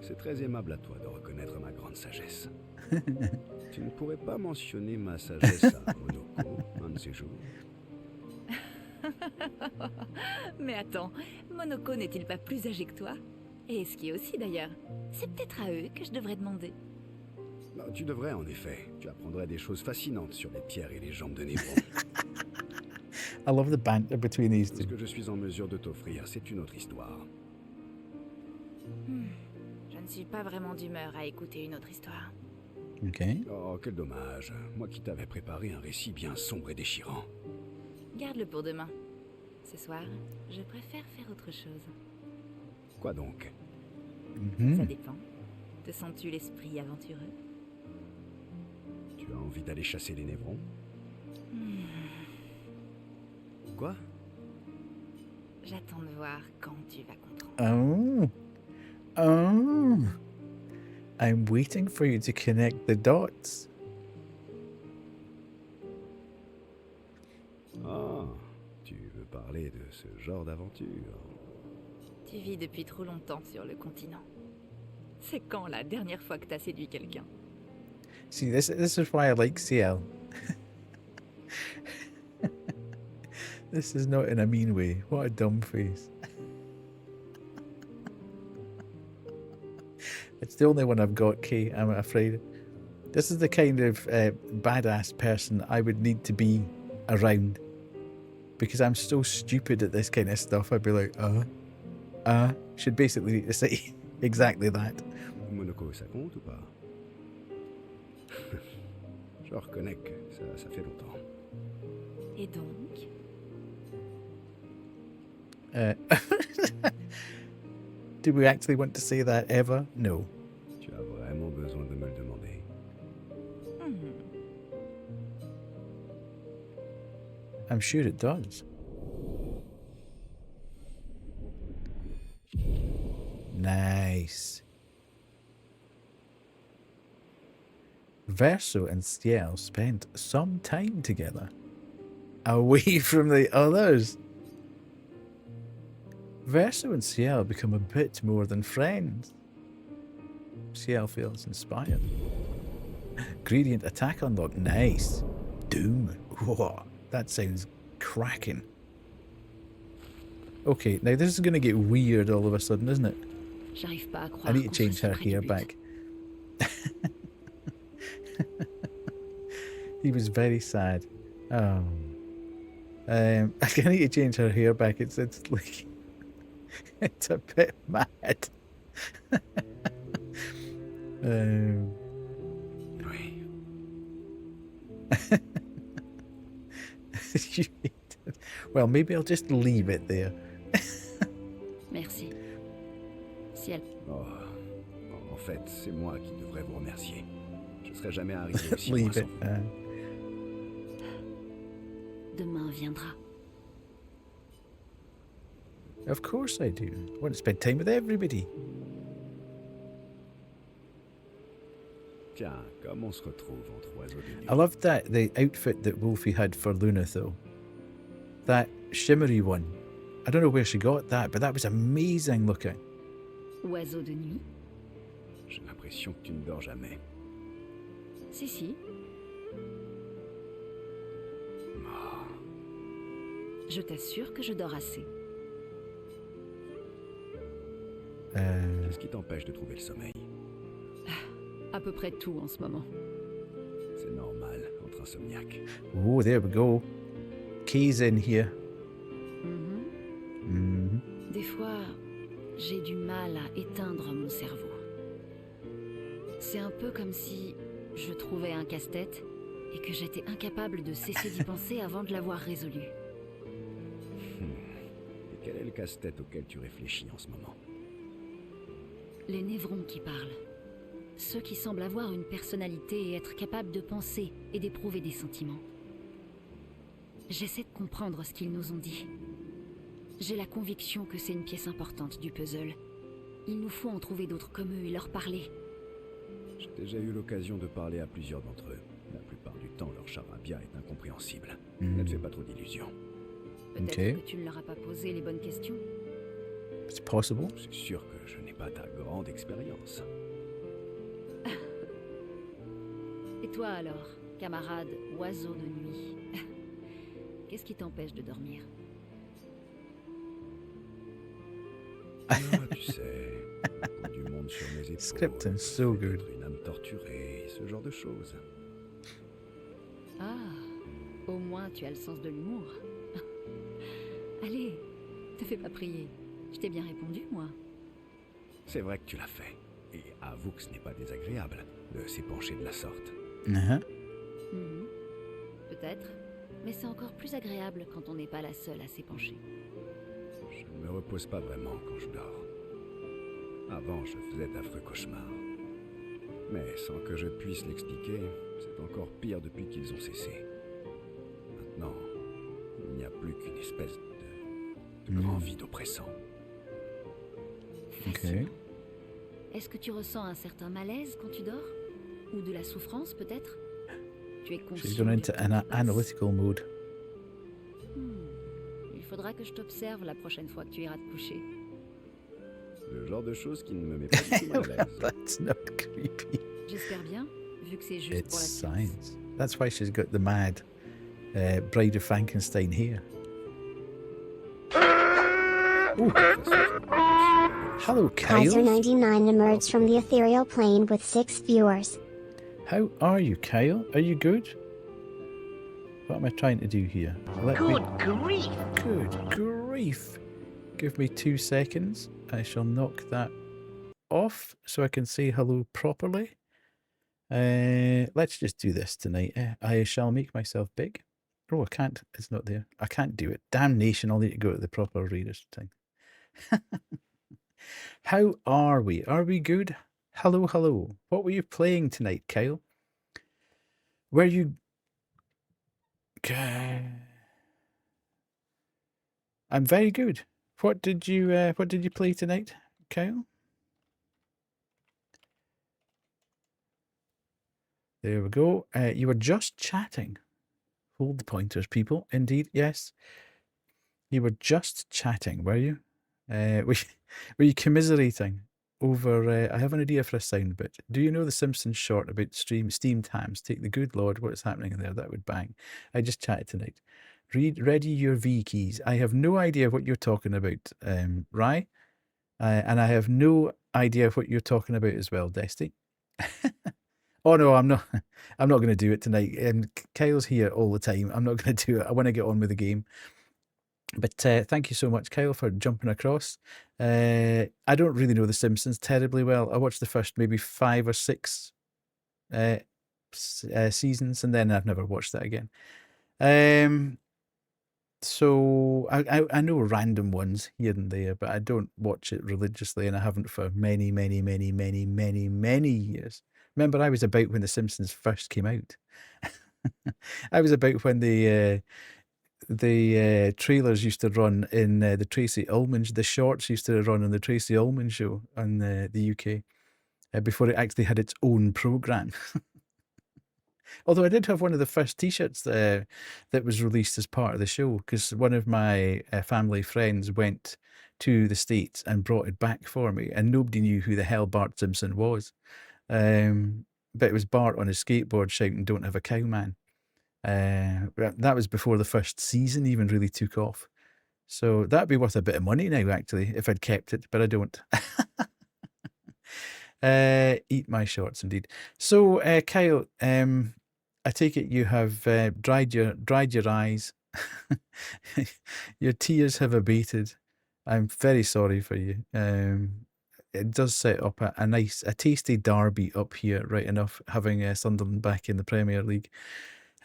C'est très aimable à toi de reconnaître ma grande sagesse. Tu ne pourrais pas mentionner ma sagesse à Monoko un de ces jours? Mais attends, Monoko n'est-il pas plus âgé que toi? Et Eski aussi d'ailleurs. C'est peut-être à eux que je devrais demander. Non, tu devrais en effet. Tu apprendrais des choses fascinantes sur les pierres et les jambes de Néron. I love the banter between these Ce two. que je suis en mesure de t'offrir, c'est une autre histoire. Je ne suis pas vraiment d'humeur à écouter une autre histoire. Okay. Oh, quel dommage. Moi qui t'avais préparé un récit bien sombre et déchirant. Garde-le pour demain. Ce soir, je préfère faire autre chose. Quoi donc? Ça dépend. Te sens-tu l'esprit aventureux? Tu as envie d'aller chasser les Névrons? Quoi? J'attends de voir quand tu vas comprendre. Oh. Oh. I'm waiting for you to connect the dots. Ah, tu veux parler de ce genre d'aventure? Tu vis depuis trop longtemps sur le continent. C'est quand la dernière fois que t'as séduit quelqu'un? See, this is why I like CL. This is not in a mean way. What a dumb face. It's the only one I've got, Kay, I'm afraid. This is the kind of badass person I would need to be around. Because I'm so stupid at this kind of stuff. I'd be like, should basically say exactly that. Monaco, ça compte ou pas? Je reconnais que ça fait longtemps. Et donc? Do we actually want to say that ever? No. Tu as vraiment besoin de me le demander. I'm sure it does. Nice. Verso and Ciel spent some time together, away from the others. Verso and Ciel become a bit more than friends. Ciel feels inspired. Gradient attack unlocked. Nice. Doom. Whoa, that sounds cracking. Okay, now this is going to get weird all of a sudden, isn't it? J'arrive pas à croire I need to qu'on change soit her si près du hair but. back. He was very sad. Oh. I need to change her hair back. It's like it's a bit mad. Oui. Well, maybe I'll just leave it there. Merci. Ciel. Oh, en fait, c'est moi qui devrais vous remercier. Je serais jamais arrivé aussi loin Leave sans it. vous. Demain viendra. Of course I do. I want to spend time with everybody. Tiens, comme on se retrouve entre oiseaux de nuit. I loved the outfit that Wolfie had for Luna, though. That shimmery one. I don't know where she got that, but that was amazing looking. Oiseau de nuit? J'ai l'impression que tu ne dors jamais. Si, si. Oh, Je t'assure que je dors assez. qu'est-ce qui t'empêche de trouver le sommeil? À peu près tout en ce moment. C'est normal entre insomniaques. Oh, there we go. Key's in here. Des fois, j'ai du mal à éteindre mon cerveau. C'est un peu comme si je trouvais un casse-tête et que j'étais incapable de cesser d'y penser avant de l'avoir résolu. Et quel est le casse-tête auquel tu réfléchis en ce moment? Les névrons qui parlent. Ceux qui semblent avoir une personnalité et être capables de penser et d'éprouver des sentiments. J'essaie de comprendre ce qu'ils nous ont dit. J'ai la conviction que c'est une pièce importante du puzzle. Il nous faut en trouver d'autres comme eux et leur parler. J'ai déjà eu l'occasion de parler à plusieurs d'entre eux. La plupart du temps, leur charabia est incompréhensible. Ne te fais pas trop d'illusions. Peut-être Ok. que tu ne leur as pas posé les bonnes questions. It's possible. C'est sûr que je n'ai pas ta grande expérience. Et toi alors, camarade oiseau de nuit? Qu'est-ce qui t'empêche de dormir? Ah, tu sais, du monde sur mes épaules. Scripting so good. Peut-être une âme torturée, ce genre de choses. Ah, au moins tu as le sens de l'humour. Allez, te fais pas prier. Je t'ai bien répondu, moi. C'est vrai que tu l'as fait. Et avoue que ce n'est pas désagréable de s'épancher de la sorte. Uh-huh. Mhm. Peut-être, mais c'est encore plus agréable quand on n'est pas la seule à s'épancher. Je ne me repose pas vraiment quand je dors. Avant, je faisais d'affreux cauchemars. Mais sans que je puisse l'expliquer, c'est encore pire depuis qu'ils ont cessé. Maintenant, il n'y a plus qu'une espèce de grand vide oppressant. Fascinant. Est-ce que tu ressens un certain malaise quand tu dors? Ou de la souffrance, peut-être? Tu es She's conscient gone de into tout ce an qui passe? analytical mode. Il faudra que je t'observe la prochaine fois que tu iras te coucher. Le genre de choses qui ne me met pas du tout mal à l'aise. That's not creepy. J'espère bien, vu que c'est juste It's pour la science. science. That's why she's got the mad Bride of Frankenstein here. Ooh. Hello, Kaiser Kyle. 99 emerged from the ethereal plane with 6 viewers. How are you, Kyle? Are you good? What am I trying to do here? Good grief! Good grief. Give me 2 seconds. I shall knock that off so I can say hello properly. Let's just do this tonight. I shall make myself big. Oh, I can't. It's not there. I can't do it. Damnation, I'll need to go to the proper readers thing. How are we? Are we good? Hello, hello. What were you playing tonight, Kyle? Were you... I'm very good. What did you play tonight, Kyle? There we go. You were just chatting. Hold the pointers, people. Indeed, yes. You were just chatting, were you? Were you commiserating over... I have an idea for a sound bit. Do you know the Simpsons short about steam times? Take the good Lord, what's happening in there? That would bang. I just chatted tonight. Ready your V keys. I have no idea what you're talking about, Rye. And I have no idea what you're talking about as well, Desty. Oh no, I'm not. I'm not going to do it tonight. Kyle's here all the time. I'm not going to do it. I want to get on with the game. But thank you so much, Kyle, for jumping across. I don't really know The Simpsons terribly well. I watched the first maybe 5 or 6 seasons, and then I've never watched that again. So I know random ones here and there, but I don't watch it religiously, and I haven't for many, many, many, many, many, many years. Remember, I was about when The Simpsons first came out. I was about when the trailers used to run in the Tracy Ullman, the shorts used to run on the Tracy Ullman show on the UK before it actually had its own programme. Although I did have one of the first T-shirts that was released as part of the show, because one of my family friends went to the States and brought it back for me, and nobody knew who the hell Bart Simpson was. But it was Bart on his skateboard shouting, "Don't have a cow, man." That was before the first season even really took off. So that'd be worth a bit of money now, actually, if I'd kept it, but I don't. Eat my shorts, indeed. So, Kyle, I take it you have dried your eyes. Your tears have abated. I'm very sorry for you. It does set up a tasty derby up here, right enough, having Sunderland back in the Premier League.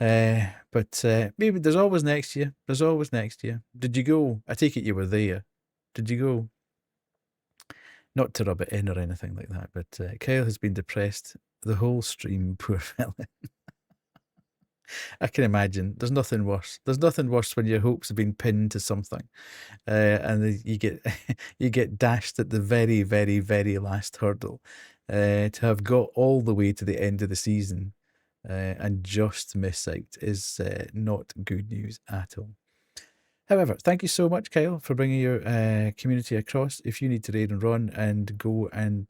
But maybe there's always next year. There's always next year. Did you go? I take it you were there. Did you go? Not to rub it in or anything like that, but Kyle has been depressed the whole stream, poor fella. I can imagine. There's nothing worse. There's nothing worse when your hopes have been pinned to something, and you get dashed at the very, very, very last hurdle. To have got all the way to the end of the season and just miss out is not good news at all. However, thank you so much, Kyle, for bringing your community across. If you need to raid and run and go and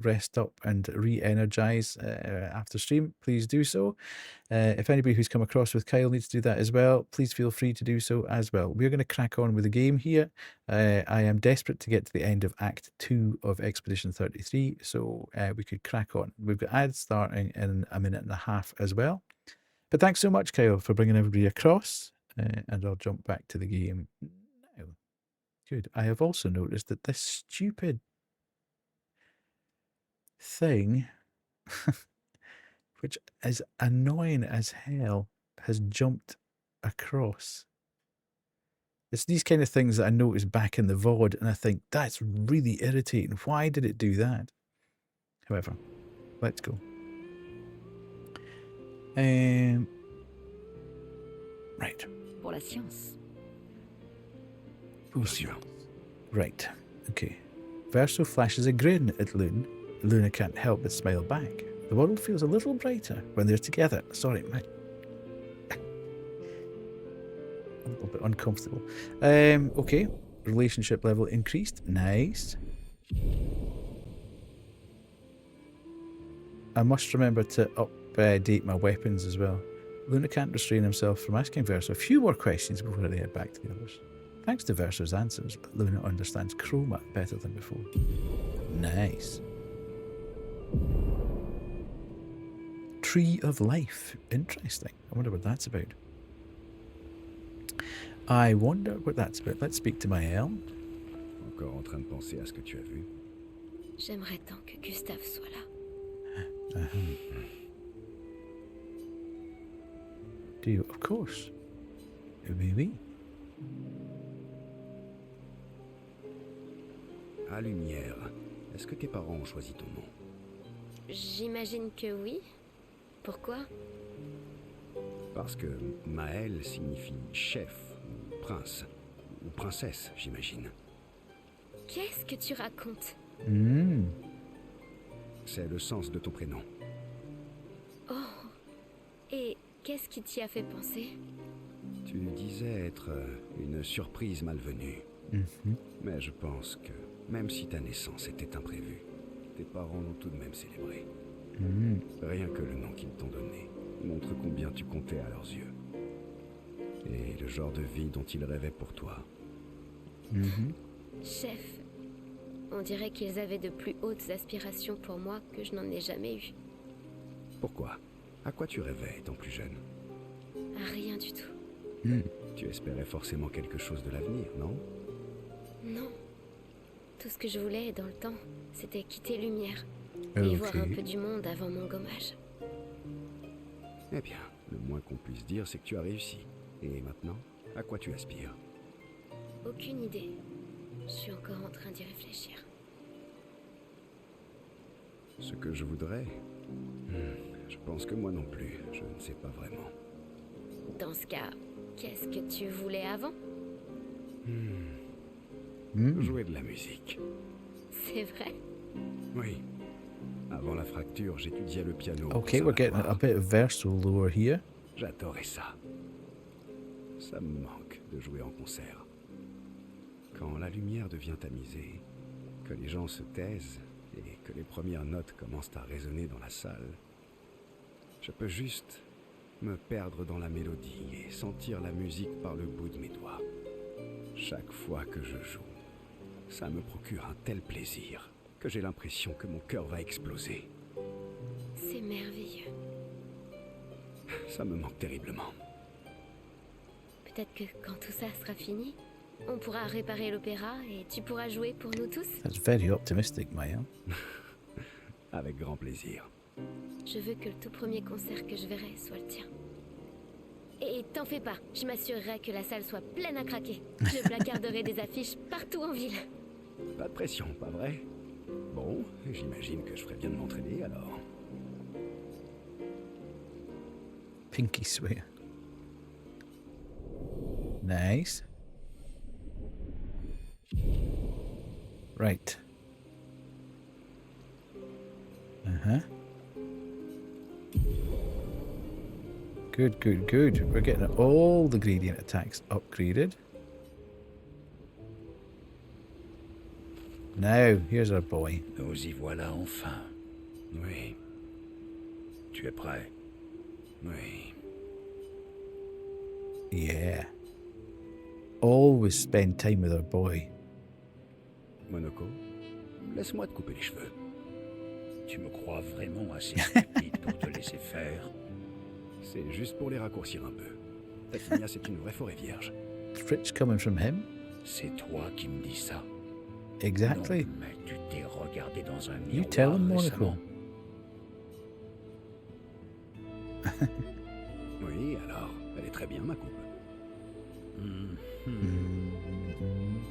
rest up and re-energize after stream, please do so. If anybody who's come across with Kyle needs to do that as well, please feel free to do so as well. We're going to crack on with the game here. I am desperate to get to the end of Act 2 of Expedition 33, so we could crack on. We've got ads starting in a minute and a half as well. But thanks so much, Kyle, for bringing everybody across. And I'll jump back to the game now. Good. I have also noticed that this stupid thing, which is annoying as hell, has jumped across. It's these kind of things that I notice back in the VOD, and I think, that's really irritating. Why did it do that? However, let's go. Right. Pour la science. Right. Okay. Verso flashes a grin at Lune. Luna can't help but smile back. The world feels a little brighter when they're together. Sorry, mate. A little bit uncomfortable. Okay. Relationship level increased. Nice. I must remember to update my weapons as well. Luna can't restrain himself from asking Versa a few more questions before they head back to the others. Thanks to Versa's answers, Luna understands chroma better than before. Nice. Tree of Life. Interesting. I wonder what that's about. I wonder what that's about. Let's speak to my elm. Encore en train de penser à ce que tu as vu? J'aimerais tant que Gustave soit là. Do you? Of course. Oui, oui. À Lumière, est-ce que tes parents ont choisi ton nom? J'imagine que oui. Pourquoi? Parce que Maël signifie chef, ou prince, ou princesse, j'imagine. Qu'est-ce que tu racontes? C'est le sens de ton prénom. Oh. Et qu'est-ce qui t'y a fait penser? Tu disais être une surprise malvenue. Mais je pense que, même si ta naissance était imprévue, tes parents l'ont tout de même célébrée. Rien que le nom qu'ils t'ont donné montre combien tu comptais à leurs yeux. Et le genre de vie dont ils rêvaient pour toi. Chef, on dirait qu'ils avaient de plus hautes aspirations pour moi que je n'en ai jamais eu. Pourquoi? À quoi tu rêvais étant plus jeune? À rien du tout. Tu espérais forcément quelque chose de l'avenir, non? Non. Tout ce que je voulais dans le temps, c'était quitter Lumière et voir un peu du monde avant mon gommage. Eh bien, le moins qu'on puisse dire, c'est que tu as réussi. Et maintenant, à quoi tu aspires? Aucune idée. Je suis encore en train d'y réfléchir. Ce que je voudrais? Je pense que moi non plus, je ne sais pas vraiment. Dans ce cas, qu'est-ce que tu voulais avant? Jouer de la musique. C'est vrai? Oui. Avant la fracture, j'étudiais le piano. Okay, we're getting a bit of verso lore here. J'adorais ça. Ça me manque de jouer en concert. Quand la lumière devient tamisée, que les gens se taisent et que les premières notes commencent à résonner dans la salle, je peux juste me perdre dans la mélodie et sentir la musique par le bout de mes doigts. Chaque fois que je joue, ça me procure un tel plaisir que j'ai l'impression que mon cœur va exploser. C'est merveilleux. Ça me manque terriblement. Peut-être que quand tout ça sera fini, on pourra réparer l'opéra et tu pourras jouer pour nous tous. That's very optimistic, Maya. Avec grand plaisir. Je veux que le tout premier concert que je verrai soit le tien. Et t'en fais pas, je m'assurerai que la salle soit pleine à craquer. Je placarderai des affiches partout en ville. Pas de pression, pas vrai? Bon, j'imagine que je ferais bien de m'entraîner alors. Pinky swear. Nice. Right. Good, good, good. We're getting all the gradient attacks upgraded. Now, here's our boy. Nous y voilà enfin. Oui, Tu es prêt? oui. Yeah. Always spend time with our boy. Monoko, laisse-moi te couper les cheveux. Tu me crois vraiment assez stupide pour te laisser faire? C'est juste pour les raccourcir un peu. Tatinia, c'est une vraie forêt vierge. Fritz coming from him? C'est toi qui me dis ça. Exactly. Non, mais tu t'es regardé dans un You tell him, miroir Monaco. récemment. Oui, alors, elle est très bien, ma coupe.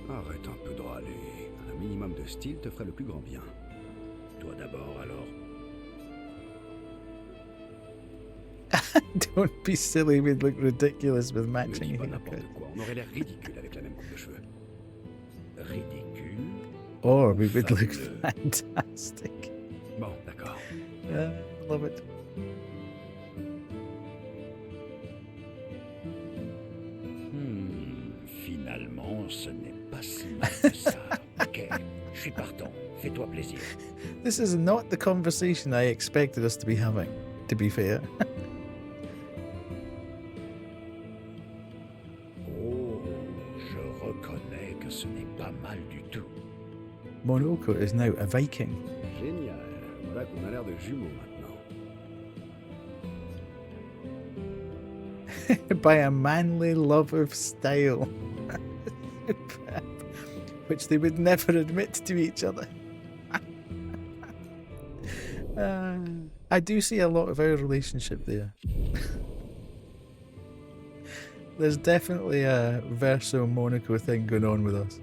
Arrête un peu de râler. Un minimum de style te ferait le plus grand bien. Toi d'abord alors. Don't be silly, we'd look ridiculous with Ne matching dis pas haircut. n'importe quoi, on aurait l'air ridicule avec la même coupe de cheveux. Ridicule. Or we would look Fabuleux. fantastic. Bon, d'accord. Love it. Finalement, ce n'est pas si mal que ça. Ok, je suis partant. Fais-toi plaisir. This is not the conversation I expected us to be having, to be fair. Oh, je reconnais que ce n'est pas mal du tout. Monoko is now a Viking. Génial. Voilà qu'on a l'air de jumeaux maintenant. By a manly love of style. Superb. Which they would never admit to each other. I do see a lot of our relationship there. There's definitely a Verso Monaco thing going on with us.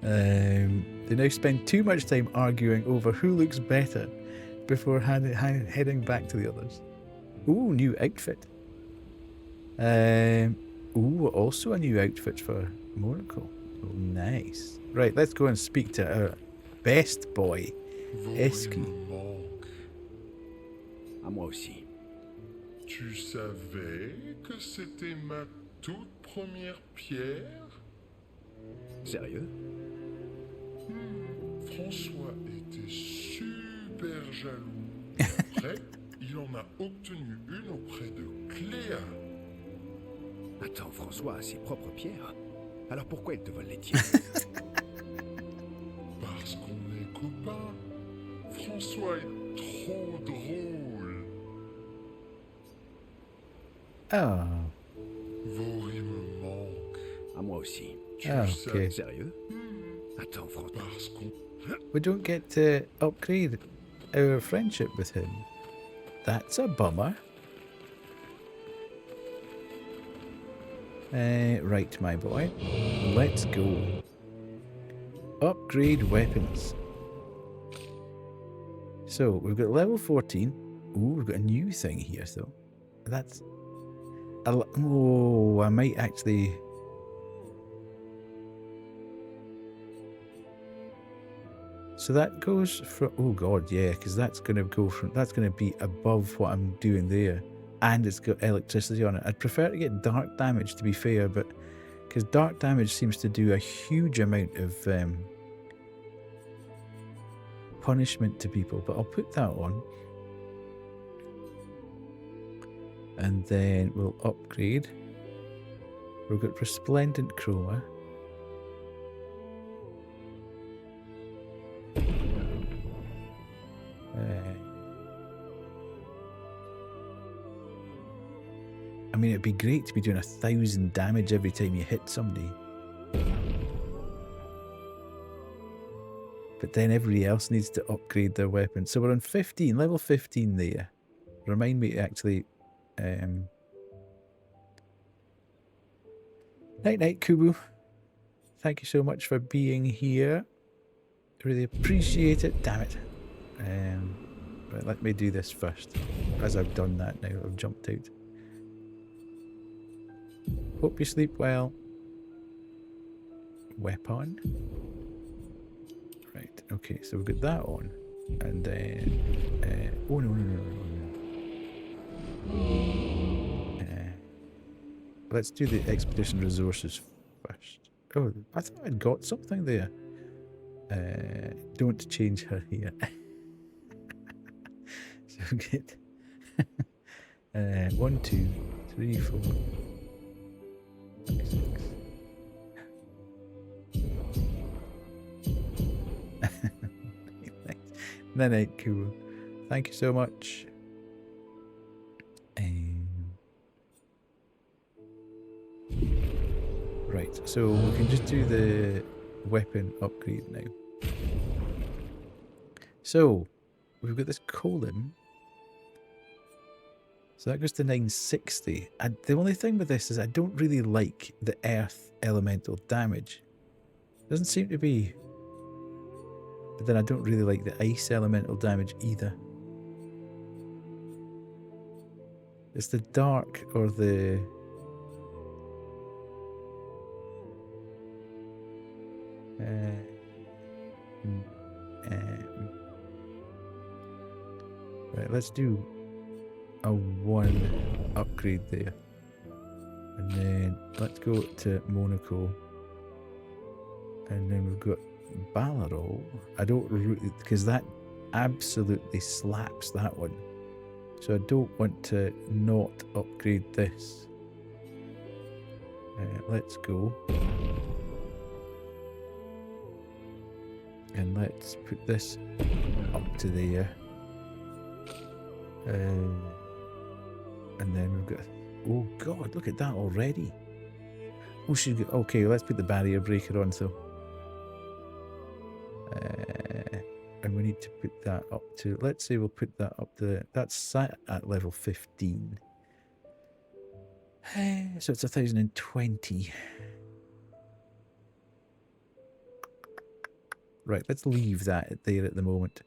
They now spend too much time arguing over who looks better before heading back to the others. Ooh, new outfit. Ooh, also a new outfit for Monaco. Oh, nice. Right, let's go and speak to our best boy, Eski. À moi aussi. Tu savais que c'était ma toute première pierre? Sérieux? François était super jaloux. Après, il en a obtenu une auprès de Cléa. Attends, François a ses propres pierres. Alors pourquoi il te vole les tiennes? Parce qu'on est copains. François est trop drôle. Ah. Vori me manque. À moi aussi. Okay. Sérieux? Attends, François. Parce qu'on... We don't get to upgrade our friendship with him. That's a bummer. Right, my boy. Let's go. Upgrade weapons. So, we've got level 14. Ooh, we've got a new thing here, though. That's... Oh, I might actually... So that goes from... Oh, God, yeah, because that's going to go from... That's going to be above what I'm doing there. And it's got electricity on it. I'd prefer to get dark damage, to be fair, but... Because dark damage seems to do a huge amount of... punishment to people, but I'll put that on. And then we'll upgrade. We've got Resplendent Chroma. I mean, it'd be great to be doing 1,000 damage every time you hit somebody. But then everybody else needs to upgrade their weapon. So we're on 15, level 15 there. Remind me to actually... Night night, Kubu. Thank you so much for being here. Really appreciate it. Damn it. Right, let me do this first. As I've done that now, I've jumped out. Hope you sleep well. Weapon. Right, okay, so we've got that on. And then... oh, no. Let's do the expedition resources first. Oh, I thought I'd got something there. Don't change her here. So good. 1, 2, 3, 4, 5, 6. Night, cool. Thank you so much. Right, so we can just do the weapon upgrade now. So, we've got this colon. So that goes to 960. The only thing with this is I don't really like the earth elemental damage. Doesn't seem to be. But then I don't really like the ice elemental damage either. It's the dark or the... Right, let's do a 1 upgrade there. And then let's go to Monaco. And then we've got Ballarol. I don't, because that absolutely slaps that one. So I don't want to not upgrade this. Let's go. And let's put this up to there. And then we've got, oh god, look at that already. Oh, should go, okay, let's put the barrier breaker on, so. And we need to put that up to, let's say we'll put that up to, that's sat at level 15. So it's 1020. Right, let's leave that there at the moment.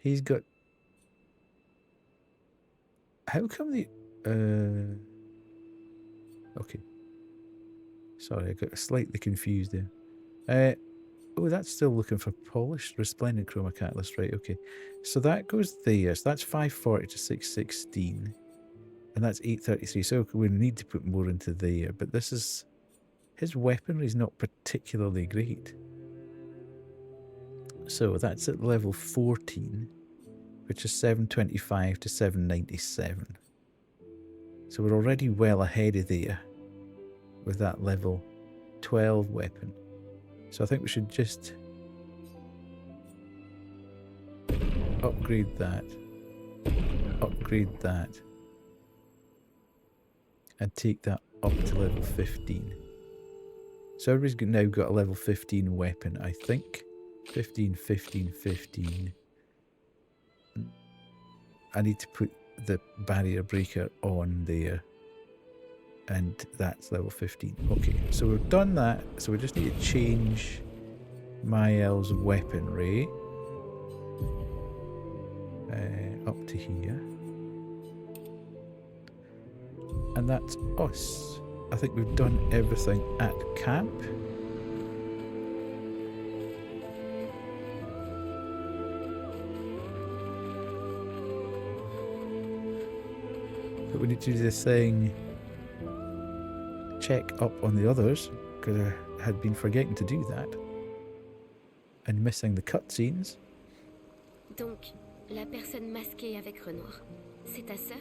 He's got, how come the, okay. Sorry, I got slightly confused there. Oh, that's still looking for polished, resplendent chroma catalyst, right, okay. So that goes there, so that's 540 to 616. And that's 833, so we need to put more into there, but this is, his weaponry is not particularly great. So that's at level 14, which is 725 to 797. So we're already well ahead of there with that level 12 weapon. So I think we should just upgrade that, and take that up to level 15. So everybody's now got a level 15 weapon, I think. 15, 15, 15. I need to put the barrier breaker on there. And that's level 15. Okay, so we've done that. So we just need to change Mael's weaponry. Up to here. And that's us. I think we've done everything at camp. But we need to do this thing. Check up on the others, because I had been forgetting to do that. And missing the cutscenes. Donc, la personne masquée avec Renoir, c'est ta sœur?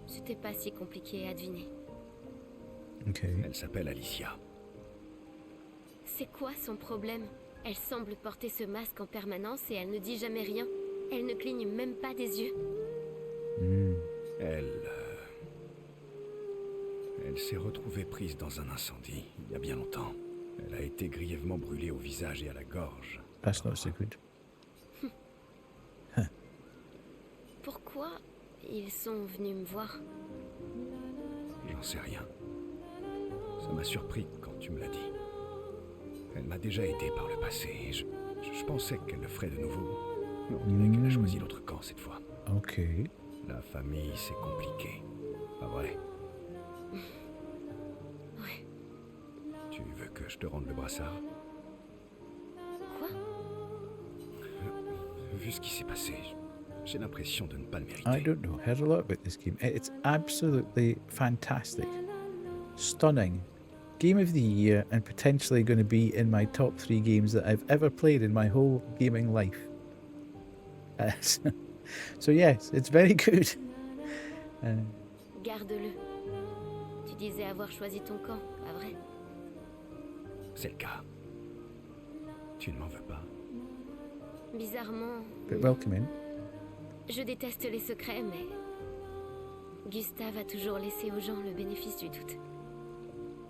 C'était pas si compliqué à deviner. Ok. Elle s'appelle Alicia. C'est quoi son problème? Elle semble porter ce masque en permanence et elle ne dit jamais rien. Elle ne cligne même pas des yeux. Elle s'est retrouvée prise dans un incendie, il y a bien longtemps. Elle a été grièvement brûlée au visage et à la gorge. That's not so good. Pourquoi ils sont venus me voir? J'en sais rien. Ça m'a surpris quand tu me l'as dit. Elle m'a déjà aidé par le passé et je pensais qu'elle le ferait de nouveau. Mais on dirait qu'elle a choisi l'autre camp cette fois. Ok. La famille, c'est compliqué. Pas vrai? Ouais. Tu veux que je te rende le brassard? Quoi? Vu ce qui s'est passé, j'ai l'impression de ne pas le mériter. I don't know. Heard a lot about this game. It's absolutely fantastic. Stunning. Game of the year, and potentially going to be in my top 3 games that I've ever played in my whole gaming life. So yes, it's very good. Garde-le. Tu disais avoir choisi ton camp, pas vrai? C'est le cas. Tu ne m'en veux pas? Bizarrement, But welcome in. je déteste les secrets, mais Gustave a toujours laissé aux gens le bénéfice du doute.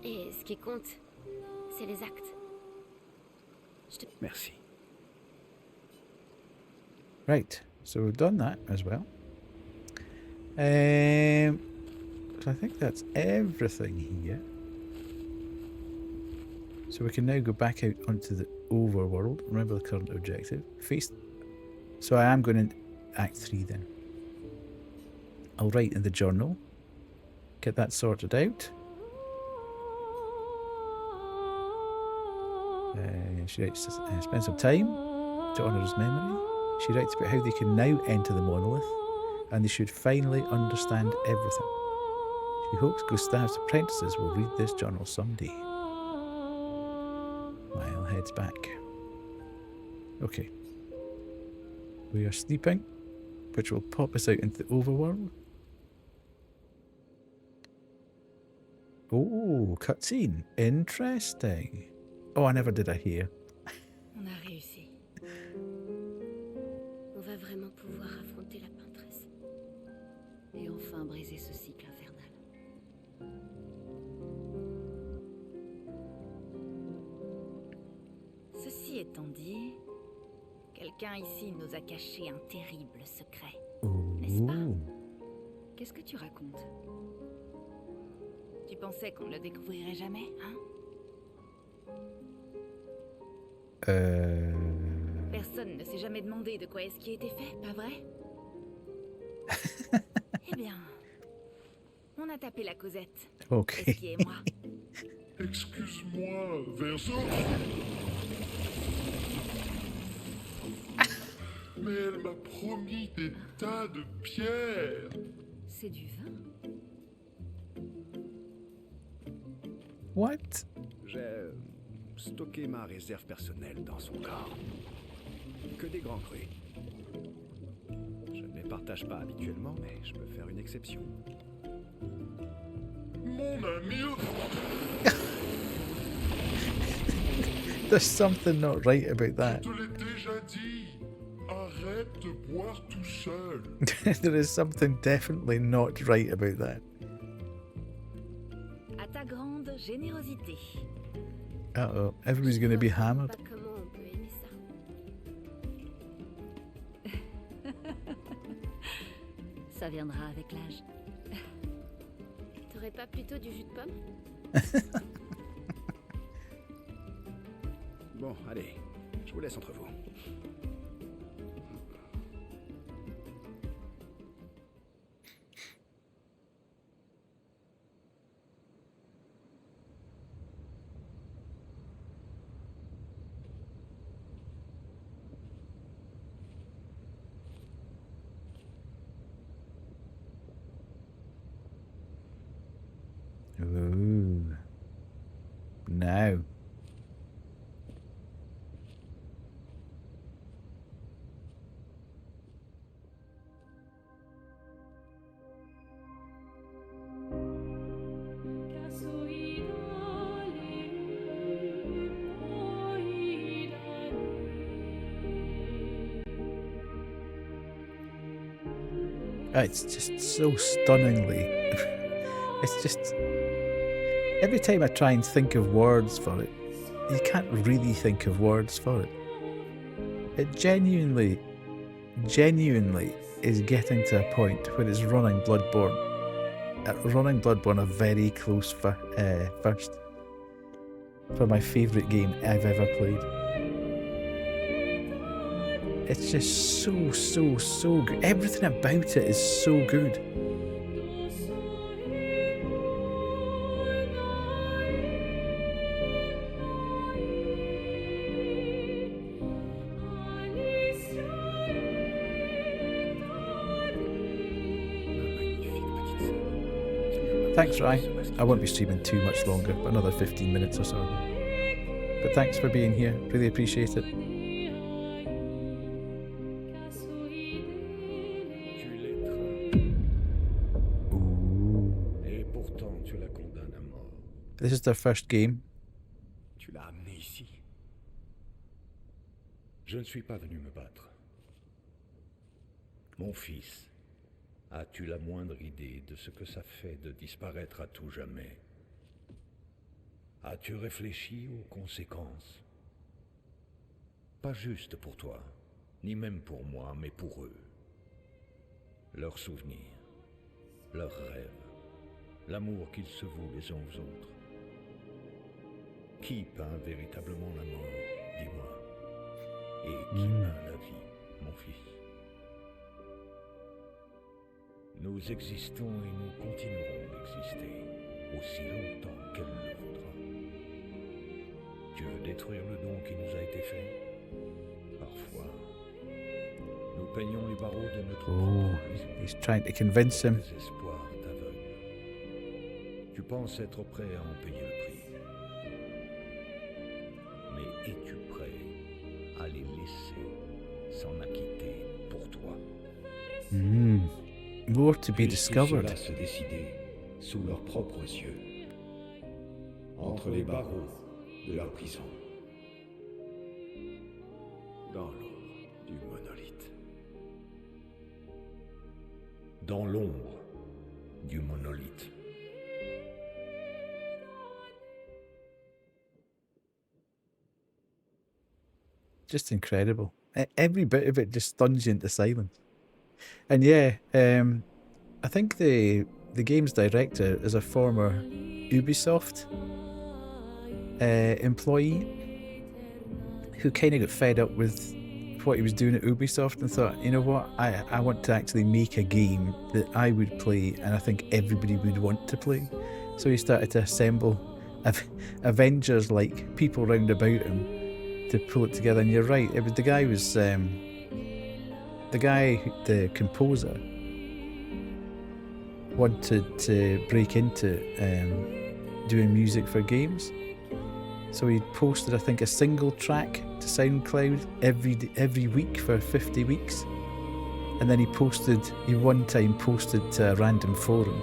Et ce qui compte, c'est les actes. Merci. Right, so we've done that as well. So I think that's everything here. So we can now go back out onto the overworld. Remember the current objective. Face. So I am going into Act 3 then. I'll write in the journal. Get that sorted out. She writes, spend some time to honour his memory. She writes about how they can now enter the monolith and they should finally understand everything. She hopes Gustave's apprentices will read this journal someday. Lyle heads back. Okay. We are sleeping, which will pop us out into the overworld. Oh, cutscene. Interesting. Oh, I never did a hear. On a réussi. On va vraiment pouvoir affronter la peintresse. Et enfin briser ce cycle infernal. Ceci étant dit, quelqu'un ici nous a caché un terrible secret, n'est-ce pas? Qu'est-ce que tu racontes? Tu pensais qu'on ne le découvrirait jamais, hein? Personne ne s'est jamais demandé de quoi est-ce qui a été fait, pas vrai? Eh bien, on a tapé la causette. Ok. Esqui et moi. Excuse-moi, Verso. Mais elle m'a promis des tas de pierres. C'est du vin. What? J'ai stocké ma réserve personnelle dans son corps. Que des grands crus. Je ne les partage pas habituellement, mais je peux faire une exception. Mon ami. There's something not right about that. Je te l'ai déjà dit. Arrête de boire tout seul. There is something definitely not right about that. À ta grande générosité. Uh-oh, everybody's going to be hammered. Pas comment on peut aimer ça. Ça viendra avec l'âge. T'aurais pas plutôt du jus de pomme? Bon, allez, je vous laisse entre vous. Ooh. Now. It's just so stunningly. It's just. Every time I try and think of words for it, you can't really think of words for it. It genuinely is getting to a point where it's running Bloodborne. Running Bloodborne a very close first for my favourite game I've ever played. It's just so good. Everything about it is so good. Thanks, Rai. I won't be streaming too much longer, but another 15 minutes or so. But thanks for being here. Really appreciate it. This is their first game. Tu l'as amené ici. Je ne suis pas venu me battre. Mon fils, as-tu la moindre idée de ce que ça fait de disparaître à tout jamais? As-tu réfléchi aux conséquences? Pas juste pour toi, ni même pour moi, mais pour eux. Leurs souvenirs, leurs rêves, l'amour qu'ils se vouent les uns aux autres. Qui peint véritablement la mort, dis-moi? Et qui peint la vie, mon fils? Nous existons et nous continuerons d'exister, aussi longtemps qu'elle le voudra. Tu veux détruire le don qui nous a été fait? Parfois, nous peignons les barreaux de notre propre prison. He's trying to convince him. Désespoir t'aveugle. Tu penses être prêt à en payer le prix. Mais es-tu prêt à les laisser s'en acquitter pour toi? More to be Puissent discovered. ceux-là se décider sous leurs propres yeux, entre les barreaux de leur prison, dans l'ombre du monolithe. Dans l'ombre du monolithe. Just incredible. Every bit of it just stuns you into silence. And yeah, I think the game's director is a former Ubisoft employee who kind of got fed up with what he was doing at Ubisoft and thought, you know what, I want to actually make a game that I would play and I think everybody would want to play. So he started to assemble Avengers like people round about him to pull it together. And you're right, it was the composer wanted to break into doing music for games, so he posted, I think, a single track to SoundCloud every week for 50 weeks, and then he one time posted to a random forum,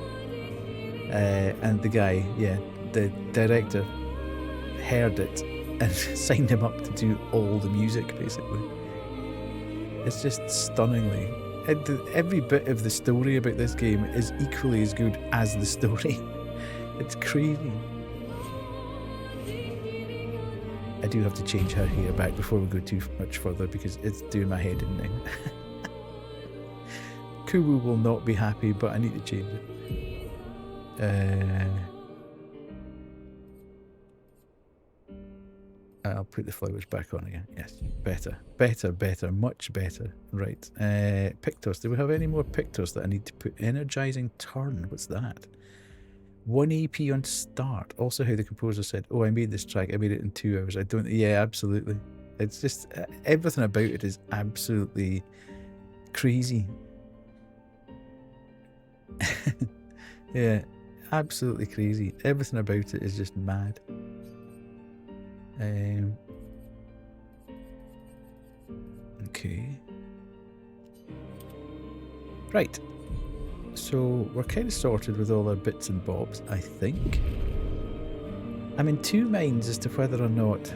and the guy, the director, heard it and signed him up to do all the music, basically. It's just stunningly. Every bit of the story about this game is equally as good as the story. It's crazy. I do have to change her hair back before we go too much further because it's doing my head in now. Kuwu will not be happy, but I need to change it. I'll put the flowers back on again. Yes, better, much better. Right. Pictos. Do we have any more Pictos that I need to put? Energizing turn. What's that? 1 AP on start. Also, how the composer said, "Oh, I made this track. I made it in 2 hours." I don't. Yeah, absolutely. It's just everything about it is absolutely crazy. Yeah, absolutely crazy. Everything about it is just mad. Okay. Right. So we're kind of sorted with all our bits and bobs, I think. I'm in two minds as to whether or not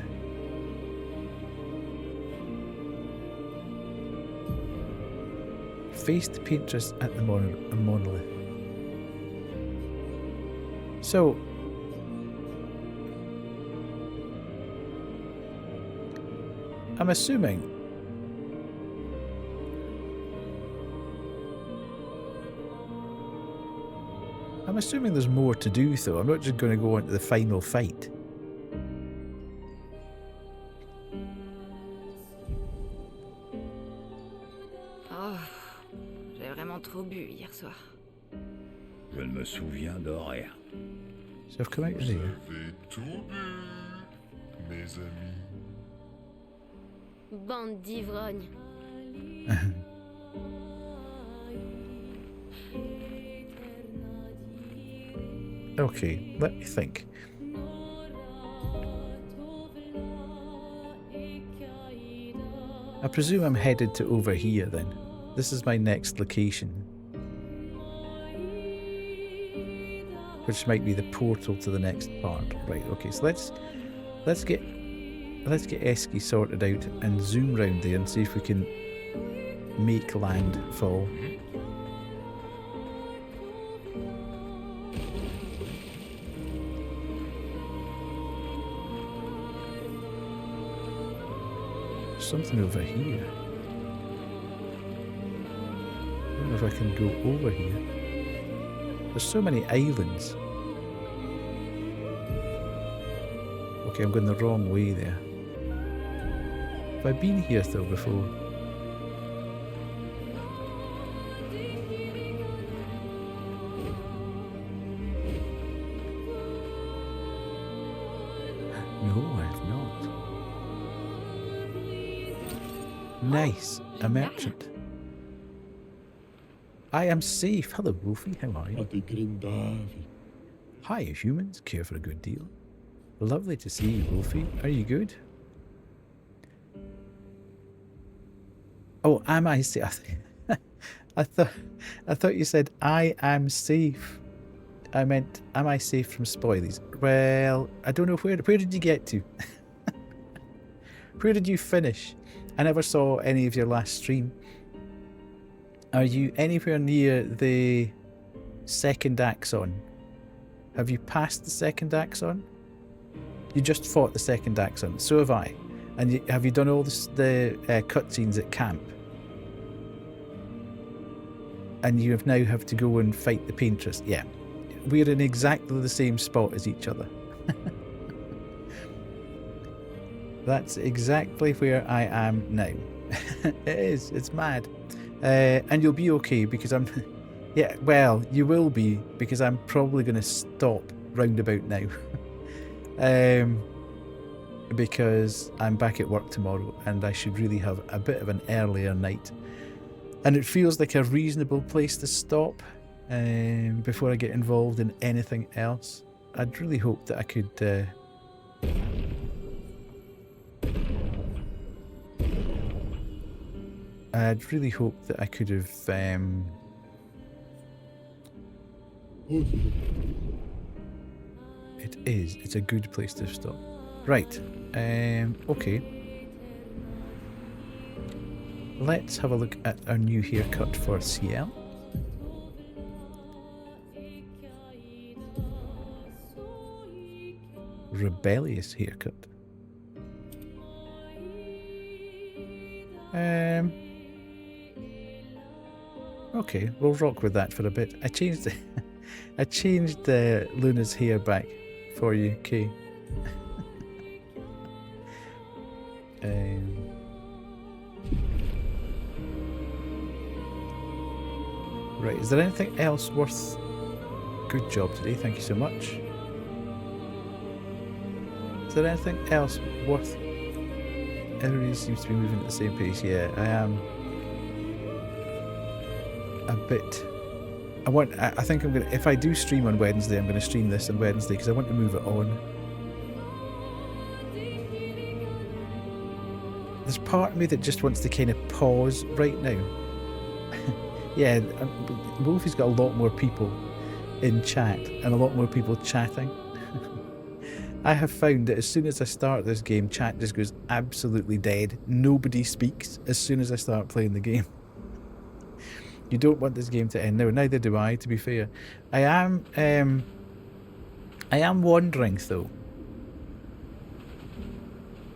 face the paintress at the monolith. So I'm assuming there's more to do, though. I'm not just going to go into the final fight. Oh, j'ai vraiment trop bu hier soir. Je ne me souviens de rien. So I've come out of Vous there. avez tout bu, mes amis. Bande d'ivrognes. Okay, let me think. I presume I'm headed to over here then. This is my next location. Which might be the portal to the next part. Right, okay, so let's get Esky sorted out and zoom round there and see if we can make landfall. Something over here. I don't know if I can go over here. There's so many islands. Okay, I'm going the wrong way there. Have I been here though before? No, I have not. Nice, a merchant. I am safe. Hello, Wolfie. How are you? Hi, humans. Care for a good deal. Lovely to see you, Wolfie. Are you good? Oh, am I safe? I thought you said I am safe. I meant, am I safe from spoilies? Well, I don't know where did you get to? Where did you finish? I never saw any of your last stream. Are you anywhere near the second axon? Have you passed the second axon? You just fought the second axon. So have I. And have you done all the cutscenes at camp? And you now have to go and fight the paintress. Yeah. We're in exactly the same spot as each other. That's exactly where I am now. It is. It's mad. And you'll be okay because I'm... Yeah, well, you will be because I'm probably going to stop roundabout now. Because I'm back at work tomorrow and I should really have a bit of an earlier night. And it feels like a reasonable place to stop before I get involved in anything else. I'd really hope that I could... I'd really hope that I could have... It's a good place to stop. Right, okay. Let's have a look at our new haircut for Ciel. Rebellious haircut. Okay, we'll rock with that for a bit. I changed Luna's hair back for you, Kay. Right, is there anything else worth... Good job today, thank you so much. Is there anything else worth... Everybody seems to be moving at the same pace. Yeah, I am a bit... I think I'm gonna... If I do stream on Wednesday, I'm gonna stream this on Wednesday because I want to move it on. There's part of me that just wants to kind of pause right now. Yeah, Wolfie's got a lot more people in chat and a lot more people chatting. I have found that as soon as I start this game, chat just goes absolutely dead. Nobody speaks as soon as I start playing the game. You don't want this game to end. No, neither do I, to be fair. I am wondering, though.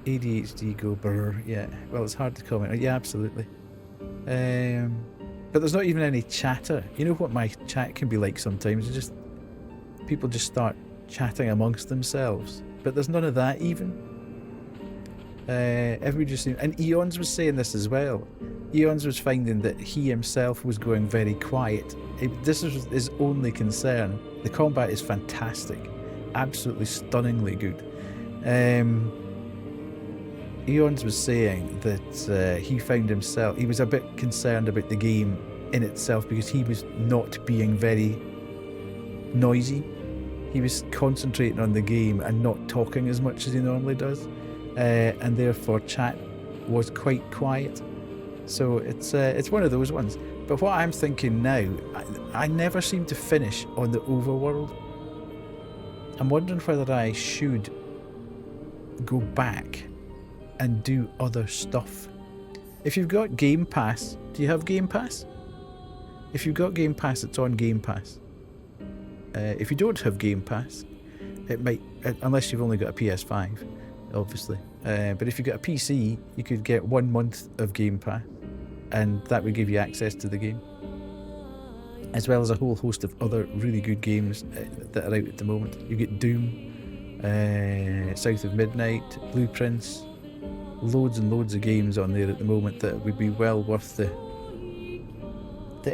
ADHD go brr. Yeah, well, it's hard to comment. Yeah, absolutely. But there's not even any chatter. You know what my chat can be like sometimes? It's just... People just start chatting amongst themselves. But there's none of that even. Everybody just... And Eons was saying this as well. Eons was finding that he himself was going very quiet. This is his only concern. The combat is fantastic. Absolutely stunningly good. Eons was saying that he found himself... He was a bit concerned about the game in itself because he was not being very noisy. He was concentrating on the game and not talking as much as he normally does. And therefore chat was quite quiet. So it's one of those ones. But what I'm thinking now, I never seem to finish on the overworld. I'm wondering whether I should go back and do other stuff. If you've got Game Pass, do you have Game Pass? If you've got Game Pass, it's on Game Pass. If you don't have Game Pass, it might, unless you've only got a PS5, obviously. But if you've got a PC, you could get 1 month of Game Pass, and that would give you access to the game. As well as a whole host of other really good games that are out at the moment. You get Doom, South of Midnight, Blueprints, loads and loads of games on there at the moment that would be well worth the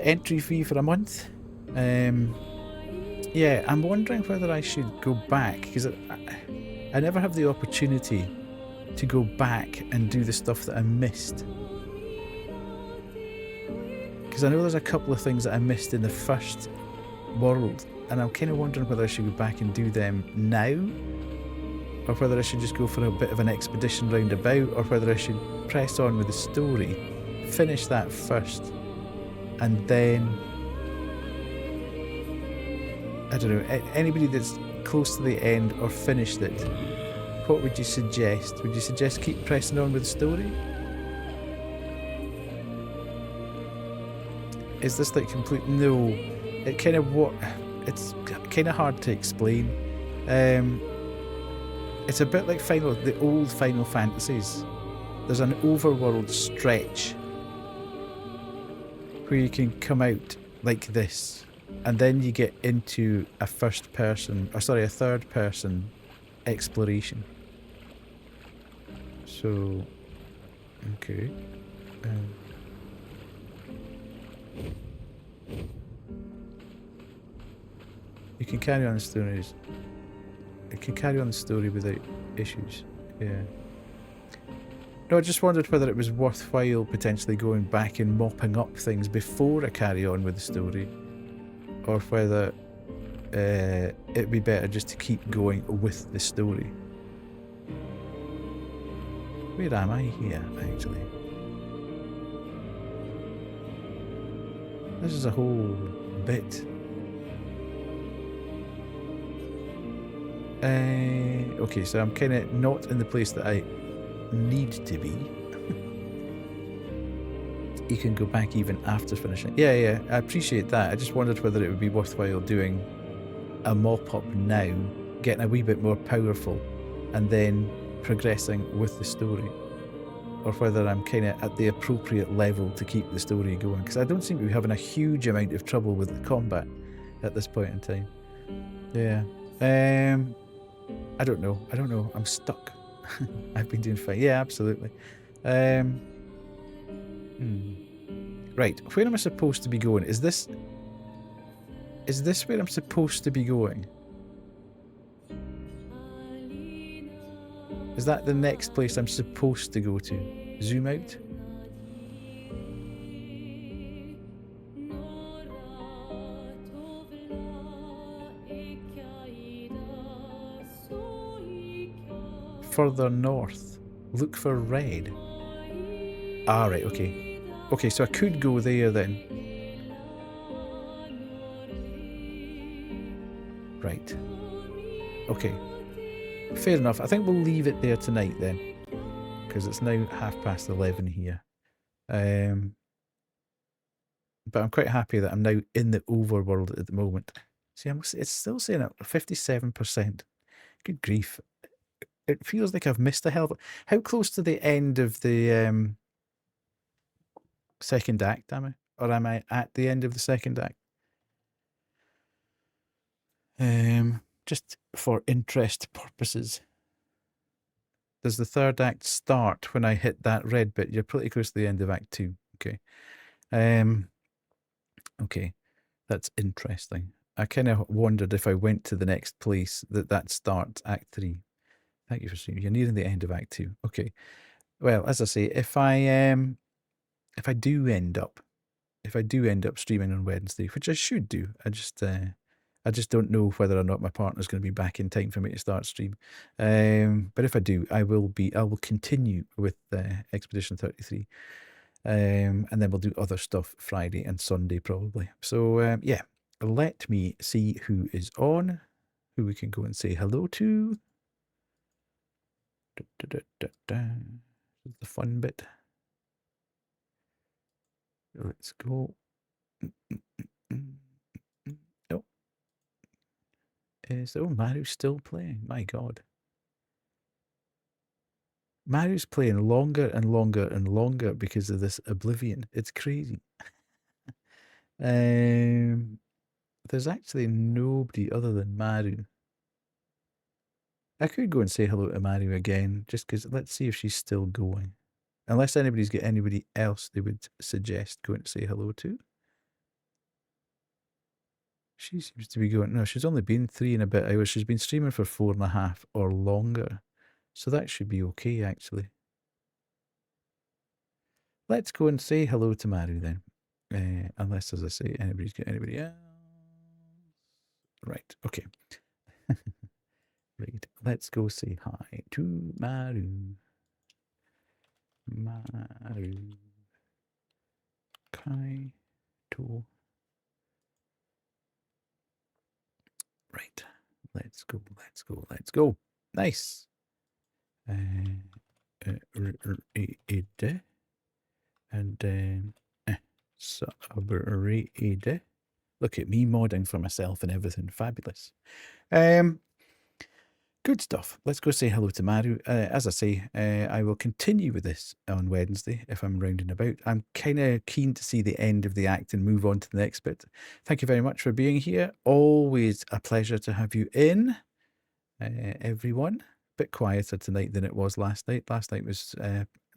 entry fee for a month. Yeah, I'm wondering whether I should go back, because I never have the opportunity to go back and do the stuff that I missed. Because I know there's a couple of things that I missed in the first world, and I'm kind of wondering whether I should go back and do them now, or whether I should just go for a bit of an expedition roundabout, or whether I should press on with the story, finish that first, and then, I don't know, anybody that's close to the end or finished it, what would you suggest? Would you suggest keep pressing on with the story? Is this like complete? No, it kind of it's kind of hard to explain. It's a bit like the old Final Fantasies. There's an overworld stretch where you can come out like this, and then you get into a third person exploration. So, okay. You can carry on the stories. You can carry on the story without issues. Yeah. No, I just wondered whether it was worthwhile potentially going back and mopping up things before I carry on with the story, or whether it'd be better just to keep going with the story. Where am I here, actually? This is a whole bit. Okay, so I'm kind of not in the place that I need to be. You can go back even after finishing. Yeah, I appreciate that. I just wondered whether it would be worthwhile doing a mop-up now, getting a wee bit more powerful, and then progressing with the story. Or whether I'm kind of at the appropriate level to keep the story going. Because I don't seem to be having a huge amount of trouble with the combat at this point in time. Yeah. I don't know. I'm stuck. I've been doing fine. Yeah, absolutely. Right. Where am I supposed to be going? Is this where I'm supposed to be going? Is that the next place I'm supposed to go to? Zoom out. Further north. Look for red. Ah, right, okay. Okay, so I could go there then. Right. Okay. Fair enough. I think we'll leave it there tonight then. Because it's now 11:30 here. But I'm quite happy that I'm now in the overworld at the moment. See, it's still saying at 57%. Good grief. It feels like I've missed a hell of a... How close to the end of the second act am I? Or am I at the end of the second act? Just for interest purposes. Does the third act start when I hit that red bit? You're pretty close to the end of Act 2. Okay. Okay. That's interesting. I kind of wondered if I went to the next place that starts Act 3. Thank you for streaming. You're nearing the end of Act 2. Okay. Well, as I say, if I do end up streaming on Wednesday, which I should do, I just don't know whether or not my partner's going to be back in time for me to start stream. But if I do, I will continue with Expedition 33. And then we'll do other stuff Friday and Sunday probably. So yeah, let me see who is on, who we can go and say hello to. The fun bit. Let's go. Oh. Maru's still playing. My God. Maru's playing longer and longer and longer because of this Oblivion. It's crazy. There's actually nobody other than Maru. I could go and say hello to Maru again, just because let's see if she's still going. Unless anybody's got anybody else they would suggest going to say hello to. She seems to be going... No, she's only been 3 and a bit hours. She's been streaming for 4.5 or longer. So that should be okay, actually. Let's go and say hello to Maru then. Unless, as I say, anybody's got anybody else. Right, okay. Right, let's go say hi to Maru. Maru. Kaito. Right, let's go, let's go, let's go. Nice. And then subread. Look at me modding for myself and everything. Fabulous. Good stuff. Let's go say hello to Maru. As I say, I will continue with this on Wednesday if I'm rounding about. I'm kind of keen to see the end of the act and move on to the next bit. Thank you very much for being here. Always a pleasure to have you in, everyone. Bit quieter tonight than it was last night. Last night was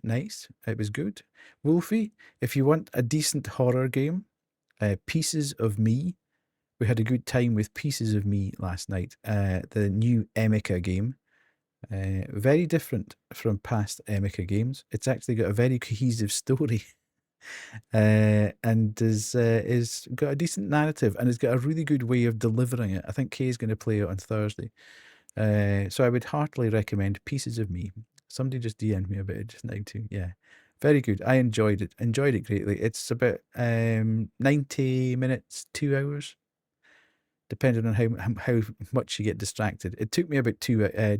nice. It was good. Wolfie, if you want a decent horror game, Pieces of Me. We had a good time with Pieces of Me last night. The new Emeka game. Very different from past Emeka games. It's actually got a very cohesive story. And is got a decent narrative, and it's got a really good way of delivering it. I think Kay is going to play it on Thursday. So I would heartily recommend Pieces of Me. Somebody just DM'd me about it just now too. Yeah. Very good. I enjoyed it. Enjoyed it greatly. It's about 90 minutes, 2 hours, depending on how much you get distracted. It took me about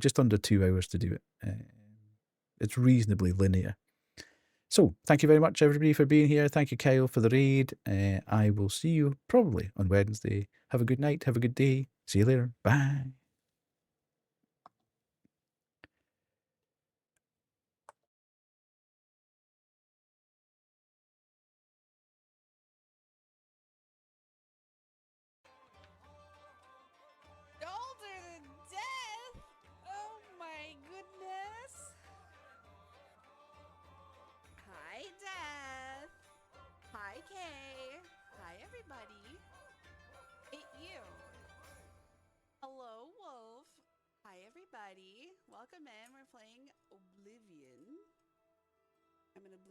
just under 2 hours to do it. It's reasonably linear. So thank you very much, everybody, for being here. Thank you, Kyle, for the raid. I will see you probably on Wednesday. Have a good night. Have a good day. See you later. Bye. Older than death? Oh my goodness. Hi, Death. Hi, Kay. Hi, everybody. It you. Hello, Wolf. Hi, everybody. Welcome in. We're playing Oblivion. I'm in Oblivion.